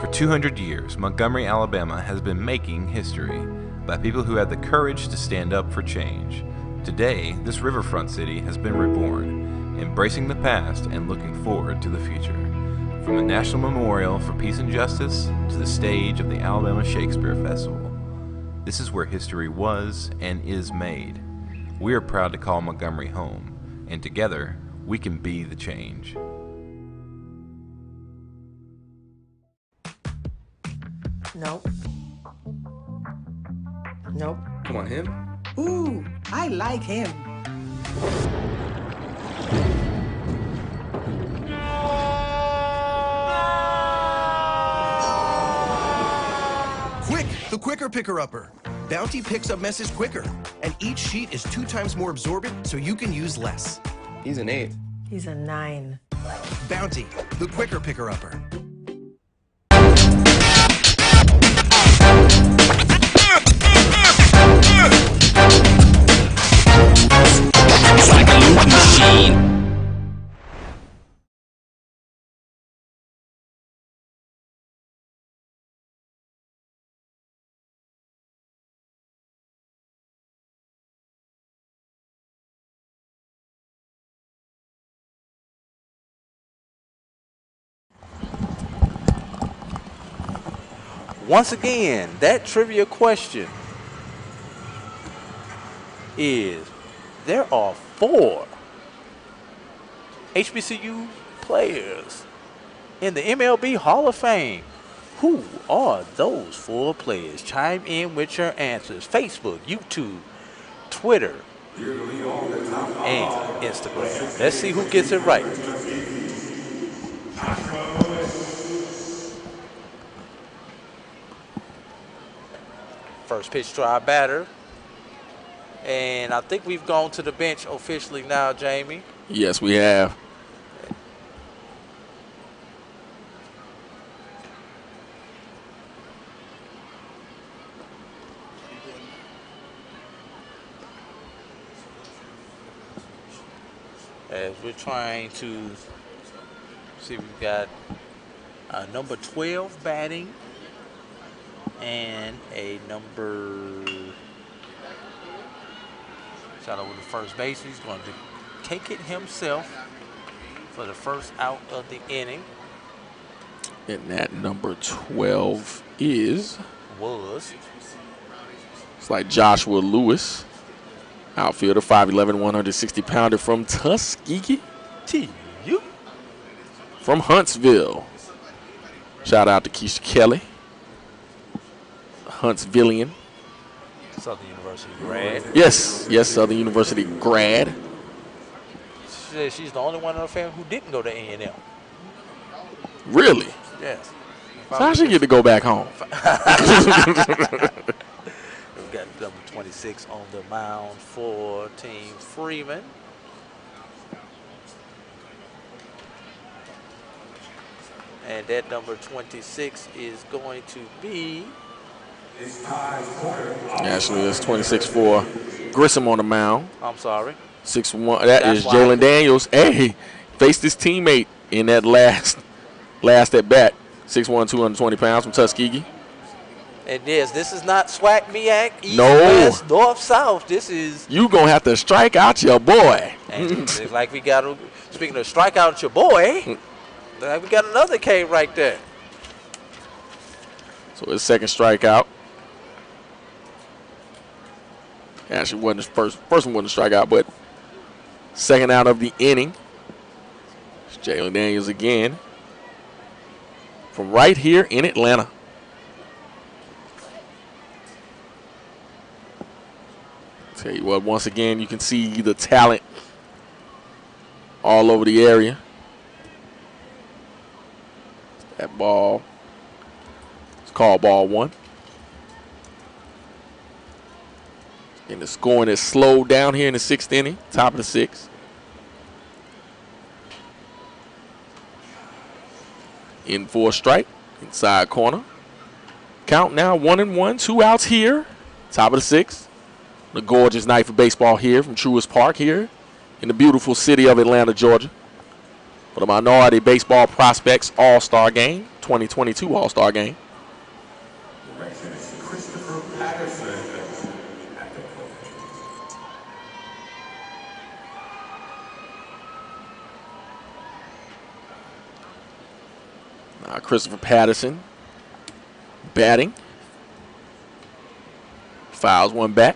For 200 years, Montgomery, Alabama has been making history by people who had the courage to stand up for change. Today, this riverfront city has been reborn, embracing the past and looking forward to the future. From the National Memorial for Peace and Justice to the stage of the Alabama Shakespeare Festival, this is where history was and is made. We are proud to call Montgomery home, and together, we can be the change. Nope. Nope. Come on, him? Ooh, I like him. Quick, the quicker picker-upper. Bounty picks up messes quicker, and each sheet is 2 times more absorbent, so you can use less. He's an 8. He's a 9. Bounty, the quicker picker-upper. It's like a loop machine. Once again, that trivia question is, there are 4 HBCU players in the MLB Hall of Fame. Who are those 4 players? Chime in with your answers. Facebook, YouTube, Twitter, and Instagram. Let's see who gets it right. First pitch to our batter. And I think we've gone to the bench officially now, Jamie. Yes, we have. As we're trying to see, we've got number 12 batting and a number, shot over the first base. He's going to take it himself for the first out of the inning. And that number 12 is? It's like Joshua Lewis, outfielder, 5'11", 160-pounder from Tuskegee. TU. From Huntsville. Shout out to Keisha Kelly. Huntsvillian. Southern University grad. Yes, Southern University grad. She said she's the only one in her family who didn't go to A&M. Really? Yes. So I should get to go back home. We've got number 26 on the mound for Team Freeman. And that number 26 is going to be... Actually, it's 26 for Grissom on the mound. I'm sorry. 6-1. That is Jalen Daniels. Hey, faced his teammate in that last at bat. 6'1", 220 pounds from Tuskegee. And yes, this is not SWAC MEAC, East, No. West, North, South. This is... You going to have to strike out your boy. And it's like we got to... Speaking of strike out your boy, like we got another K right there. So his second strikeout. Actually, wasn't his first one wasn't a strikeout, but second out of the inning. It's Jalen Daniels again. From right here in Atlanta. Tell you what, once again, you can see the talent all over the area. That ball, it's called ball one. And the scoring is slowed down here in the sixth inning, top of the sixth. In for a strike, inside corner. Count now 1-1, 2 outs here, top of the sixth. The gorgeous night for baseball here from Truist Park here in the beautiful city of Atlanta, Georgia. For the Minority Baseball Prospects All Star Game, 2022 All Star Game. Christopher Patterson batting. Fouls one back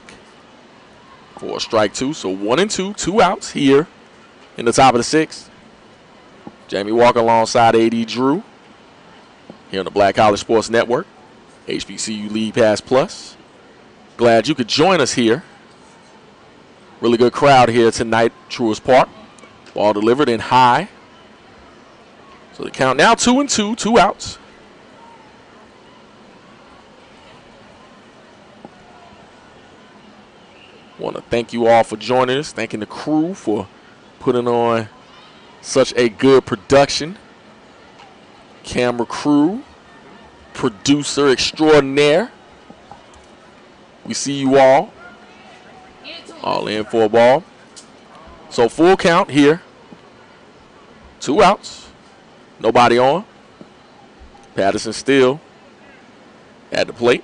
for a strike two. So 1-2, 2 outs here in the top of the sixth. Jamie Walker alongside A.D. Drew here on the Black College Sports Network, HBCU League Pass Plus. Glad you could join us here. Really good crowd here tonight, Truist Park. Ball delivered in high. So the count now 2-2, 2 outs. Want to thank you all for joining us. Thanking the crew for putting on such a good production. Camera crew, producer extraordinaire. We see you all in for a ball. So full count here. 2 outs. Nobody on. Patterson still at the plate.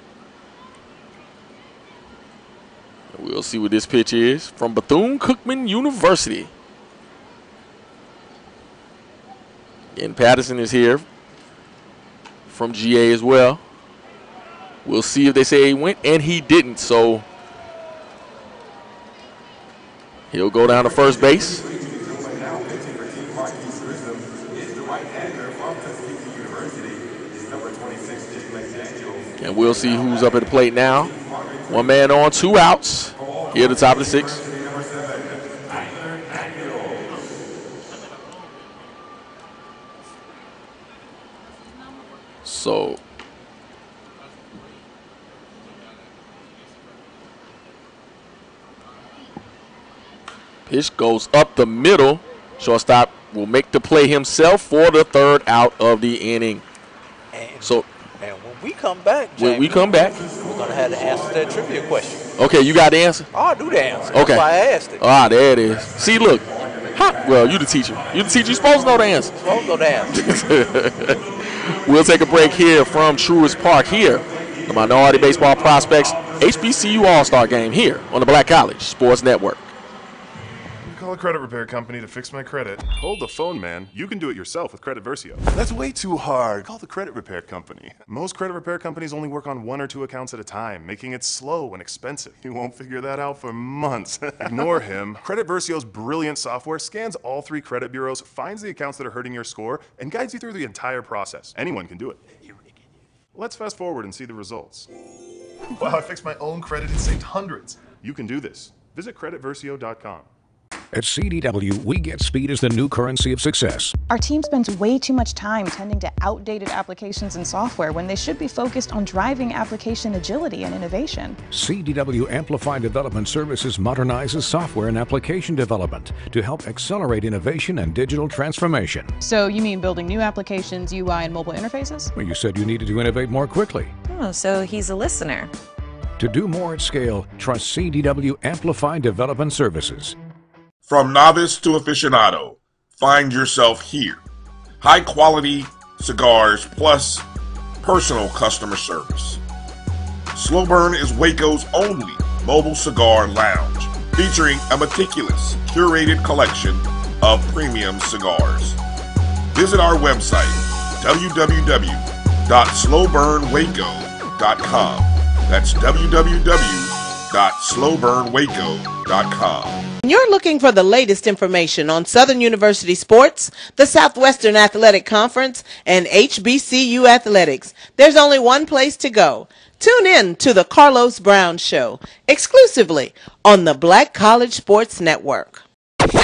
We'll see what this pitch is from Bethune-Cookman University. And Patterson is here from GA as well. We'll see if they say he went, and he didn't. So he'll go down to first base. And we'll see who's up at the plate now. 1 man on, 2 outs here at the top of the sixth. So pitch goes up the middle. Shortstop will make the play himself for the 3rd out of the inning. And when we come back, Jamie, we're going to have to answer that trivia question. Okay, you got the answer? Oh, I do the answer. Okay. That's why I asked it. Ah, there it is. See, look. Ha. Well, you the teacher. You the teacher. You're supposed to know the answer. Supposed to know the answer. We'll take a break here from Truist Park here. The Minority Baseball Prospects HBCU All Star Game here on the Black College Sports Network. Call a credit repair company to fix my credit. Hold the phone, man. You can do it yourself with Credit Versio. That's way too hard. Call the credit repair company. Most credit repair companies only work on 1 or 2 accounts at a time, making it slow and expensive. You won't figure that out for months. Ignore him. Credit Versio's brilliant software scans all 3 credit bureaus, finds the accounts that are hurting your score, and guides you through the entire process. Anyone can do it. Let's fast forward and see the results. Wow, I fixed my own credit and saved hundreds. You can do this. Visit creditversio.com. At CDW, we get speed as the new currency of success. Our team spends way too much time tending to outdated applications and software when they should be focused on driving application agility and innovation. CDW Amplified Development Services modernizes software and application development to help accelerate innovation and digital transformation. So you mean building new applications, UI, and mobile interfaces? Well, you said you needed to innovate more quickly. Oh, so he's a listener. To do more at scale, trust CDW Amplified Development Services. From novice to aficionado, find yourself here. High quality cigars plus personal customer service. Slow Burn is Waco's only mobile cigar lounge, featuring a meticulous, curated collection of premium cigars. Visit our website, www.slowburnwaco.com. That's www.slowburnwaco.com. You're looking for the latest information on Southern University sports, the Southwestern Athletic Conference, and HBCU athletics. There's only one place to go. Tune in to the Carlos Brown Show, exclusively on the Black College Sports Network. It's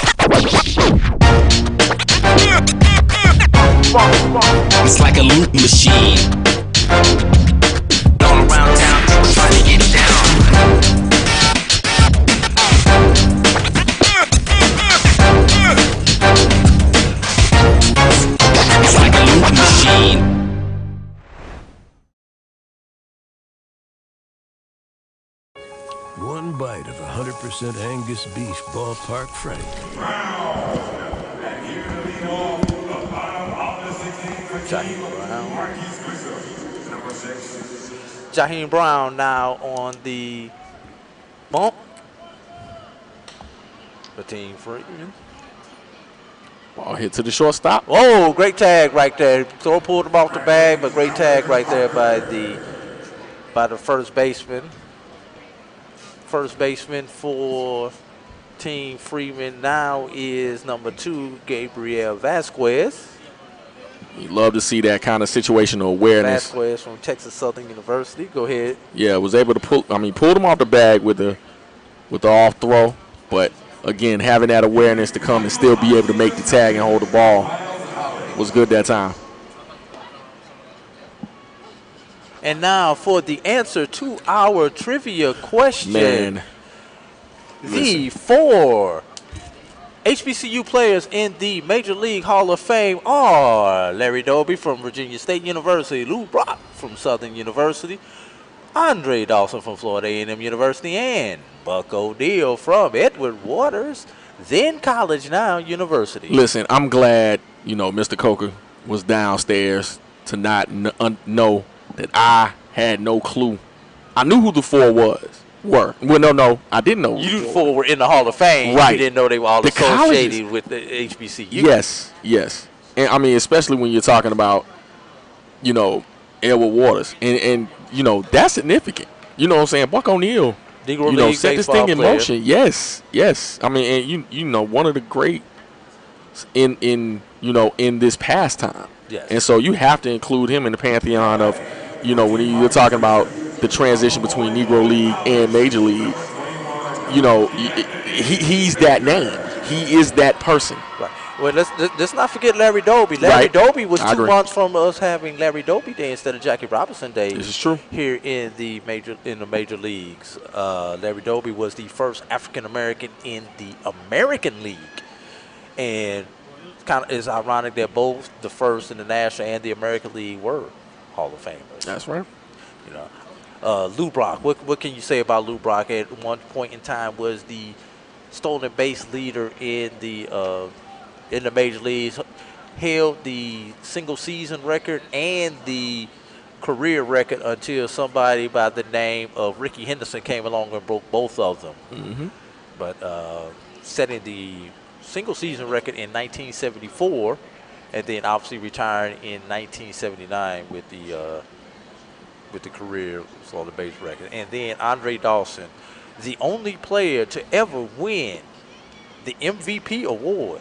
like a loot machine. All around town, people trying to get down. It's like a loot machine. One bite of 100% Angus beef ballpark frank. Jaheim Brown now on the bump. The team Freeman. Ball hit to the shortstop. Oh, great tag right there. Throw pulled him off the bag, but great tag right there by the first baseman. First baseman for Team Freeman now is number 2, Gabriel Vasquez. You love to see that kind of situational awareness. Vasquez from Texas Southern University. Go ahead. Yeah, was able to pulled him off the bag with the off throw, but again, having that awareness to come and still be able to make the tag and hold the ball was good that time. And now for the answer to our trivia question. Man, the 4 HBCU players in the Major League Hall of Fame are Larry Doby from Virginia State University, Lou Brock from Southern University, Andre Dawson from Florida A&M University, and Buck O'Neal from Edward Waters, then college, now university. Listen, I'm glad, Mr. Coker was downstairs to not know that I had no clue. I knew who the 4 were. Well, no, I didn't know. You 4 were in the Hall of Fame. Right. You didn't know they were all associated with the HBCU. Yes. And I mean, especially when you're talking about, Edward Waters. And that's significant. You know what I'm saying? Buck O'Neal, set this thing in motion. Yes. I mean, and one of the great in this pastime. Yes. And so you have to include him in the pantheon of, when you're talking about the transition between Negro League and Major League, he's that name. He is that person. Right. Well, let's not forget Larry Doby. Larry Doby was 2 months from us having Larry Doby Day instead of Jackie Robinson Day. This is true. Here in the major leagues, Larry Doby was the first African American in the American League, and kind of is ironic that both the first in the National and the American League were Hall of Famers. That's right. Lou Brock. What can you say about Lou Brock? At one point in time, was the stolen base leader in the major leagues, held the single season record and the career record until somebody by the name of Ricky Henderson came along and broke both of them. Mm-hmm. But setting the single season record in 1974, and then obviously retiring in 1979 with the career stolen base record. And then Andre Dawson, the only player to ever win the MVP award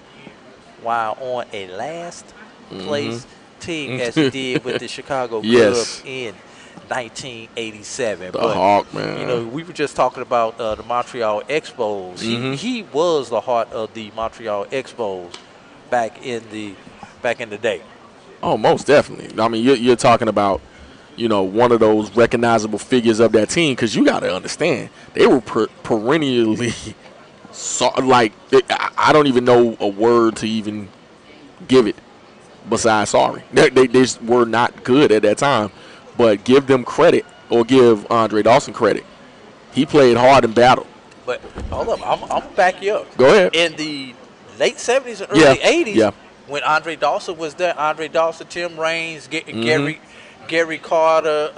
while on a last place team, as he did with the Chicago Cubs in 1987. The Hawk, man. You know, we were just talking about the Montreal Expos. He was the heart of the Montreal Expos back in the day. Oh, most definitely. I mean, you're talking about, you know, one of those recognizable figures of that team, because you got to understand, they were perennially I don't even know a word to even give it besides sorry. They just were not good at that time. But give them credit, or give Andre Dawson credit. He played hard in battle. But hold up, I'm gonna back you up. Go ahead. In the late 70s and early 80s, yeah. when Andre Dawson was there, Andre Dawson, Tim Raines, Gary Carter,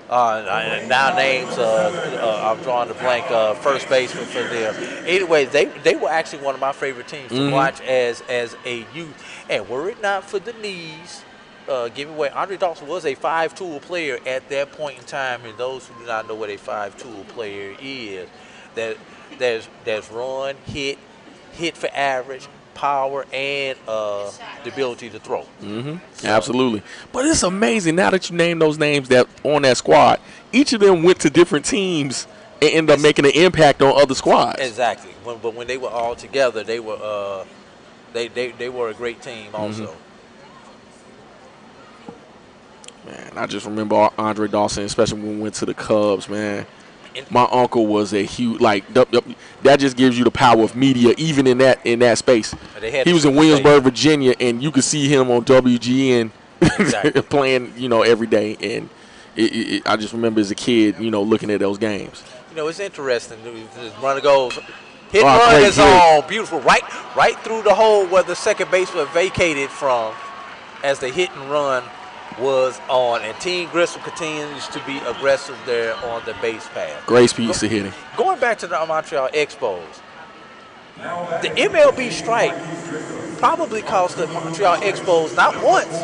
now names, I'm drawing the blank, first baseman for them. Anyway, they were actually one of my favorite teams to watch as a youth. And were it not for the knees giving way, Andre Dawson was a 5-tool player at that point in time. And those who do not know what a 5-tool player is, there's run, hit for average, power, and the ability to throw. Absolutely. But it's amazing now that you name those names that on that squad. Each of them went to different teams and ended up making an impact on other squads. Exactly. But when they were all together, they were they were a great team also. Man, I just remember Andre Dawson, especially when we went to the Cubs, man. My uncle was a huge, that just gives you the power of media, even in that space. He was in Williamsburg, Virginia, and you could see him on WGN playing, you know, every day. And I just remember as a kid, you know, looking at those games. You know, it's interesting. Runner goes, hit run is on, beautiful, right through the hole where the second baseman vacated from, as the hit and run was on, and Team Grissom continues to be aggressive there on the base path. Great piece of hitting. Going back to the Montreal Expos, the MLB strike probably cost the Montreal Expos not once,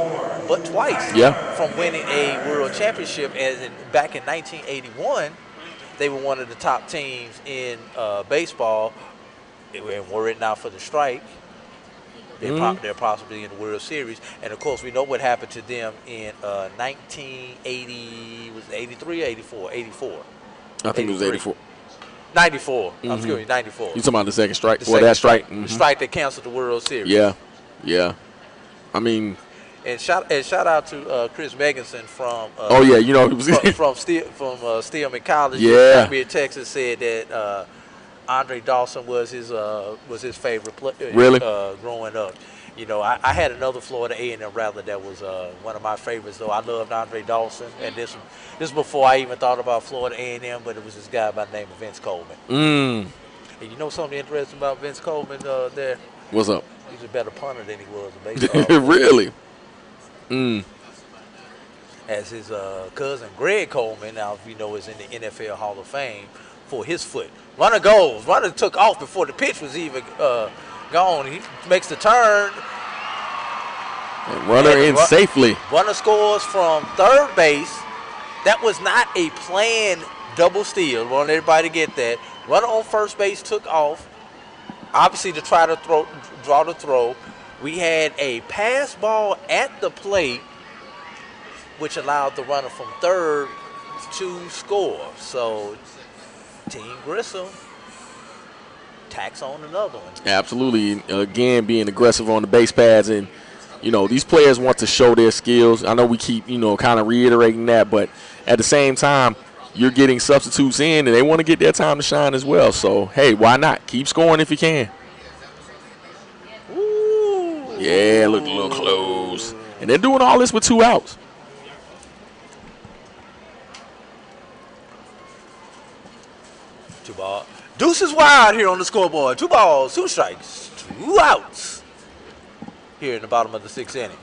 but twice from winning a World Championship. Back in 1981, they were one of the top teams in baseball, and were it not for the strike, they're possibly in the World Series. And, of course, we know what happened to them in 1980, was it 83 or 84? 84. I think it was 84. 94. I'm excuse me, 94. You talking about the second strike? The strike that canceled the World Series. Yeah. I mean. And shout out to Chris Megginson from. You know, he was from Steelman College. Yeah. Texas, said that Andre Dawson was his favorite player. Really? Growing up. You know, I had another Florida A&M rattler that was one of my favorites, though. I loved Andre Dawson, and this was before I even thought about Florida A&M, but it was this guy by the name of Vince Coleman. And you know something interesting about Vince Coleman there? What's up? He's a better punter than he was in baseball. Really? As his cousin Greg Coleman, now if you know, is in the NFL Hall of Fame for his foot. Runner goes. Runner took off before the pitch was even gone. He makes the turn. And runner in safely. Runner scores from third base. That was not a planned double steal. I want everybody to get that. Runner on first base took off, obviously to try to draw the throw. We had a pass ball at the plate, which allowed the runner from third to score. So Team Grissom tacks on another one. Absolutely. Again, being aggressive on the base pads. And, you know, these players want to show their skills. I know we keep, you know, kind of reiterating that. But at the same time, you're getting substitutes in, and they want to get their time to shine as well. So, hey, why not? Keep scoring if you can. Ooh. Yeah, look a little close. And they're doing all this with 2 outs. Deuce is wide here on the scoreboard. 2 balls, 2 strikes, 2 outs here in the bottom of the 6th inning.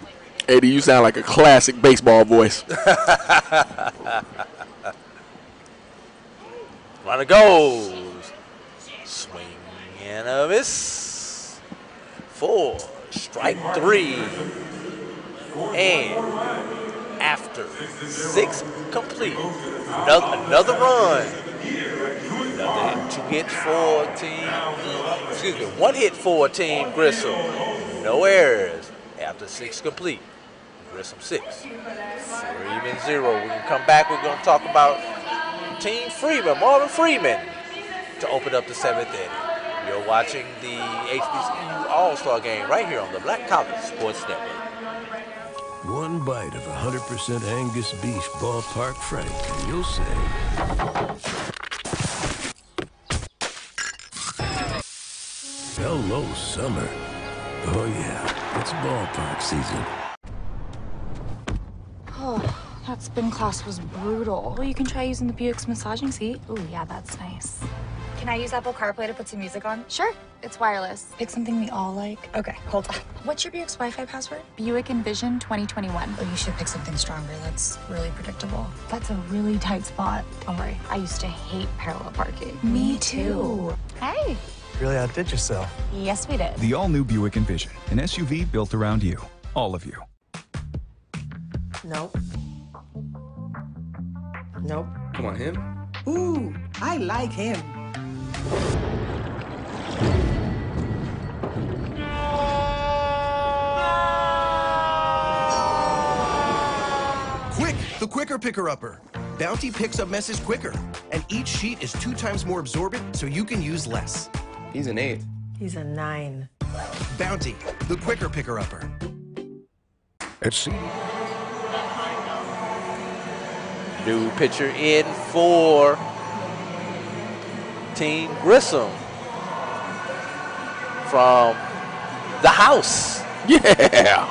Eddie, you sound like a classic baseball voice. Runner goes. Swing and a miss. 4, strike 3. And after 6 complete, another run. 2 hits for Team, 1 hit for Team Grissom. No errors after 6 complete. Grissom 6. Freeman 0. When we come back, we're going to talk about Team Freeman, Marvin Freeman, to open up the 7th inning. You're watching the HBCU All Star Game right here on the Black College Sports Network. One bite of 100% Angus beef ballpark frank, and you'll say, hello, summer. Oh, yeah, it's ballpark season. Oh, that spin class was brutal. Well, you can try using the Buick's massaging seat. Ooh, yeah, that's nice. Can I use Apple CarPlay to put some music on? Sure, it's wireless. Pick something we all like. Okay, hold on. What's your Buick's Wi-Fi password? Buick Envision 2021. Oh, you should pick something stronger. That's really predictable. That's a really tight spot. Don't worry, I used to hate parallel parking. Me too. Hey. Really outdid yourself. Yes, we did. The all-new Buick Envision, an SUV built around you, all of you. Nope. Nope. Come on, him. Ooh, I like him. Quick, the quicker picker-upper. Bounty picks up messes quicker, and each sheet is 2 times more absorbent, so you can use less. He's an 8. He's a 9. Bounty, the quicker picker-upper. It's New pitcher in for Team Grissom from the house. Yeah.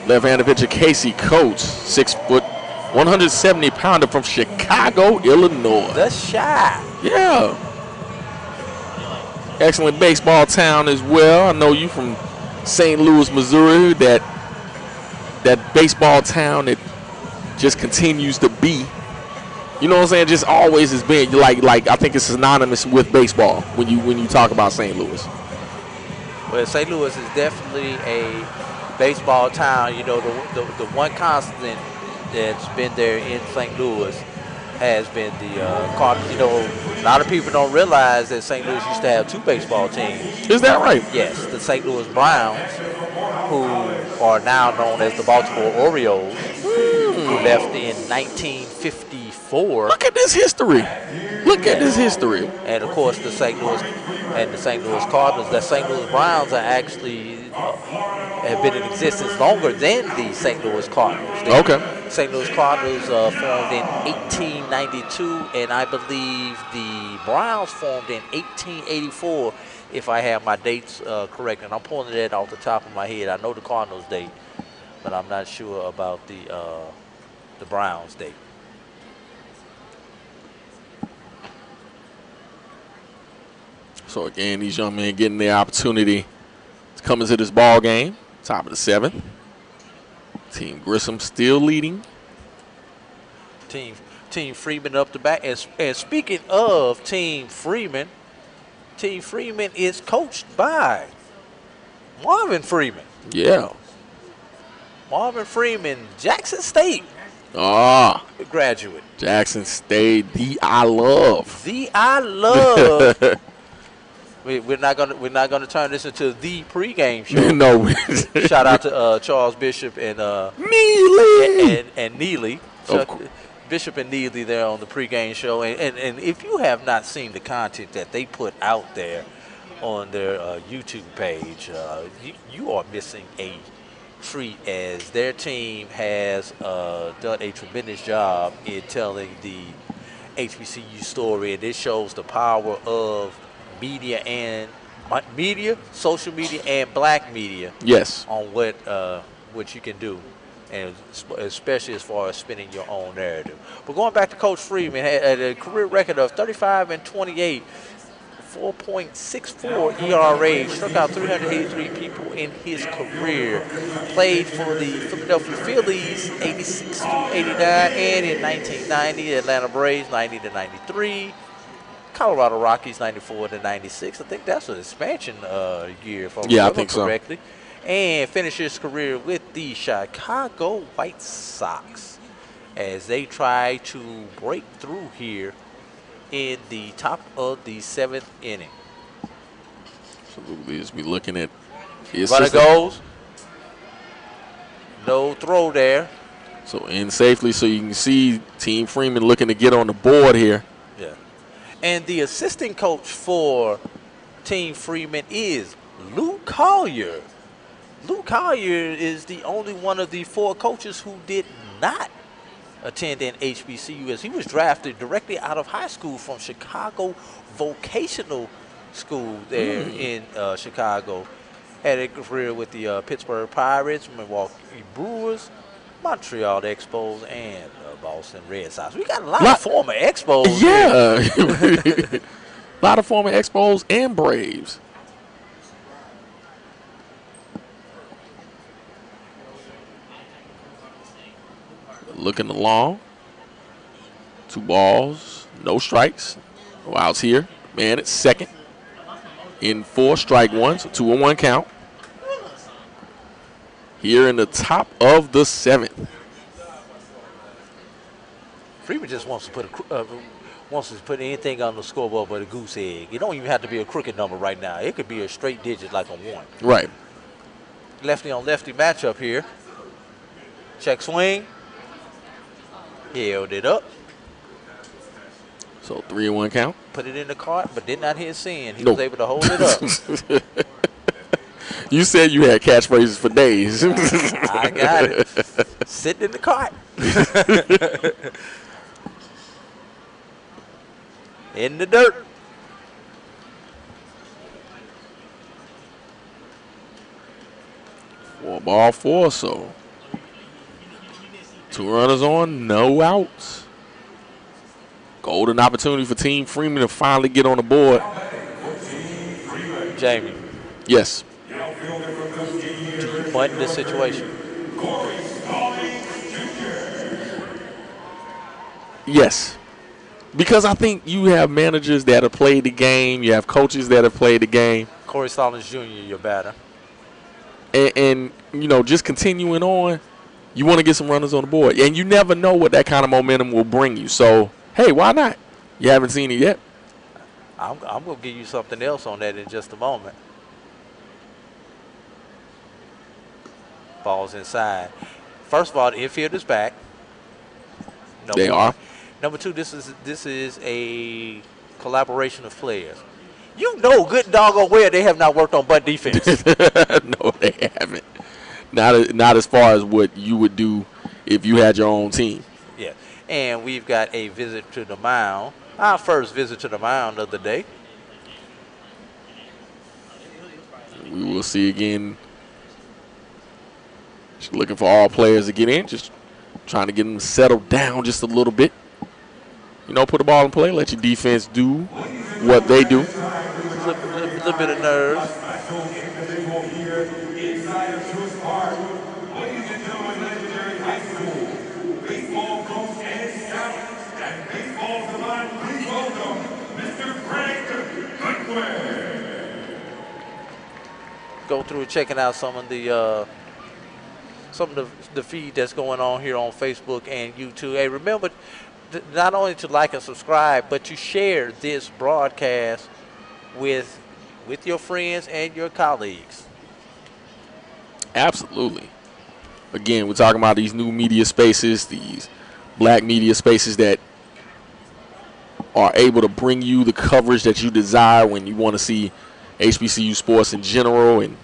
Left-handed pitcher Casey Coates, 6 foot, 170-pounder from Chicago, Illinois. The Shy. Yeah. Excellent baseball town as well. I know you from St. Louis, Missouri. That baseball town that just continues to be. You know what I'm saying? Just always has been like I think it's synonymous with baseball when you talk about St. Louis. Well, St. Louis is definitely a baseball town. You know, the one constant that's been there in St. Louis has been the Cardinals. You know, a lot of people don't realize that St. Louis used to have 2 baseball teams. Is that right? Yes, the St. Louis Browns, who are now known as the Baltimore Orioles, who left in 1954. Look at this history. Look at this history. And of course, the St. Louis Cardinals. The St. Louis Browns are actually have been in existence longer than the St. Louis Cardinals. Okay. St. Louis Cardinals formed in 1892, and I believe the Browns formed in 1884, if I have my dates correct. And I'm pulling that off the top of my head. I know the Cardinals date, but I'm not sure about the Browns date. So again, these young men getting the opportunity to come into this ball game. Top of the 7th. Team Grissom still leading. Team Freeman up the back. And speaking of Team Freeman is coached by Marvin Freeman. Yeah. Marvin Freeman, Jackson State graduate. Jackson State, the I love. We're not gonna turn this into the pregame show. No. Shout out to Charles Bishop and Neely and Neely. Bishop and Neely there on the pregame show. And if you have not seen the content that they put out there on their YouTube page, you are missing a treat, as their team has done a tremendous job in telling the HBCU story, and it shows the power of media, social media, and black media. Yes. On what you can do, and especially as far as spinning your own narrative. But going back to Coach Freeman, had a career record of 35 and 28, 4.64 ERA, struck out 383 people in his career. Played for the Philadelphia Phillies 86 to 89, and in 1990, Atlanta Braves 90 to 93. Colorado Rockies 94 to 96. I think that's an expansion year, if I remember correctly. And finished his career with the Chicago White Sox as they try to break through here in the top of the 7th inning. Absolutely, as we looking at runner goes. No throw there. So in safely, so you can see Team Freeman looking to get on the board here. Yeah. And the assistant coach for Team Freeman is Lou Collier. Lou Collier is the only one of the 4 coaches who did not attend an HBCU, as he was drafted directly out of high school from Chicago Vocational School there in Chicago. Had a career with the Pittsburgh Pirates, Milwaukee Brewers, Montreal Expos, and Boston Red Sox. We got a lot of former Expos. Yeah. A lot of former Expos and Braves. Looking along. 2 balls, no strikes. No outs here. Man at second. In 4, strike 1, so 2-1 count. Here in the top of the 7th. Freeman just wants to put anything on the scoreboard but a goose egg. It don't even have to be a crooked number right now. It could be a straight digit like a 1. Right. Lefty on lefty matchup here. Check swing. Held it up. So 3-1 count. Put it in the cart, but did not hit sin. He was able to hold it up. You said you had catchphrases for days. I got it. Sitting in the cart. In the dirt. Four ball 4, so 2 runners on, no outs. Golden opportunity for Team Freeman to finally get on the board. Jamie. Yes. Do you bunt this situation? Yes. Because I think you have managers that have played the game. You have coaches that have played the game. Corey Stallings Jr., your batter. And you know, just continuing on, you want to get some runners on the board. And you never know what that kind of momentum will bring you. So, hey, why not? You haven't seen it yet. I'm going to give you something else on that in just a moment. Ball's inside. First of all, the infield is back. They are. Number 2, this is a collaboration of players. You know good doggone well they have not worked on butt defense. No, they haven't. Not as far as what you would do if you had your own team. Yeah. And we've got a visit to the mound. Our first visit to the mound of the day. We will see again. Just looking for all players to get in. Just trying to get them settled down just a little bit. You know, put the ball in play. Let your defense do what they do. A little bit of nerves. Inside of Truist Park, ladies and gentlemen, legendary high school baseball coach and scout and baseball divine. Please welcome Mr. Greg Goodwin. Go through checking out some of the feed that's going on here on Facebook and YouTube. Hey, remember not only to like and subscribe, but to share this broadcast with your friends and your colleagues. Absolutely. Again, we're talking about these new media spaces, these black media spaces that are able to bring you the coverage that you desire when you want to see HBCU sports in general and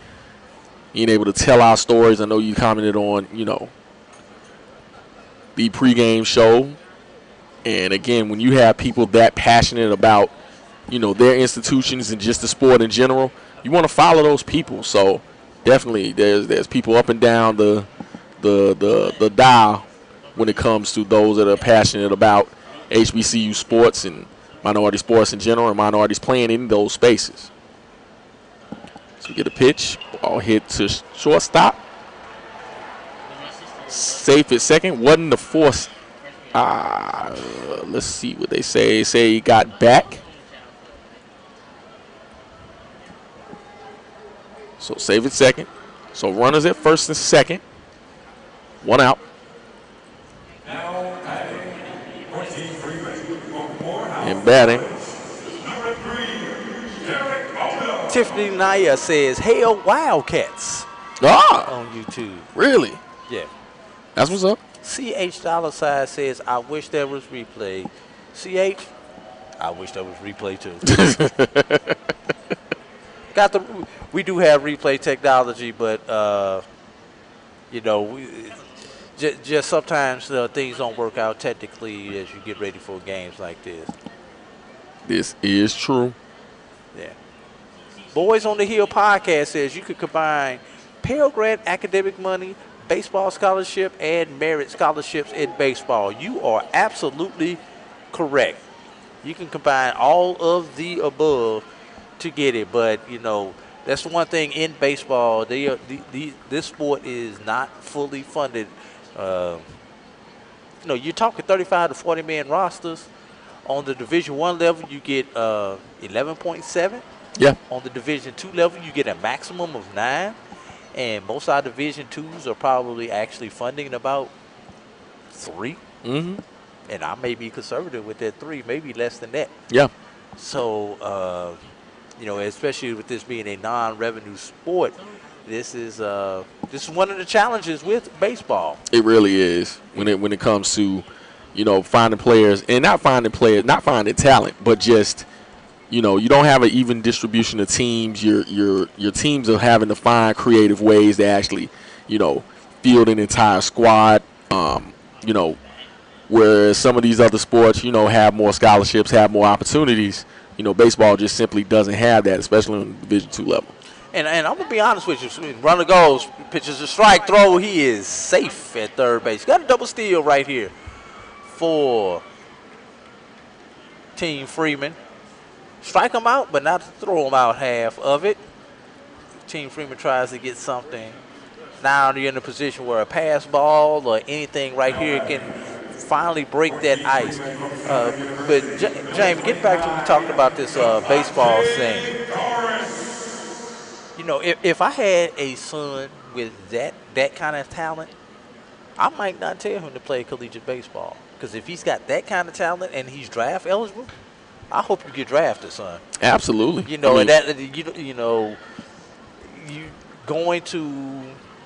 being able to tell our stories. I know you commented on, you know, the pregame show. And again, when you have people that passionate about, you know, their institutions and just the sport in general, you want to follow those people. So definitely there's people up and down the dial when it comes to those that are passionate about HBCU sports and minority sports in general and minorities playing in those spaces. So we get a pitch, ball hit to shortstop. Safe at second, wasn't the force. Let's see what they say. Say he got back. So save at second. So runners at first and second. 1 out. And batting. Tiffany Naya says, "Hail Wildcats." Ah, on YouTube. Really? Yeah. That's what's up. CH dollar sign says, I wish there was replay. CH, I wish there was replay too. We do have replay technology, but you know, just sometimes things don't work out technically as you get ready for games like this. This is true. Yeah. Boys on the Hill podcast says you could combine Pell Grant academic money, baseball scholarship, and merit scholarships in baseball. You are absolutely correct. You can combine all of the above to get it, but you know that's one thing in baseball. This sport is not fully funded. You know, you're talking 35 to 40 man rosters. On the Division I level, you get 11.7. Yeah. On the Division II level, you get a maximum of 9. And most of our Division IIs are probably actually funding about 3. Mm-hmm. And I may be conservative with that 3, maybe less than that. Yeah. So, you know, especially with this being a non-revenue sport, this is one of the challenges with baseball. It really is when it comes to, you know, finding players and not finding talent, but just, you know, you don't have an even distribution of teams. Your teams are having to find creative ways to actually, you know, field an entire squad. You know, whereas some of these other sports, you know, have more scholarships, have more opportunities. You know, baseball just simply doesn't have that, especially on the Division II level. And I'm gonna be honest with you. Runner goes, pitches a strike throw. He is safe at third base. Got a double steal right here for Team Freeman. Strike him out, but not throw him out half of it. Team Freeman tries to get something. Now you're in a position where a pass ball or anything right here can finally break that ice. But James, get back to what we talked about this baseball thing. You know, if I had a son with that kind of talent, I might not tell him to play collegiate baseball. Because if he's got that kind of talent and he's draft eligible, I hope you get drafted, son. Absolutely. You know, and that you know, you going to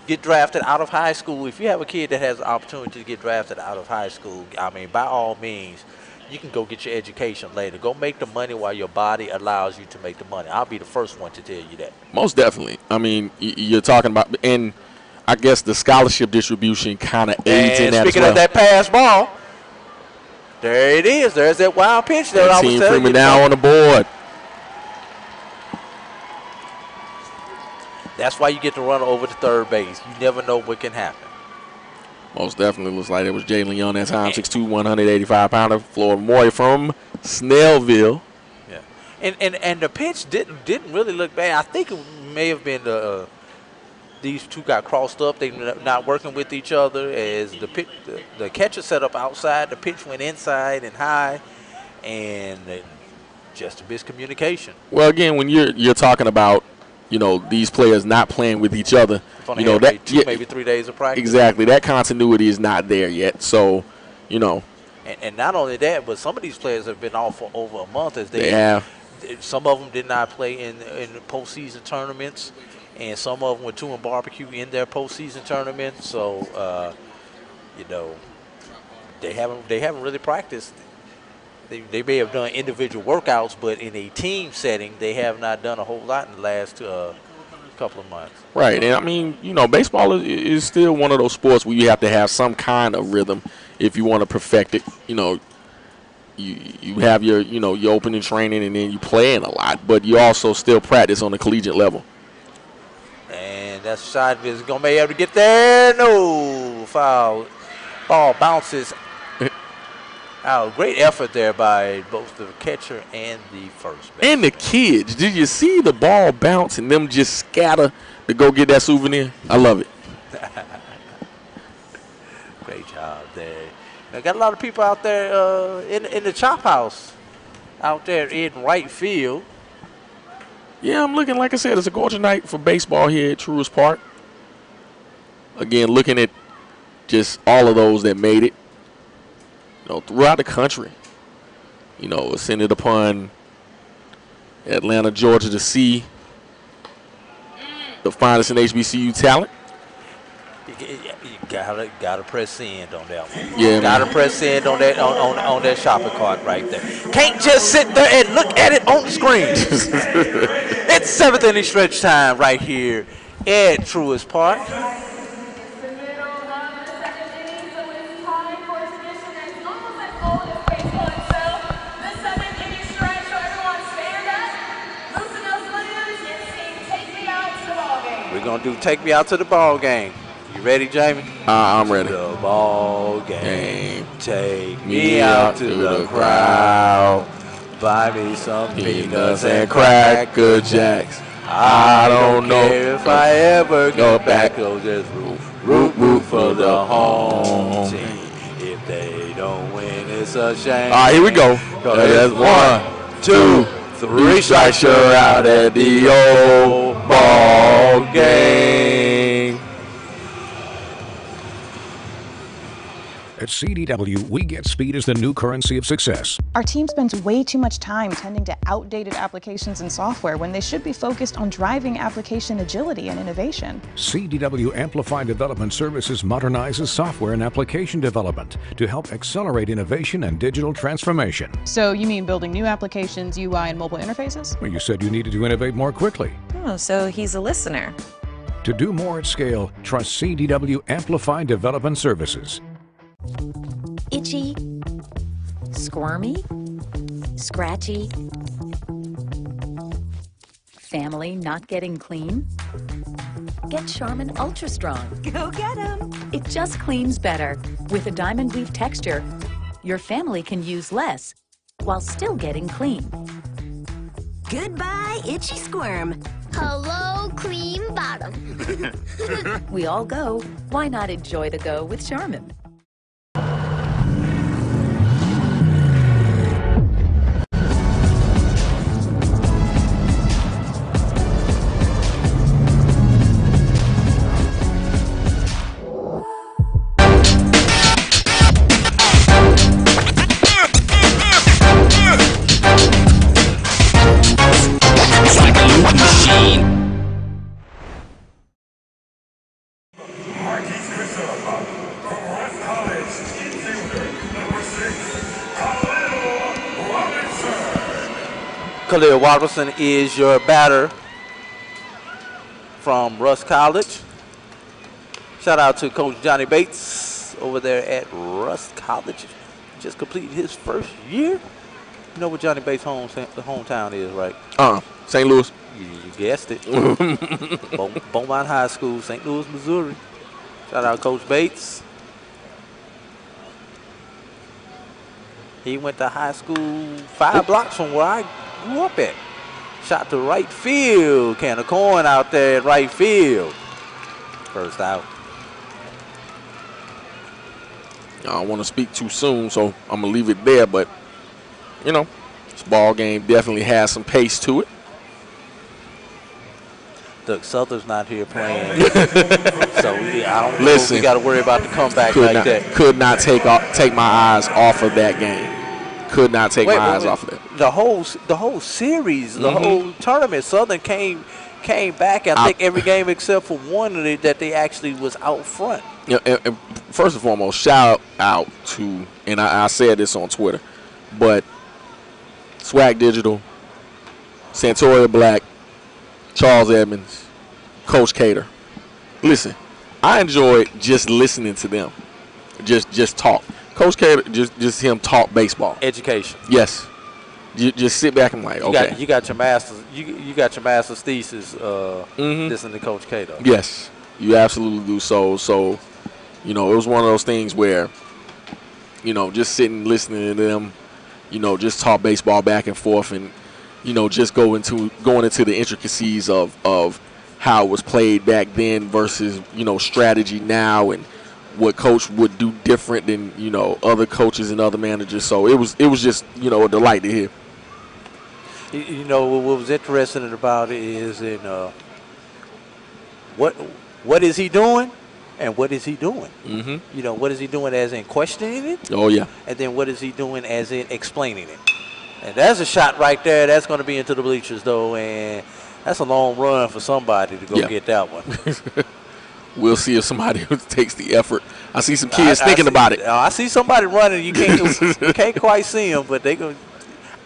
get drafted out of high school. If you have a kid that has the opportunity to get drafted out of high school, I mean, by all means, you can go get your education later. Go make the money while your body allows you to make the money. I'll be the first one to tell you that. Most definitely. I mean, you're talking about, and I guess the scholarship distribution kind of aids in that as well. Speaking of that pass ball, there it is. There's that wild pitch that I was telling you. Team Freeman now on the board. That's why you get to run over to third base. You never know what can happen. Most definitely looks like it was Jalen Young that time, 6'2", 185-pounder, Florida Moyer from Snellville. Yeah, and the pitch didn't really look bad. I think it may have been these two got crossed up. They not working with each other as the catcher set up outside. The pitch went inside and high, and just a miscommunication. Well, again, when you're talking about, you know, these players not playing with each other, you know, that maybe 3 days of practice. Exactly, that continuity is not there yet. So, you know, and not only that, but some of these players have been off for over a month. As they have. Some of them did not play in the postseason tournaments, and some of them were doing barbecue in their postseason tournaments. So, you know, they haven't really practiced. They may have done individual workouts, but in a team setting, they have not done a whole lot in the last couple of months. Right, and I mean, you know, baseball is still one of those sports where you have to have some kind of rhythm if you want to perfect it. You know, you have your opening training and then you play in a lot, but you also still practice on the collegiate level. And that shot is going to be able to get there. No, foul. Ball bounces out. Great effort there by both the catcher and the first baseman. And the kids. Did you see the ball bounce and them just scatter to go get that souvenir? I love it. Great job there. I got a lot of people out there in the chop house out there in right field. Yeah, I'm looking, like I said, it's a gorgeous night for baseball here at Truist Park. Again, looking at just all of those that made it, you know, throughout the country. You know, ascended upon Atlanta, Georgia to see the finest in HBCU talent. You gotta press send on that one. Yeah, gotta press send on that on that shopping cart right there. Can't just sit there and look at it on the screen. It's 7th inning stretch time right here at Truist Park. We're gonna do Take Me Out to the Ball Game. You ready, Jamie? I'm ready. The ball game. Take me out to the crowd. Buy me some peanuts and Cracker Jacks. I don't know if I ever go back. So just root for the home team. If they don't win, it's a shame. All right, here we go. That's 1, 2, 3 strikes, you're out at the old ball game. At CDW, we get speed as the new currency of success. Our team spends way too much time tending to outdated applications and software when they should be focused on driving application agility and innovation. CDW Amplified Development Services modernizes software and application development to help accelerate innovation and digital transformation. So you mean building new applications, UI, and mobile interfaces? Well, you said you needed to innovate more quickly. Oh, so he's a listener. To do more at scale, trust CDW Amplified Development Services. Itchy, squirmy, scratchy, family not getting clean? Get Charmin Ultra Strong. Go get 'em! It just cleans better. With a diamond weave texture, your family can use less while still getting clean. Goodbye, itchy squirm. Hello, clean bottom. We all go. Why not enjoy the go with Charmin? Khalil Robertson is your batter from Russ College. Shout out to Coach Johnny Bates over there at Russ College. Just completed his first year. You know what Johnny Bates' hometown is, right? St. Louis. You guessed it. Beaumont High School, St. Louis, Missouri. Shout out Coach Bates. He went to high school 5 blocks from where I grew up at. Shot to right field. Can of corn out there at right field. First out. I don't want to speak too soon, so I'm going to leave it there. But, you know, this ball game definitely has some pace to it. Look, Souther's not here playing. So I don't know if we got to worry about the comeback like that. Could not take my eyes off of that game. Could not take my eyes off of it. The whole series, the whole tournament, Southern came back. I think every game except for one that they actually was out front. Yeah, and first and foremost, shout out to, and I said this on Twitter, but Swag Digital, Santoria Black, Charles Edmonds, Coach Cater. Listen, I enjoyed just listening to them, just talk. Coach Cater, just him talk baseball. Education. Yes. You just sit back and like, okay. You got your master's. You got your master's thesis. Listening to Coach Cater. Yes, you absolutely do. So, you know, it was one of those things where, you know, just sitting listening to them, you know, just talk baseball back and forth, and you know, just going into the intricacies of how it was played back then versus, you know, strategy now, and what coach would do different than, you know, other coaches and other managers. So it was just, you know, a delight to hear. You know, what was interesting about it is what is he doing and what is he doing? You know, what is he doing as in questioning it? Oh, yeah. And then what is he doing as in explaining it? And that's a shot right there. That's going to be into the bleachers, though, and that's a long run for somebody to go get that one. We'll see if somebody takes the effort. I see some kids thinking about it. I see somebody running. You can't quite see them, but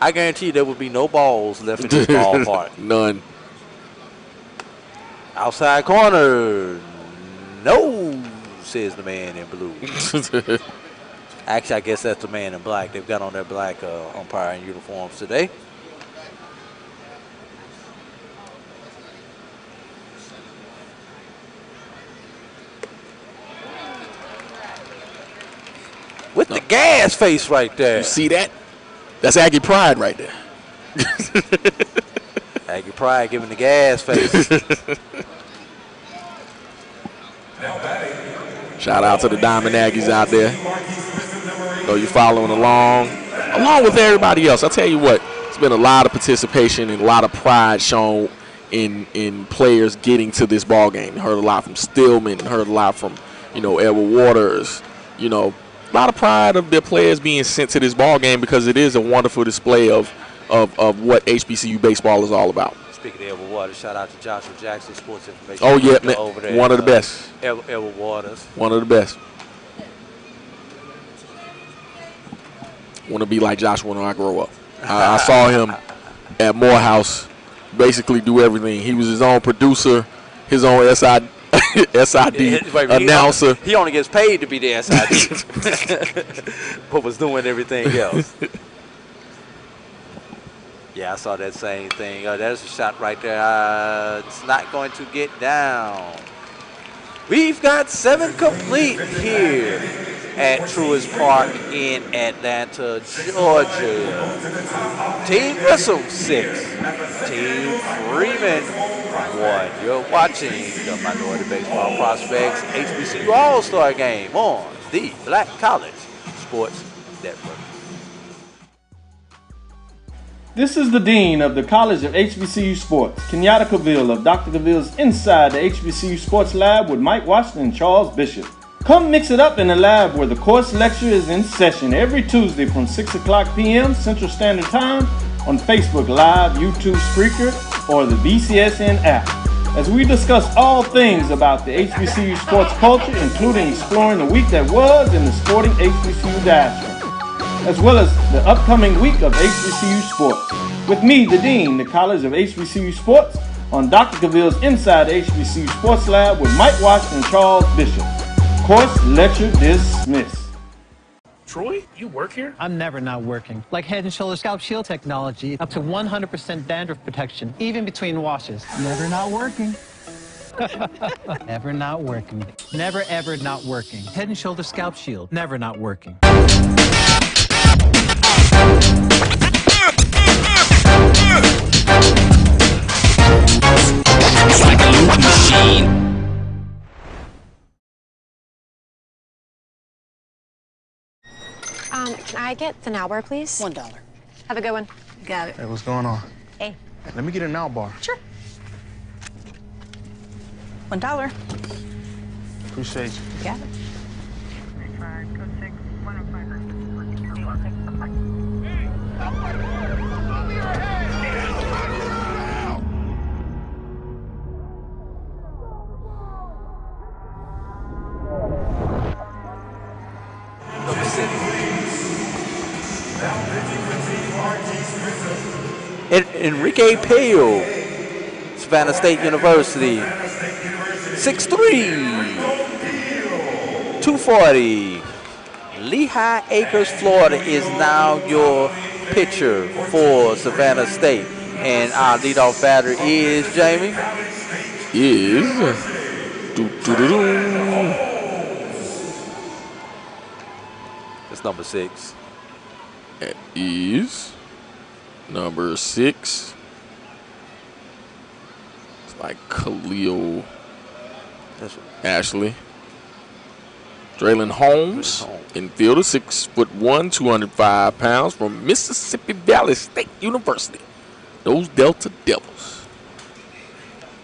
I guarantee you there will be no balls left in this ballpark. None. Outside corner. No, says the man in blue. Actually, I guess that's the man in black. They've got on their black umpiring uniforms today. With the gas face right there. You see that? That's Aggie Pride right there. Aggie Pride giving the gas face. Shout out to the Diamond Aggies out there. So you're following along with everybody else. I'll tell you what, it's been a lot of participation and a lot of pride shown in players getting to this ball game. Heard a lot from Stillman, heard a lot from, Edward Waters, a lot of pride of their players being sent to this ball game because it is a wonderful display of what HBCU baseball is all about. Speaking of Edward Waters, shout out to Joshua Jackson, Sports Information. Oh, yeah, man. Over there, One of the best. Edward Waters. One of the best. Want to be like Joshua when I grow up. I saw him at Morehouse basically do everything. He was his own producer, his own SID announcer. He only gets paid to be the SID, but was doing everything else. Yeah, I saw that same thing. There's a shot right there. It's not going to get down. We've got 7 complete here at Truist Park in Atlanta, Georgia. Team Grissom 6, Team Freeman 1. You're watching the Minority Baseball Prospects HBCU All Star Game on the Black College Sports Network. This is the Dean of the College of HBCU Sports, Kenyatta Cavill of Dr. Cavill's Inside the HBCU Sports Lab with Mike Washington and Charles Bishop. Come mix it up in the lab where the course lecture is in session every Tuesday from 6 o'clock p.m. Central Standard Time on Facebook Live, YouTube Spreaker, or the BCSN app, as we discuss all things about the HBCU sports culture, including exploring the week that was in the sporting HBCU diaspora, as well as the upcoming week of HBCU sports. With me, the Dean, the College of HBCU Sports, on Dr. Cavill's Inside the HBCU Sports Lab with Mike Washington and Charles Bishop. Course lecture dismissed. Troy, you work here? I'm never not working. Like Head & Shoulders Scalp Shield technology, up to 100% dandruff protection, even between washes. Never not working. Never not working. Never ever not working. Head & Shoulders Scalp Shield, never not working. It's like a loop machine. Can I get the now bar, please? $1. Have a good one. Got it. Hey, what's going on? Hey. Let me get a now bar. Sure. $1. Appreciate you. Got it. Enrique Pale, Savannah State University, 6'3", 240. Lehigh Acres, Florida is now your pitcher for Savannah State. And our leadoff batter is, Jamie? It's number 6. It is number 6. It's like Khalil Ashley. Draylon Holmes, infielder, 6'1", 205 pounds, from Mississippi Valley State University. Those Delta Devils.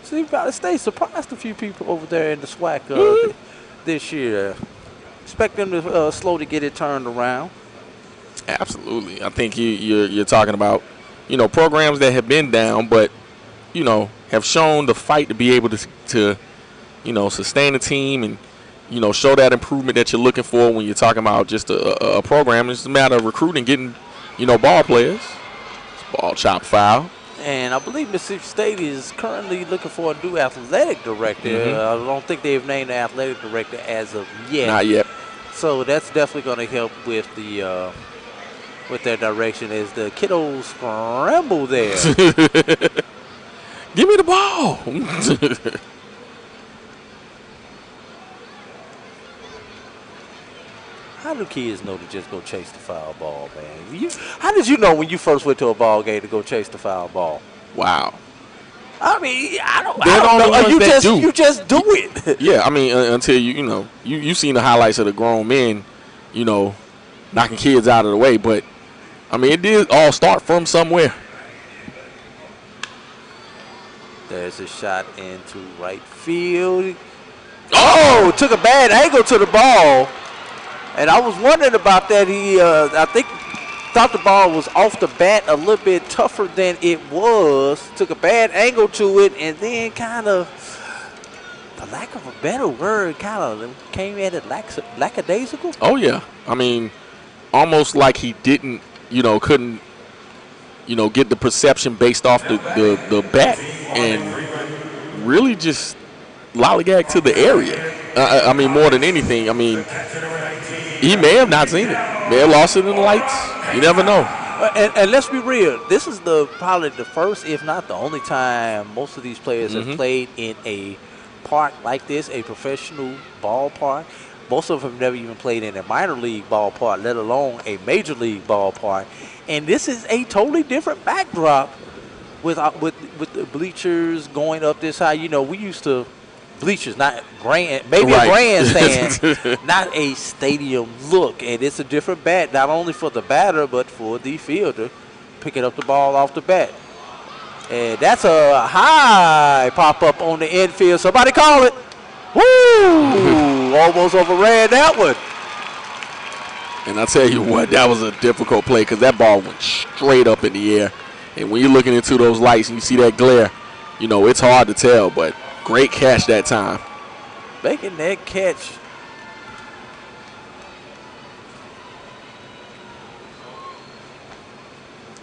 See, Valley State surprised a few people over there in the SWAC this year. Expect them to slowly get it turned around. Absolutely. I think you're talking about, programs that have been down, but, have shown the fight to be able to sustain the team and, show that improvement that you're looking for when you're talking about just a program. It's a matter of recruiting, getting, ball players. Ball chop foul. And I believe Mississippi State is currently looking for a new athletic director. I don't think they've named the athletic director as of yet. Not yet. So that's definitely going to help with the with their direction as the kiddos scramble there. Give me the ball. How do kids know to just go chase the foul ball, man? How did you know when you first went to a ball game to go chase the foul ball? Wow. I mean, I don't know. You just do it. Yeah, I mean, until you seen the highlights of the grown men, knocking kids out of the way. But, I mean, it did all start from somewhere. There's a shot into right field. Oh, took a bad angle to the ball. And I was wondering about that. He, I think, thought the ball was off the bat a little bit tougher than it was. Took a bad angle to it, and then kind of, for lack of a better word, kind of came at it lackadaisical. Oh, yeah. I mean, almost like he didn't, couldn't, get the perception based off the bat and really just lollygag to the area. I mean, more than anything, I mean, he may have not seen it. May have lost it in the lights. You never know. And let's be real. This is probably the first, if not the only time, most of these players have played in a park like this, a professional ballpark. Most of them have never even played in a minor league ballpark, let alone a major league ballpark. And this is a totally different backdrop with the bleachers going up this high. We used to. Bleachers, not maybe a grandstand, not a stadium look. And it's a different bat, not only for the batter, but for the fielder picking up the ball off the bat. And that's a high pop-up on the infield. Somebody call it. Woo! Almost overran that one. And I tell you what, that was a difficult play because that ball went straight up in the air. And when you're looking into those lights and you see that glare, it's hard to tell, but great catch that time. Making that catch.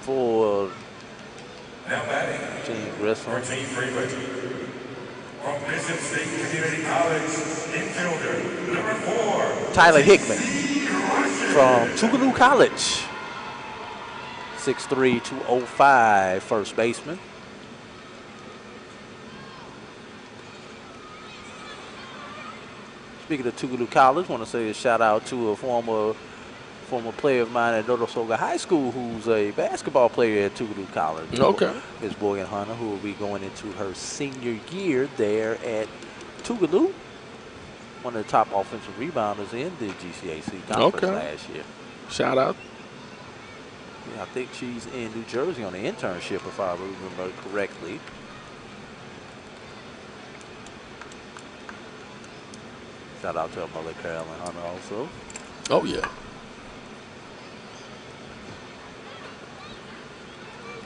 For Team Grissom. From Bishop State Community College, infielder, number 4. Tyler Hickman from Tougaloo College. 6'3", 205, first baseman. Speaking of Tougaloo College, I want to say a shout out to a former player of mine at Notasoga High School who's a basketball player at Tougaloo College. Okay. Ms. Morgan Hunter, who will be going into her senior year there at Tougaloo. One of the top offensive rebounders in the GCAC conference last year. Shout out. Yeah, I think she's in New Jersey on the internship, if I remember correctly. Shout out to her mother, Carolyn Hunter, also. Oh, yeah.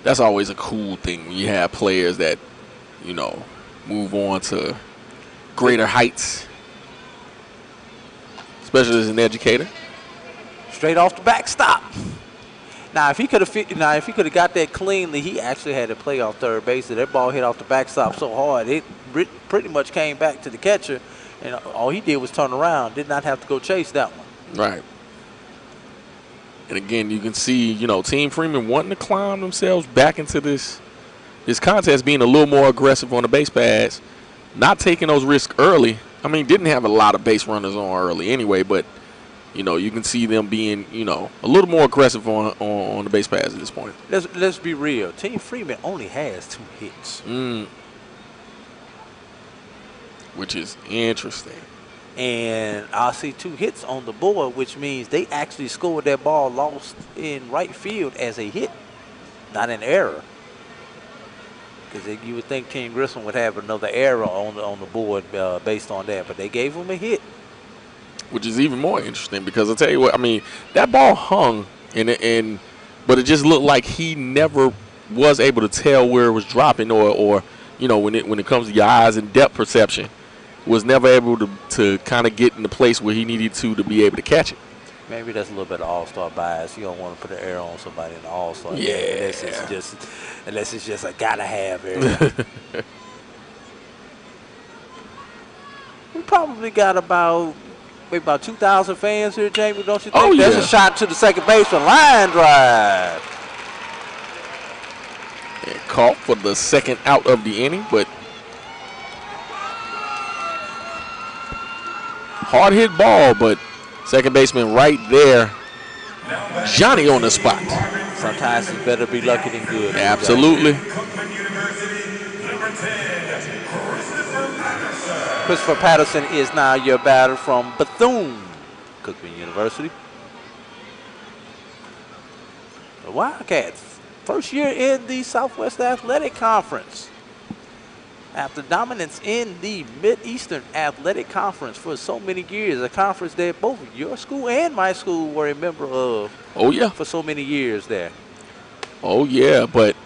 That's always a cool thing when you have players that, move on to greater heights, especially as an educator. Straight off the backstop. Now, if he could have got that cleanly, he actually had to play off third base. That ball hit off the backstop so hard, it pretty much came back to the catcher. And all he did was turn around, did not have to go chase that one. Right. And again, you can see, Team Freeman wanting to climb themselves back into this contest, being a little more aggressive on the base pads, not taking those risks early. I mean, didn't have a lot of base runners on early anyway, but, you can see them being, a little more aggressive on the base pads at this point. Let's be real. Team Freeman only has 2 hits. Which is interesting. And I see 2 hits on the board, which means they actually scored that ball lost in right field as a hit, not an error. Because you would think Team Grissom would have another error on the board based on that, but they gave him a hit. Which is even more interesting because I'll tell you what, I mean, that ball hung, but it just looked like he never was able to tell where it was dropping or when it comes to your eyes and depth perception. was never able to kind of get in the place where he needed to be able to catch it. Maybe that's a little bit of all-star bias. You don't want to put an arrow on somebody in the all-star game unless it's just a gotta-have area. We probably got maybe about 2,000 fans here, Jamie, don't you think? Oh, yeah. That's a shot to the second baseman. Line drive. And caught for the second out of the inning, but hard hit ball, but second baseman right there. Johnny on the spot. Sometimes it's better be lucky than good. Absolutely. Christopher Patterson is now your batter from Bethune-Cookman University. The Wildcats, first year in the Southwest Athletic Conference. After dominance in the Mid-Eastern Athletic Conference for so many years, a conference that both your school and my school were a member of. Oh, yeah. For so many years there. Oh, yeah, but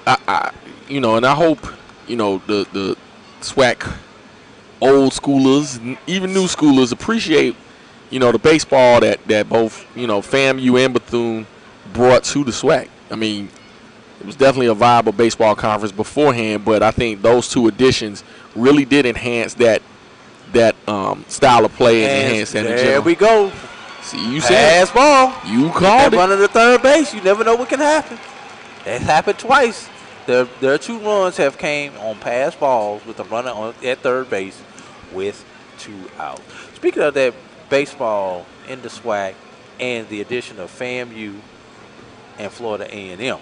I and I hope, the SWAC old schoolers, even new schoolers appreciate, the baseball that both, FAMU and Bethune brought to the SWAC. I mean, it was definitely a viable baseball conference beforehand, but I think those two additions really did enhance that style of play and enhance that. There we go. See, you said pass ball. You called it. Running to third base, you never know what can happen. That happened twice. Their 2 runs have came on pass balls with a runner at third base with 2 outs. Speaking of that baseball in the SWAC and the addition of FAMU and Florida A&M,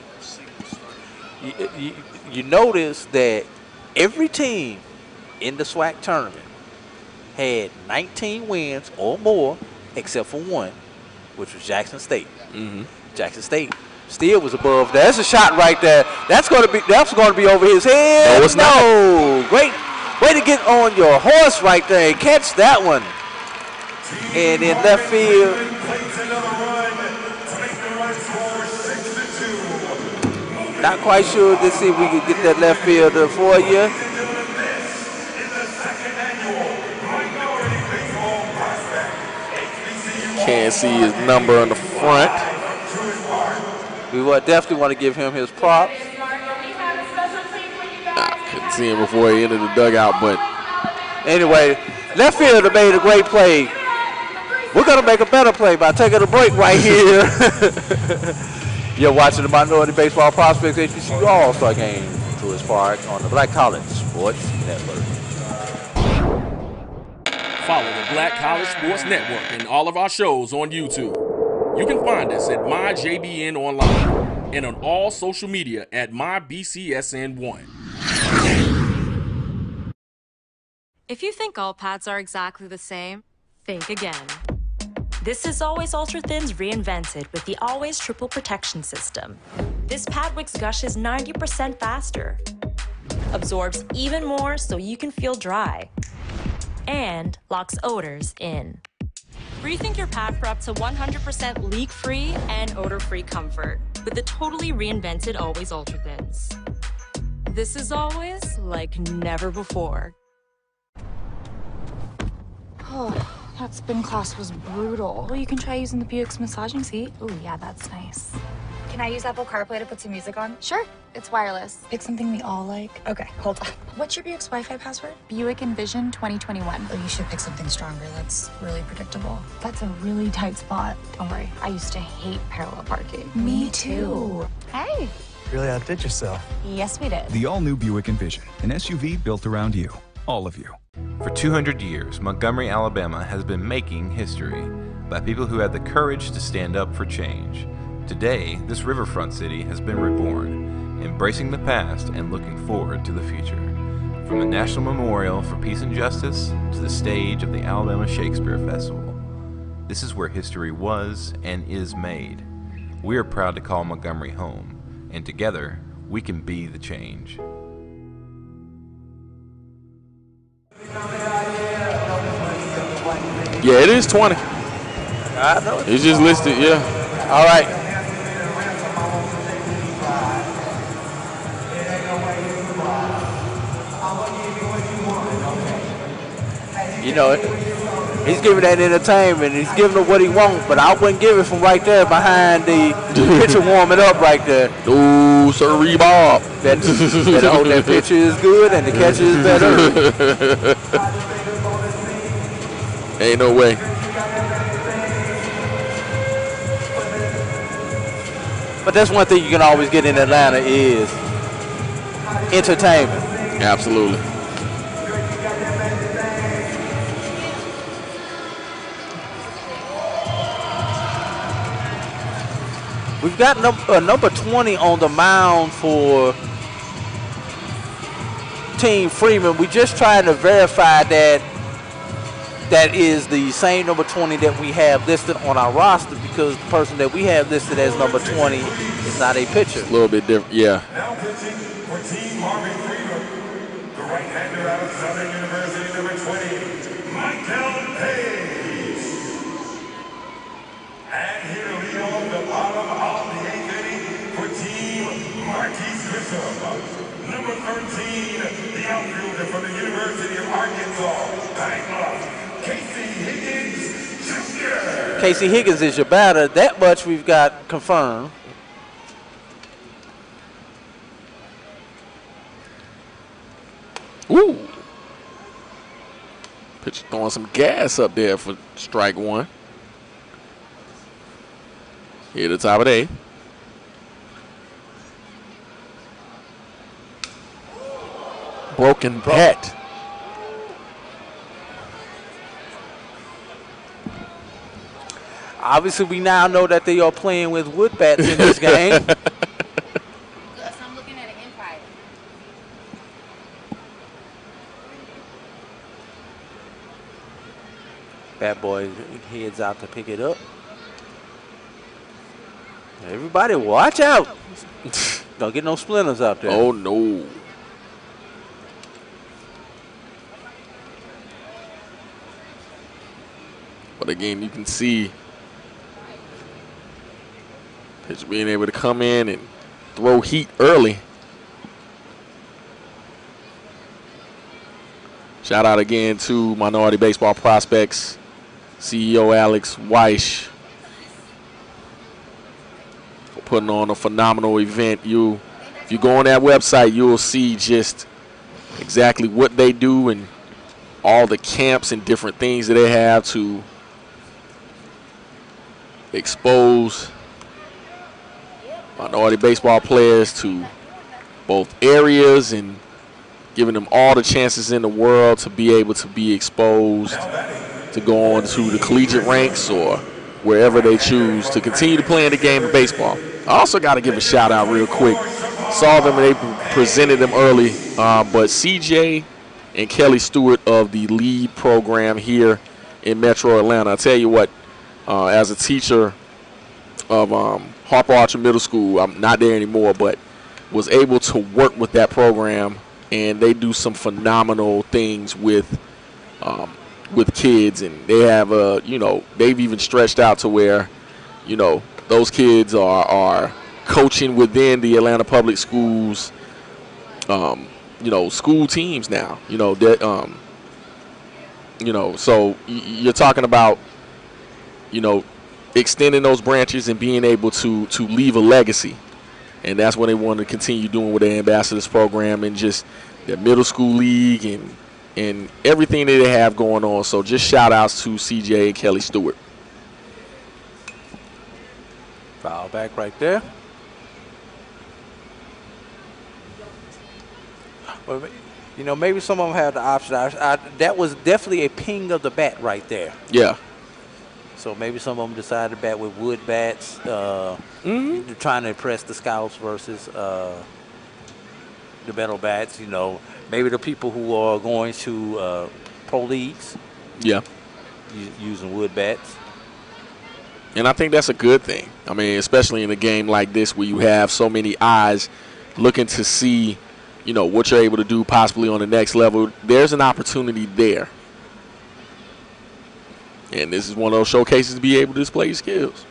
you notice that every team in the SWAC tournament had 19 wins or more, except for one, which was Jackson State. Jackson State still was above. That's a shot right there. That's going to be over his head. No, it's not. Great way to get on your horse right there and catch that one. And in left field. Not quite sure to see if we can get that left fielder for you. Can't see his number on the front. We definitely want to give him his props. I couldn't see him before he entered the dugout, but anyway, left fielder made a great play. We're going to make a better play by taking a break right here. You're watching the Minority Baseball Prospects HBCU All Star Game, Truist Park, on the Black College Sports Network. Follow the Black College Sports Network and all of our shows on YouTube. You can find us at MyJBN Online and on all social media at MyBCSN1. If you think all pads are exactly the same, think again. This is Always Ultra Thins reinvented with the Always Triple Protection System. This pad wicks gushes 90% faster, absorbs even more so you can feel dry, and locks odors in. Rethink your pad for up to 100% leak-free and odor-free comfort with the totally reinvented Always Ultra Thins. This is always like never before. Oh, that spin class was brutal. Well, you can try using the Buick's massaging seat. Ooh, yeah, that's nice. Can I use Apple CarPlay to put some music on? Sure, it's wireless. It's something we all like. Okay, hold on. What's your Buick's Wi-Fi password? Buick Envision 2021. Oh, you should pick something stronger. That's really predictable. That's a really tight spot. Don't worry, I used to hate parallel parking. Me too. Hey. Really outdid yourself. Yes, we did. The all-new Buick Envision, an SUV built around you, all of you. For 200 years, Montgomery, Alabama has been making history by people who had the courage to stand up for change. Today, this riverfront city has been reborn, embracing the past and looking forward to the future. From the National Memorial for Peace and Justice to the stage of the Alabama Shakespeare Festival, this is where history was and is made. We are proud to call Montgomery home, and together, we can be the change. yeah, it is 20. I know. It's just listed, yeah. All right. You know, he's giving that entertainment. He's giving her what he wants, but I wouldn't give it from right there behind the pitcher warming up right there. Ooh, Sir Bob. That pitcher is good and the catcher is better. Ain't no way. But that's one thing you can always get in Atlanta is entertainment. Absolutely. We've got number 20 on the mound for Team Freeman. We just trying to verify that that is the same number 20 that we have listed on our roster, because the person that we have listed as number 20 is not a pitcher. A little bit different, yeah. Now pitching for Team Harvey Freeman, the right-hander out of Southern University, number 20, Michael Hayes. And here to lead off the bottom of the 8th inning for Team Marquise Bishop, number 13, the outfielder from the University of Arkansas, Bangla, Casey Higgins Jr. Casey Higgins is your batter. That much we've got confirmed. Ooh. Pitcher throwing some gas up there for strike one. Here at the top of the 8th. Broken bat. Obviously, we now know that they are playing with wood bats in this game. I'm looking at an Empire. Bat boy heads out to pick it up. Everybody, watch out! Don't get no splinters out there. Oh no! But again, you can see pitcher being able to come in and throw heat early. Shout out again to Minority Baseball Prospects CEO Alex Weish for putting on a phenomenal event. If you go on that website, you'll see just exactly what they do and all the camps and different things that they have to expose minority baseball players to both areas and giving them all the chances in the world to be able to be exposed to go on to the collegiate ranks or wherever they choose to continue to play in the game of baseball. I also got to give a shout out real quick. Saw them and they presented them early, but CJ and Kelly Stewart of the LEAD program here in Metro Atlanta. I tell you what, as a teacher of Harper Archer Middle School, I'm not there anymore, but was able to work with that program, and they do some phenomenal things with kids, and they have they've even stretched out to where those kids are coaching within the Atlanta Public Schools school teams now. So you're talking about extending those branches and being able to leave a legacy, and that's what they want to continue doing with their ambassadors program and just their middle school league and everything that they have going on. So just shout outs to CJ and Kelly Stewart. Foul back right there. Well, maybe some of them have the option. That was definitely a ping of the bat right there. Yeah. So maybe some of them decided to bat with wood bats, trying to impress the scouts versus the metal bats. Maybe the people who are going to pro leagues. Yeah. Using wood bats. And I think that's a good thing. I mean, especially in a game like this where you have so many eyes looking to see, what you're able to do possibly on the next level. There's an opportunity there. And this is one of those showcases to be able to display your skills.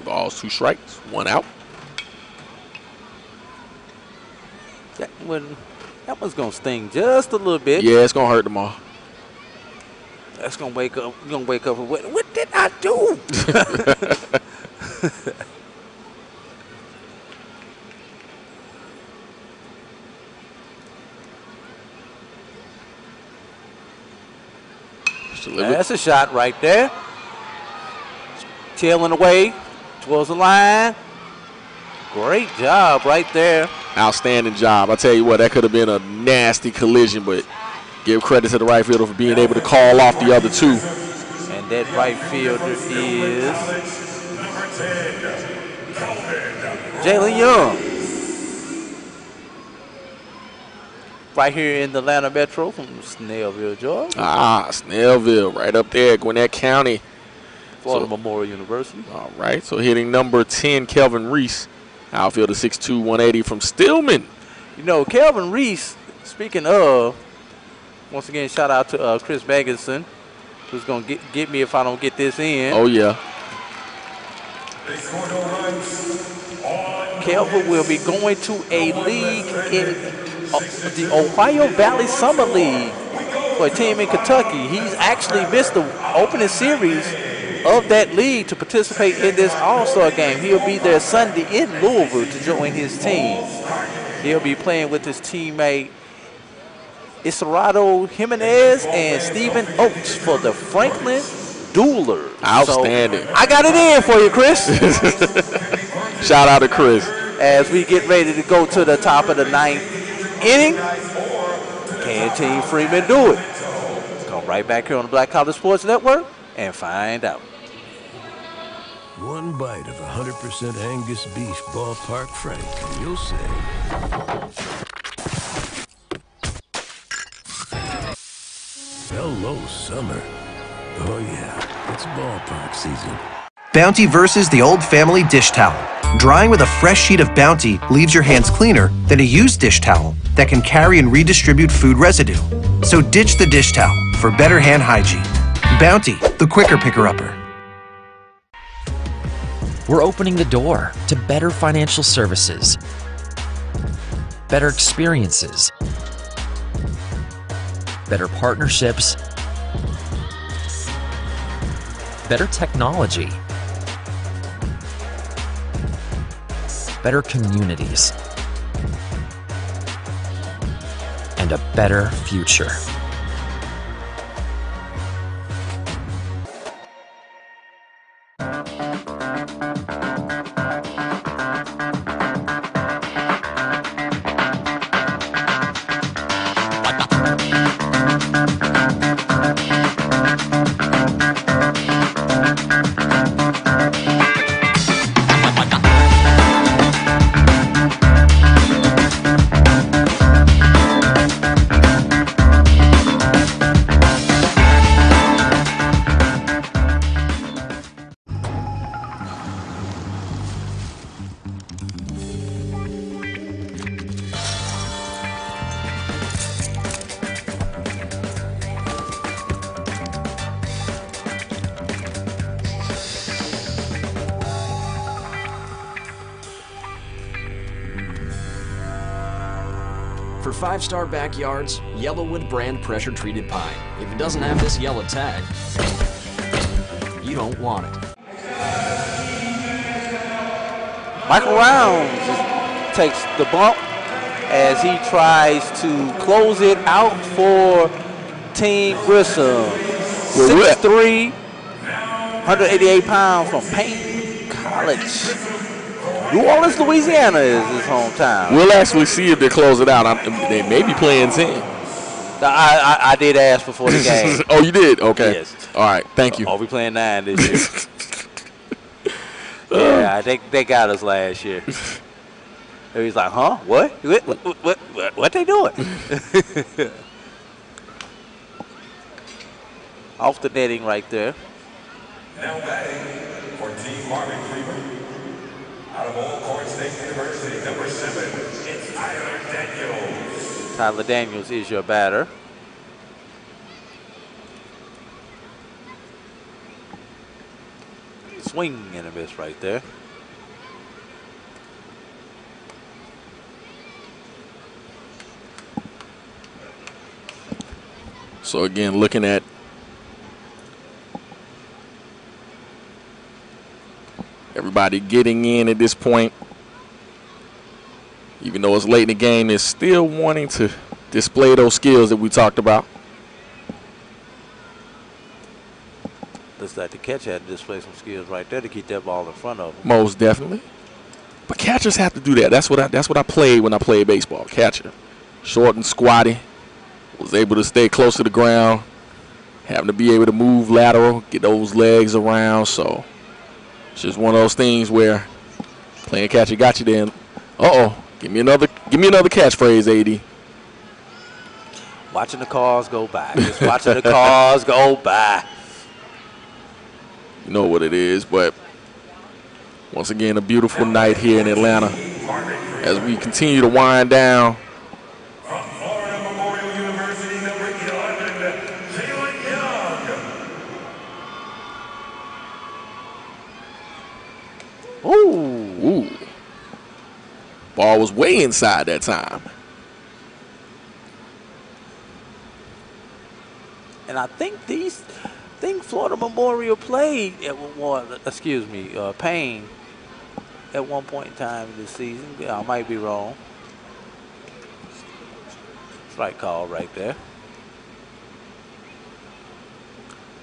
Balls, 2 strikes, 1 out. that one's gonna sting just a little bit. Yeah, it's gonna hurt tomorrow. That's gonna wake up. You're gonna wake up and what did I do? That's a shot right there. Tailing away towards the line. Great job right there. Outstanding job. I tell you what, that could have been a nasty collision, but give credit to the right fielder for being able to call off the other two. And that right fielder is Jalen Young. Right here in the Atlanta Metro from Snellville, Georgia. Snellville, right up there, Gwinnett County. Florida Memorial University. All right, so hitting number 10, Kelvin Reese. Outfielder 6'2", 180 from Stillman. You know, Kelvin Reese, speaking of, once again, shout out to Chris Magnuson, who's going to get me if I don't get this in. Oh, yeah. Kelvin will be going to a league in the Ohio Valley Summer League for a team in Kentucky. He's actually missed the opening series of that league to participate in this All-Star game. He'll be there Sunday in Louisville to join his team. He'll be playing with his teammate Isidro Jimenez and Stephen Oates for the Franklin Duelers. Outstanding. So I got it in for you, Chris. Shout out to Chris. As we get ready to go to the top of the 9th inning, can Team Freeman do it? Come right back here on the Black College Sports Network and find out. One bite of 100% Angus beef ballpark frank, and you'll say, hello, summer. Oh yeah, it's ballpark season. Bounty versus the old family dish towel. Drying with a fresh sheet of Bounty leaves your hands cleaner than a used dish towel that can carry and redistribute food residue. So ditch the dish towel for better hand hygiene. Bounty, the quicker picker-upper. We're opening the door to better financial services, better experiences, better partnerships, better technology, better communities, and a better future. For 5-star backyards, Yellowwood brand pressure-treated pine. If it doesn't have this yellow tag, you don't want it. Michael Rounds takes the bump as he tries to close it out for Team Grissom. 6'3", 188 pounds from Payne College. New Orleans, Louisiana is his hometown. We'll actually see if they close it out. They may be playing 10. I did ask before the game. Oh, you did? Okay. Yes. All right. Thank you. Are we playing 9 this year? Yeah, they got us last year. And he's like, huh? What? What they doing? Off the netting right there. Now batting for Team Marvin Freeman. Out of Old Corn State University, number 7, it's Tyler Daniels. Tyler Daniels is your batter. Swing and a miss right there. So again, looking at everybody getting in at this point, even though it's late in the game, they're still wanting to display those skills that we talked about. Looks like the catcher had to display some skills right there to keep that ball in front of him. Most definitely. But catchers have to do that. That's what I played when I played baseball. Catcher. Short and squatty. Was able to stay close to the ground. Having to be able to move lateral, get those legs around. So it's just one of those things where playing catcher got you there. Give me another catchphrase, AD. Watching the cars go by. Just watching the cars go by. You know what it is, but once again, a beautiful night here in Atlanta as we continue to wind down. From Florida Memorial University, number 11, Jalen Young. Ooh. Ball was way inside that time. And I think Florida Memorial played Payne at one point in time this season. Yeah, I might be wrong. Strike call right there.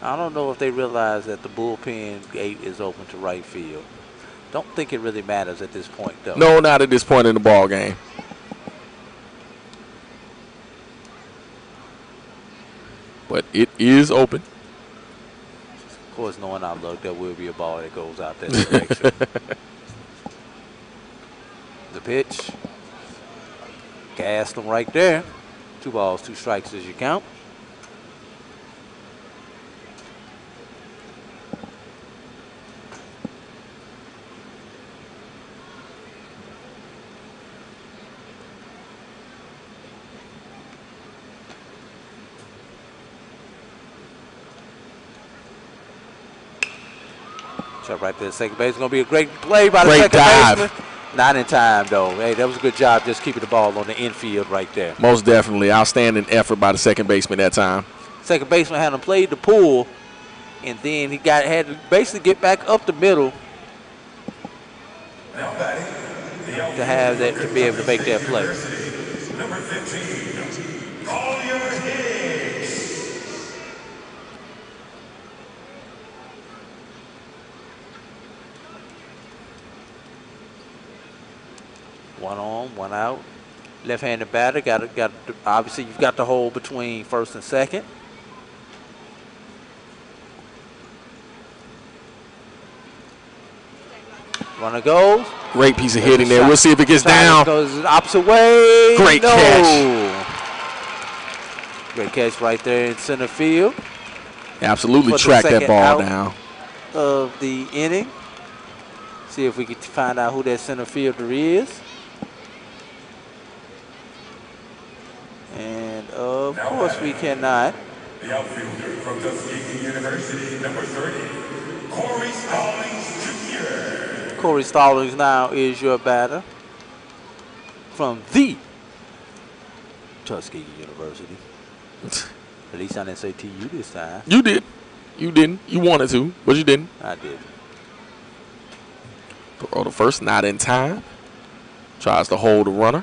I don't know if they realize that the bullpen gate is open to right field. Don't think it really matters at this point, though. No, not at this point in the ball game. But it is open. Of course, knowing our luck, there will be a ball that goes out that direction. The pitch. Gassed them right there. 2 balls, 2 strikes as you count. Right there, second base. It's going to be a great play by the second baseman. Not in time, though. Hey, that was a good job just keeping the ball on the infield right there. Most definitely. Outstanding effort by the second baseman that time. Second baseman had him played the pull, and then he had to basically get back up the middle to have that, to be able to make that play. Number 15, Collier Hicks. 1 on, 1 out. Left-handed batter. Obviously, you've got the hole between first and second. Runner goes. Great piece of hitting there. We'll see if it gets down. Goes the opposite way. Great catch. Great catch right there in center field. Absolutely track that ball down. Of the inning. See if we can find out who that center fielder is. And of course we cannot. The outfielder from Tuskegee University, number 30, Corey Stallings Jr. Corey Stallings now is your batter from the Tuskegee University. At least I didn't say TU this time. You did. You didn't. You wanted to, but you didn't. I did. Throw the first, not in time. Tries to hold the runner.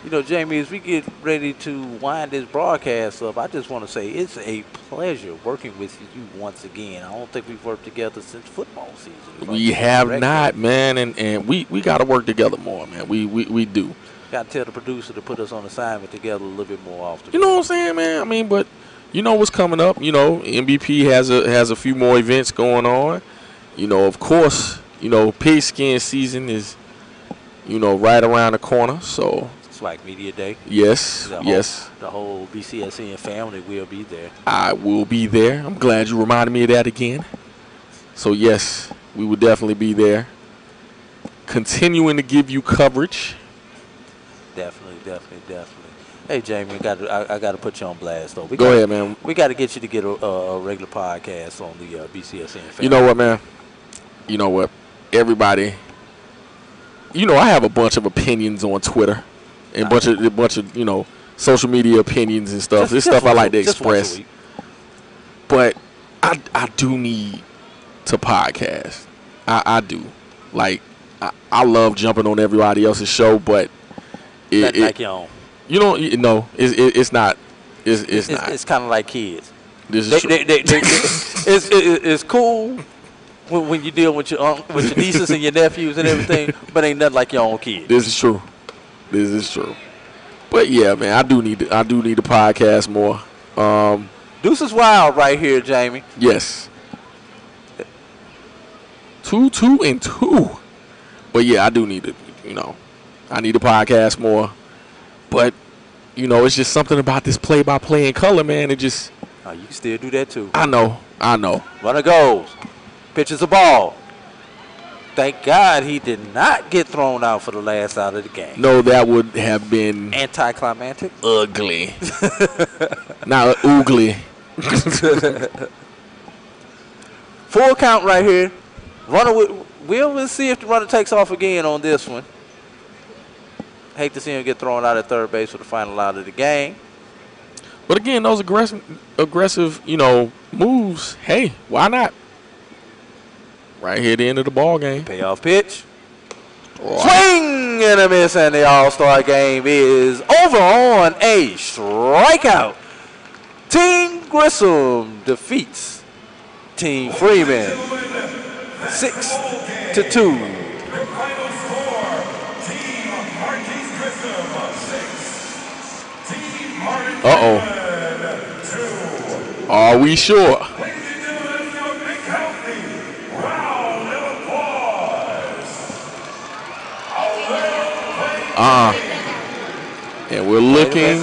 You know, Jamie, as we get ready to wind this broadcast up, I just want to say it's a pleasure working with you once again. I don't think we've worked together since football season. We have not, man, and we got to work together more, man. We do. Got to tell the producer to put us on assignment together a little bit more often. You know what I'm saying, man? I mean, but you know what's coming up. You know, MBP has a few more events going on. You know, of course, you know, pigskin season is, you know, right around the corner, so. Like Media Day. Yes, The whole BCSN family will be there. I will be there. I'm glad you reminded me of that again. So, yes, we will definitely be there. Continuing to give you coverage. Definitely. Hey, Jamie, I got to put you on blast, though. Go ahead, man. We got to get you to get a regular podcast on the BCSN family. You know what, man? You know what? Everybody, you know, I have a bunch of opinions on Twitter. And a bunch of, you know, social media opinions and stuff. This stuff I like to express. But I do need to podcast. I do. Like, I love jumping on everybody else's show, but like your own. You don't. No, it's not. It's not. It's kind of like kids. This is true. It's cool when you deal with your nieces and your nephews and everything, but ain't nothing like your own kids. This is true. This is true. But yeah, man, I do need to podcast more. Deuce is wild right here, Jamie. Yes. 2-2-2. But yeah, I do need to, I need to podcast more. But, it's just something about this play-by-play in color, man. It just. Oh, you can still do that too. I know. Runner goes. Pitches the ball. Thank God he did not get thrown out for the last out of the game. No, that would have been anticlimactic. Ugly. Not oogly. Full count right here. We'll see if the runner takes off again on this one. Hate to see him get thrown out at third base for the final out of the game. But again, those aggressive, moves. Hey, why not? Right here at the end of the ball game. Payoff pitch. Swing and a miss, and the All-Star game is over on a strikeout. Team Grissom defeats Team Freeman 6-2. Uh-oh. Are we sure? And we're looking.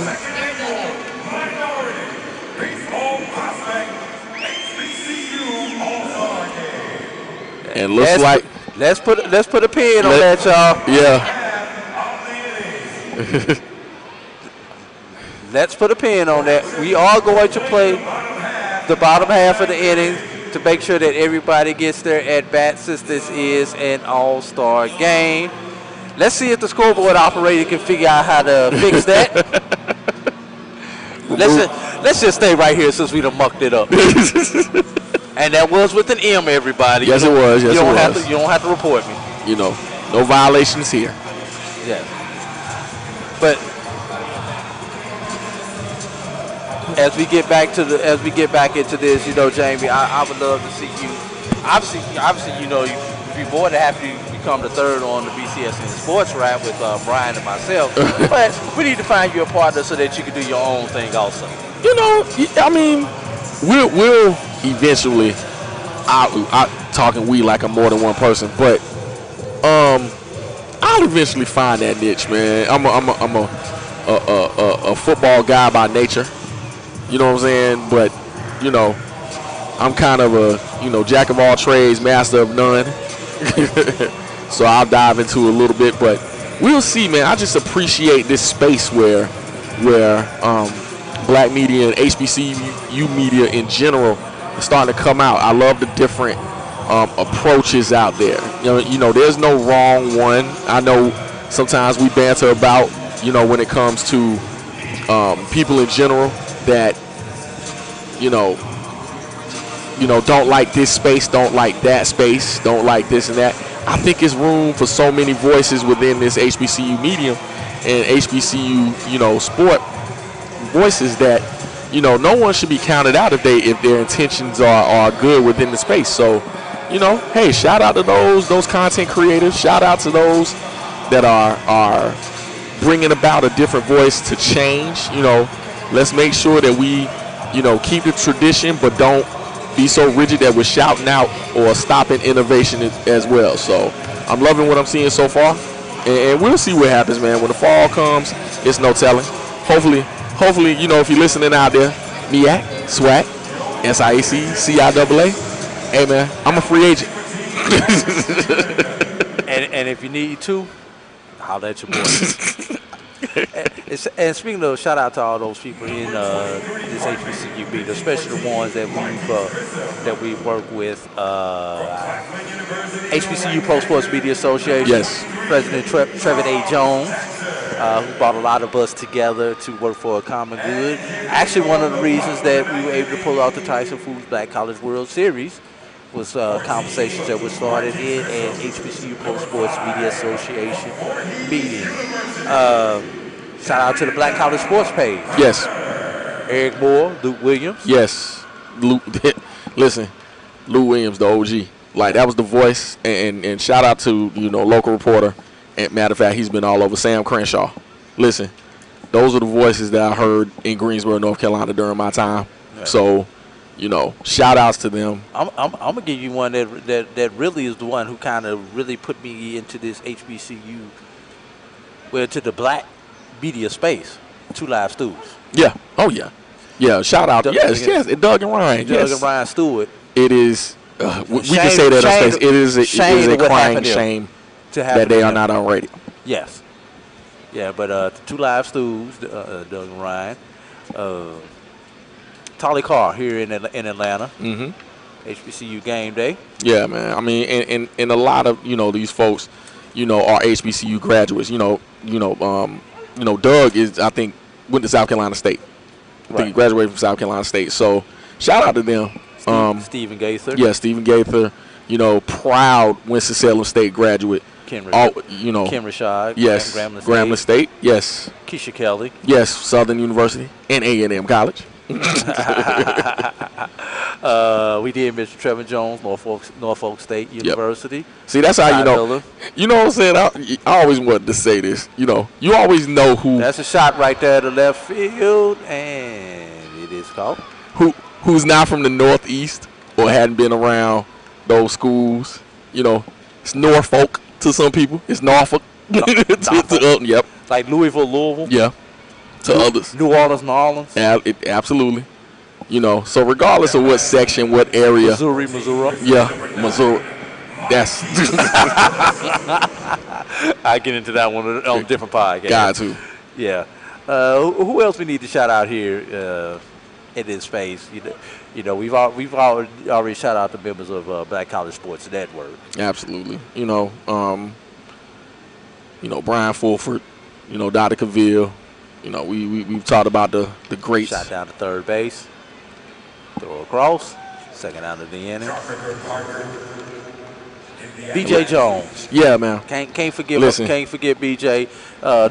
And looks like let's put a pin on that, y'all. Yeah. Let's put a pin on that. We are going to play the bottom half of the inning to make sure that everybody gets their at-bat, since this is an all-star game. Let's see if the scoreboard operator can figure out how to fix that. Let's just stay right here since we done mucked it up. And that was with an M, everybody. Yes, it was. Yes, you don't it have was. to. You don't have to report me. No violations here. Yeah. But as we get back into this, Jamie, I would love to see you. Obviously, you'd be more than happy to become the third on the BCSN Sports Rap with Brian and myself. But we need to find you a partner so that you can do your own thing also. I mean, we'll eventually. I talking we like I'm more than one person, but I'll eventually find that niche, man. I'm a football guy by nature. You know what I'm saying? But I'm kind of a jack of all trades, master of none. So I'll dive into a little bit, but we'll see, man. I just appreciate this space where black media and HBCU media in general is starting to come out. I love the different approaches out there. There's no wrong one. I know sometimes we banter about, when it comes to people in general that, don't like this space, don't like that space, don't like this and that. I think it's room for so many voices within this HBCU medium and HBCU, sport voices that, no one should be counted out if their intentions are good within the space. So, hey, shout out to those content creators. Shout out to those that are bringing about a different voice to change. Let's make sure that we, keep the tradition, but don't be so rigid that we're shouting out or stopping innovation as well. So I'm loving what I'm seeing so far, and we'll see what happens, man. When the fall comes, it's no telling. Hopefully, if you're listening out there, MIAC, SWAC, SIAC, CIAA, hey, man, I'm a free agent. and if you need to, holler at your boy. And speaking of, shout out to all those people in this HBCU beat, especially the ones that we've worked with. HBCU Pro Sports Media Association. Yes. President Trevor A. Jones. who brought a lot of us together to work for a common good. Actually, one of the reasons that we were able to pull out the Tyson Foods Black College World Series was conversations that were started in an HBCU Pro Sports Media Association meeting. Shout out to the Black College Sports page. Yes. Eric Moore, Luke Williams. Yes. Luke, listen, Luke Williams, the OG. Like, that was the voice. And shout out to, local reporter. And matter of fact, he's been all over, Sam Crenshaw. Listen, those are the voices that I heard in Greensboro, North Carolina during my time. Yeah. So, shout outs to them. I'm gonna give you one that really is the one who kind of really put me into this HBCU, to the black media space. Two Live Stews. Yeah. Oh yeah. Yeah. Shout out. Yes. Doug and Ryan. Doug and Ryan Stewart. It is. We can say that on space. It is a crying shame that they are not on radio. Yes. Yeah, but Two Live Stews, Doug and Ryan. Tolly Carr here in Atlanta. Mm-hmm. HBCU game day. Yeah, man. I mean, and a lot of these folks, are HBCU graduates. Doug is, I think, went to South Carolina State. I think he graduated from South Carolina State. So shout out to them. Stephen Gaither. Yeah, Stephen Gaither. Proud Winston-Salem State graduate. Kim Rashad. Yes. Grambling State. Yes. Keisha Kelly. Yes. Southern University and A&M College. We did Mr. Trevor Jones, Norfolk State University. Yep. See, that's how what I'm saying. I always wanted to say this. You always know who. That's a shot right there to left field, and it is called. Who's not from the Northeast or hadn't been around those schools. It's Norfolk to some people. It's Norfolk. Yep. Like Louisville. Yeah. To others. New Orleans. Absolutely. So regardless of what section, what area. Missouri. Yeah, Missouri. That's. I get into that one on a different podcast. Got to. Yeah. Who else we need to shout out here in this space? We've already shout out the members of Black College Sports Network. Absolutely. Brian Fulford. Dr. Cavill. We've talked about the greats. Shot down to third base. Throw across. Second out of the inning. BJ Jones. Yeah, man. Can't forget BJ.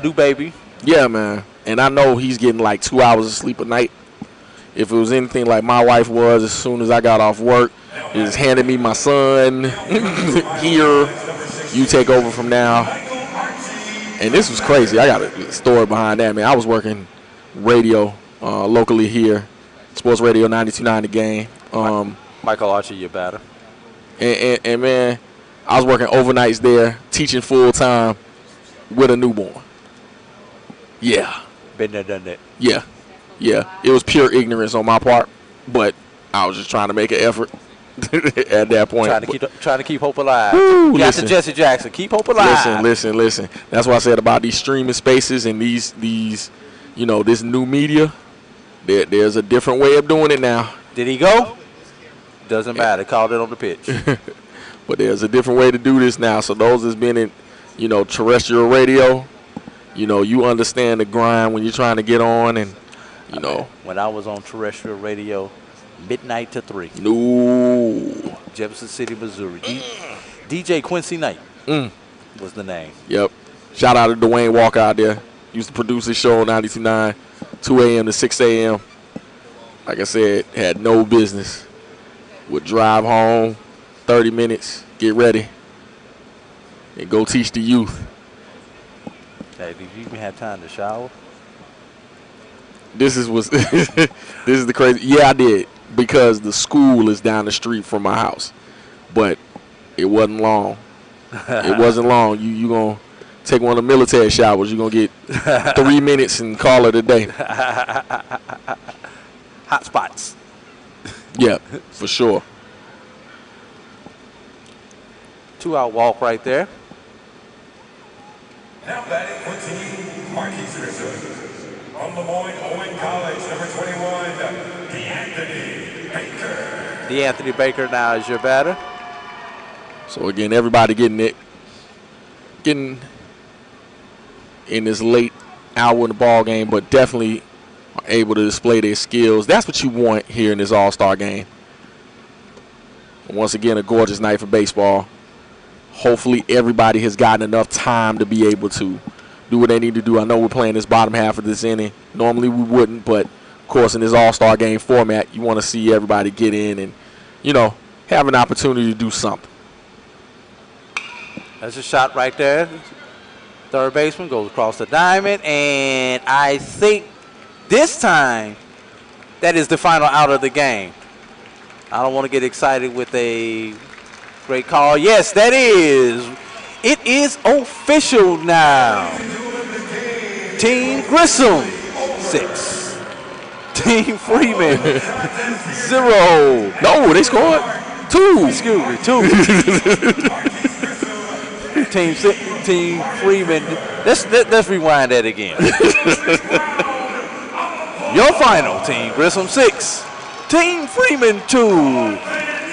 New baby. Yeah, man. And I know he's getting like 2 hours of sleep a night. If it was anything like my wife was, as soon as I got off work, he just handed me my son. Here, you take over from now. And this was crazy. I got a story behind that, man. I was working radio locally here, Sports Radio 92.9 The Game. Michael Archie, your batter. And man, I was working overnights there, teaching full time with a newborn. Yeah. Been there, done that. Yeah. It was pure ignorance on my part, but I was just trying to make an effort at that point. Trying to keep hope alive. Woo, got to Jesse Jackson. Keep hope alive. Listen. That's what I said about these streaming spaces and these this new media. There's a different way of doing it now. Did he go? Doesn't matter. Called it on the pitch. But there's a different way to do this now. So those that's been in, terrestrial radio, you understand the grind when you're trying to get on and, When I was on terrestrial radio, midnight to 3. No. Jefferson City, Missouri. DJ Quincy Knight was the name. Yep. Shout out to Dwayne Walker out there. Used to produce his show on 92.9, 2 a.m. to 6 a.m. Like I said, had no business. Would drive home, 30 minutes, get ready, and go teach the youth. Hey, did you even have time to shower? This is the crazy. Yeah, I did, because the school is down the street from my house, but it wasn't long. It wasn't long. You gonna take one of the military showers. You gonna get 3 minutes and call it a day. Hot spots. Yeah, for sure. 2-out walk right there. Now batting for Team Marquise Richards. From Lemoyne Owen College, number 21, DeAnthony Baker. DeAnthony Baker now is your batter. So again, everybody getting in this late hour in the ball game, but definitely are able to display their skills. That's what you want here in this All-Star game. Once again, a gorgeous night for baseball. Hopefully everybody has gotten enough time to be able to do what they need to do. I know we're playing this bottom half of this inning. Normally we wouldn't, but of course in this All-Star game format, you want to see everybody get in and, you know, have an opportunity to do something. That's a shot right there. Third baseman goes across the diamond, and I think this time that is the final out of the game. I don't want to get excited with a great call. Yes, that is. It is official now. Team Grissom, 6. Team Freeman, 0. No, they scored 2. Excuse me, 2. Team Freeman. Let's rewind that again. Your final, Team Grissom 6, Team Freeman 2,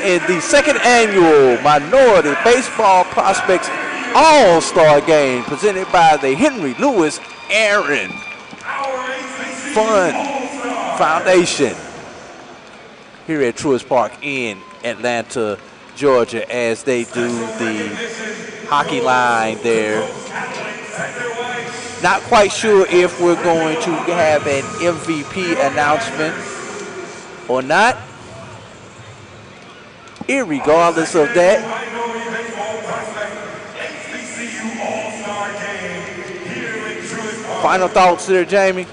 in the second annual Minority Baseball Prospects All-Star Game presented by the Henry Louis Aaron Fund Foundation here at Truist Park in Atlanta, Georgia, as they do the hockey line there. Not quite sure if we're going to have an MVP announcement or not. Irregardless of that, final thoughts there, Jamie?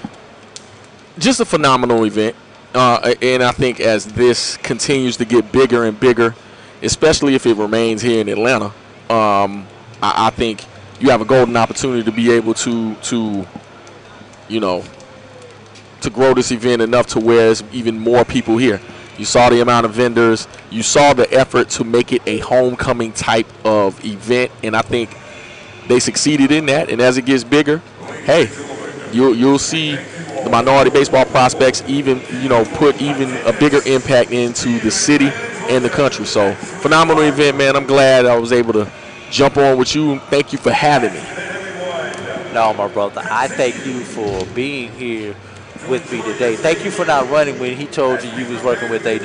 Just a phenomenal event. And I think as this continues to get bigger and bigger, especially if it remains here in Atlanta, I think you have a golden opportunity to be able to you know, to grow this event enough to where there's even more people here. You saw the amount of vendors. You saw the effort to make it a homecoming type of event, and I think they succeeded in that. And as it gets bigger, hey, you'll see the minority baseball prospects even, you know, put even a bigger impact into the city and the country. So phenomenal event, man. I'm glad I was able to jump on with you. Thank you for having me. No, my brother, I thank you for being here with me today. Thank you for not running when he told you was working with AD.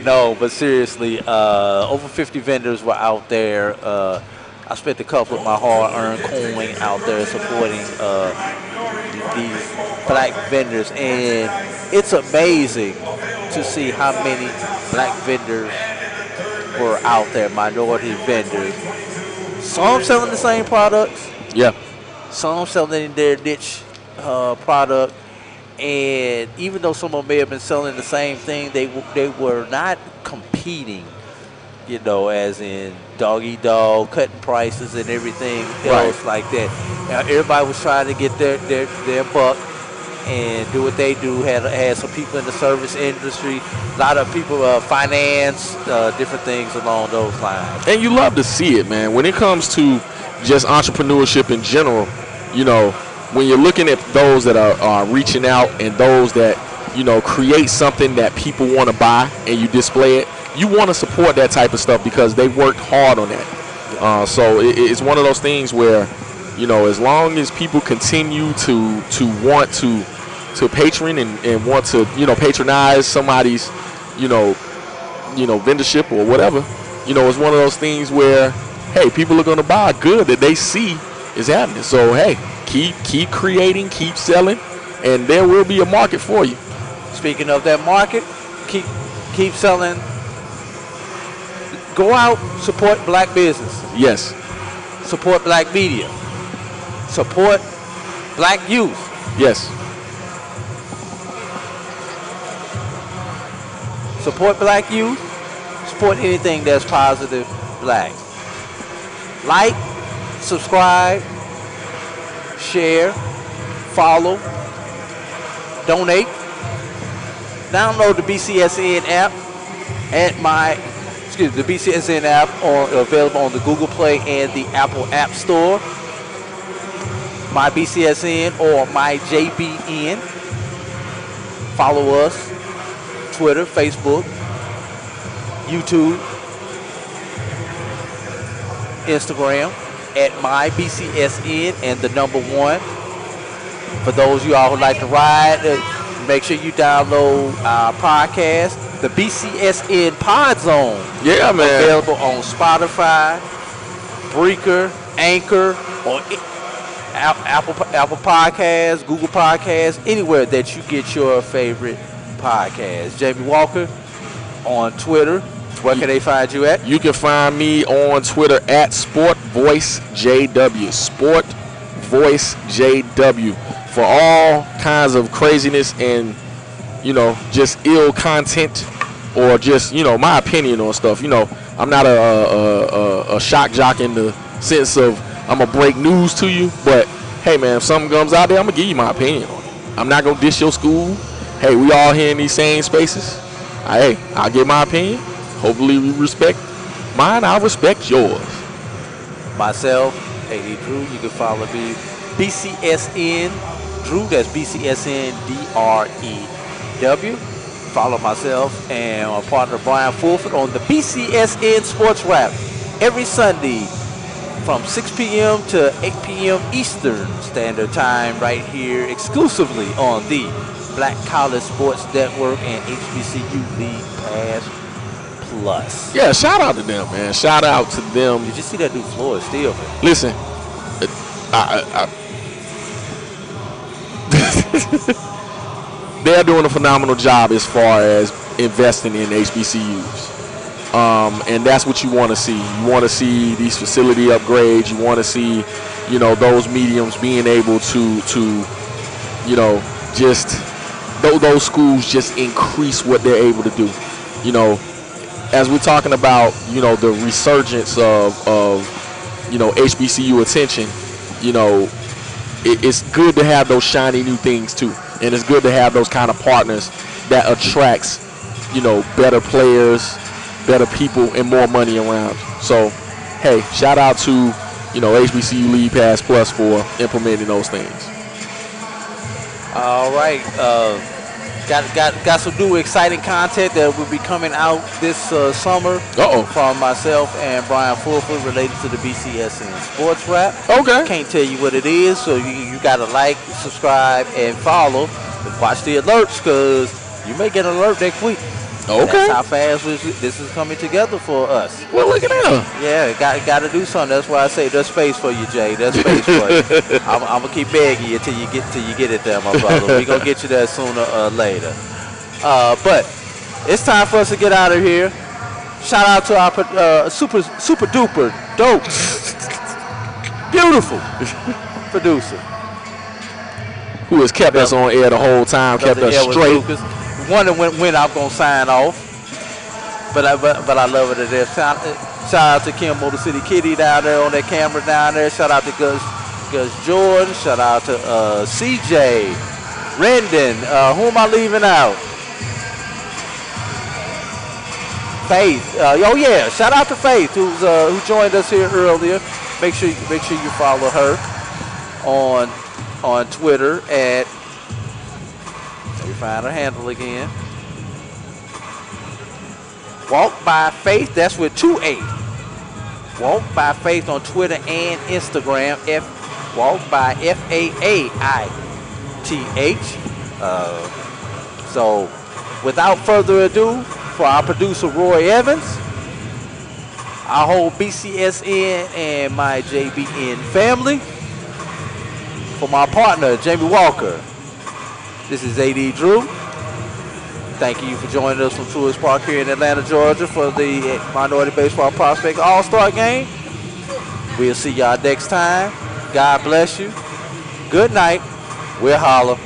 No, but seriously, over 50 vendors were out there. I spent a couple of my hard-earned coin out there supporting these black vendors, and it's amazing to see how many black vendors were out there, minority vendors. Some selling the same products. Yeah. Some selling their niche product. And even though some of them may have been selling the same thing, they were not competing, you know, as in dog-eat-dog, cutting prices and everything else like that. Now, everybody was trying to get their buck and do what they do. Had some people in the service industry, a lot of people finance, different things along those lines. And you love to see it, man. When it comes to just entrepreneurship in general, you know, when you're looking at those that are reaching out and those that, you know, create something that people want to buy and you display it, you want to support that type of stuff because they worked hard on that. So it's one of those things where, you know, as long as people continue to want to patron and want to, you know, patronize somebody's, you know, vendorship or whatever, you know, it's one of those things where, hey, people are going to buy good that they see is happening. So, hey, keep creating, keep selling, and there will be a market for you. Speaking of that market, keep selling. Go out, support black business. Yes. Support black media. Support black youth. Yes. Support black youth. Support anything that's positive black. Like, subscribe, share, follow, donate. Download the BCSN app the BCSN app available on the Google Play and the Apple App Store. My BCSN or my JBN. Follow us, Twitter, Facebook, YouTube, Instagram. at MyBCSN and the number 1. For those of you all who like to ride, make sure you download our podcast, the BCSN Pod Zone. Yeah, man. Available on Spotify, Breaker, Anchor, or Apple Podcasts, Google Podcasts, anywhere that you get your favorite podcast. Jamie Walker on Twitter. Where can they find you at? You can find me on Twitter at SportVoiceJW. SportVoiceJW. For all kinds of craziness and, just ill content or just, my opinion on stuff. I'm not a shock jock in the sense of I'm going to break news to you. But, hey, man, if something comes out there, I'm going to give you my opinion on it. I'm not going to dish your school. Hey, we all here in these same spaces. Hey, I'll give my opinion. Hopefully we respect mine. I'll respect yours. Myself, AD Drew. You can follow me. BCSN Drew. That's BCSN DREW. Follow myself and my partner Brian Fulford on the BCSN Sports Wrap every Sunday from 6 p.m. to 8 p.m. Eastern Standard Time right here exclusively on the Black College Sports Network and HBCU League Pass Plus. Yeah, shout out to them, man. Shout out to them. Did you see that new Floyd Steele? Listen, they're doing a phenomenal job as far as investing in HBCUs. And that's what you want to see. You want to see these facility upgrades. You want to see, those mediums being able to just those schools just increase what they're able to do. As we're talking about, the resurgence of HBCU attention, it's good to have those shiny new things too. And it's good to have those kind of partners that attracts, better players, better people, and more money around. So, hey, shout out to, HBCU League Pass Plus for implementing those things. All right. Got some new exciting content that will be coming out this summer from myself and Brian Fulford related to the BCSN Sports Wrap. Okay. Can't tell you what it is, so you got to like, subscribe, and follow. And watch the alerts because you may get an alert next week. Okay. That's how fast this is coming together for us. Well, look at that. Yeah, got to do something. That's why I say there's space for you, Jay. There's space for you. I'm gonna keep begging you till you get it there, my brother. We gonna get you there sooner or later. But it's time for us to get out of here. Shout out to our super duper dope, beautiful producer who has kept us on air the whole time, kept us straight. Lucas. Wondering when I'm gonna sign off, but I love it. Shout out to Kim Motor City Kitty down there on that camera down there. Shout out to Gus Jordan. Shout out to CJ Rendon. Who am I leaving out? Faith. Shout out to Faith who joined us here earlier. Make sure you follow her on Twitter at. Let me find her handle again. Walk by Faith. That's with 2 A. Walk by Faith on Twitter and Instagram. Walk by FAAITH. So, without further ado, for our producer Roy Evans, our whole BCSN and my JBN family, for my partner Jamie Walker, this is AD Drew. Thank you for joining us from Truist Park here in Atlanta, Georgia for the Minority Baseball Prospect All Star Game. We'll see y'all next time. God bless you. Good night. We'll holler.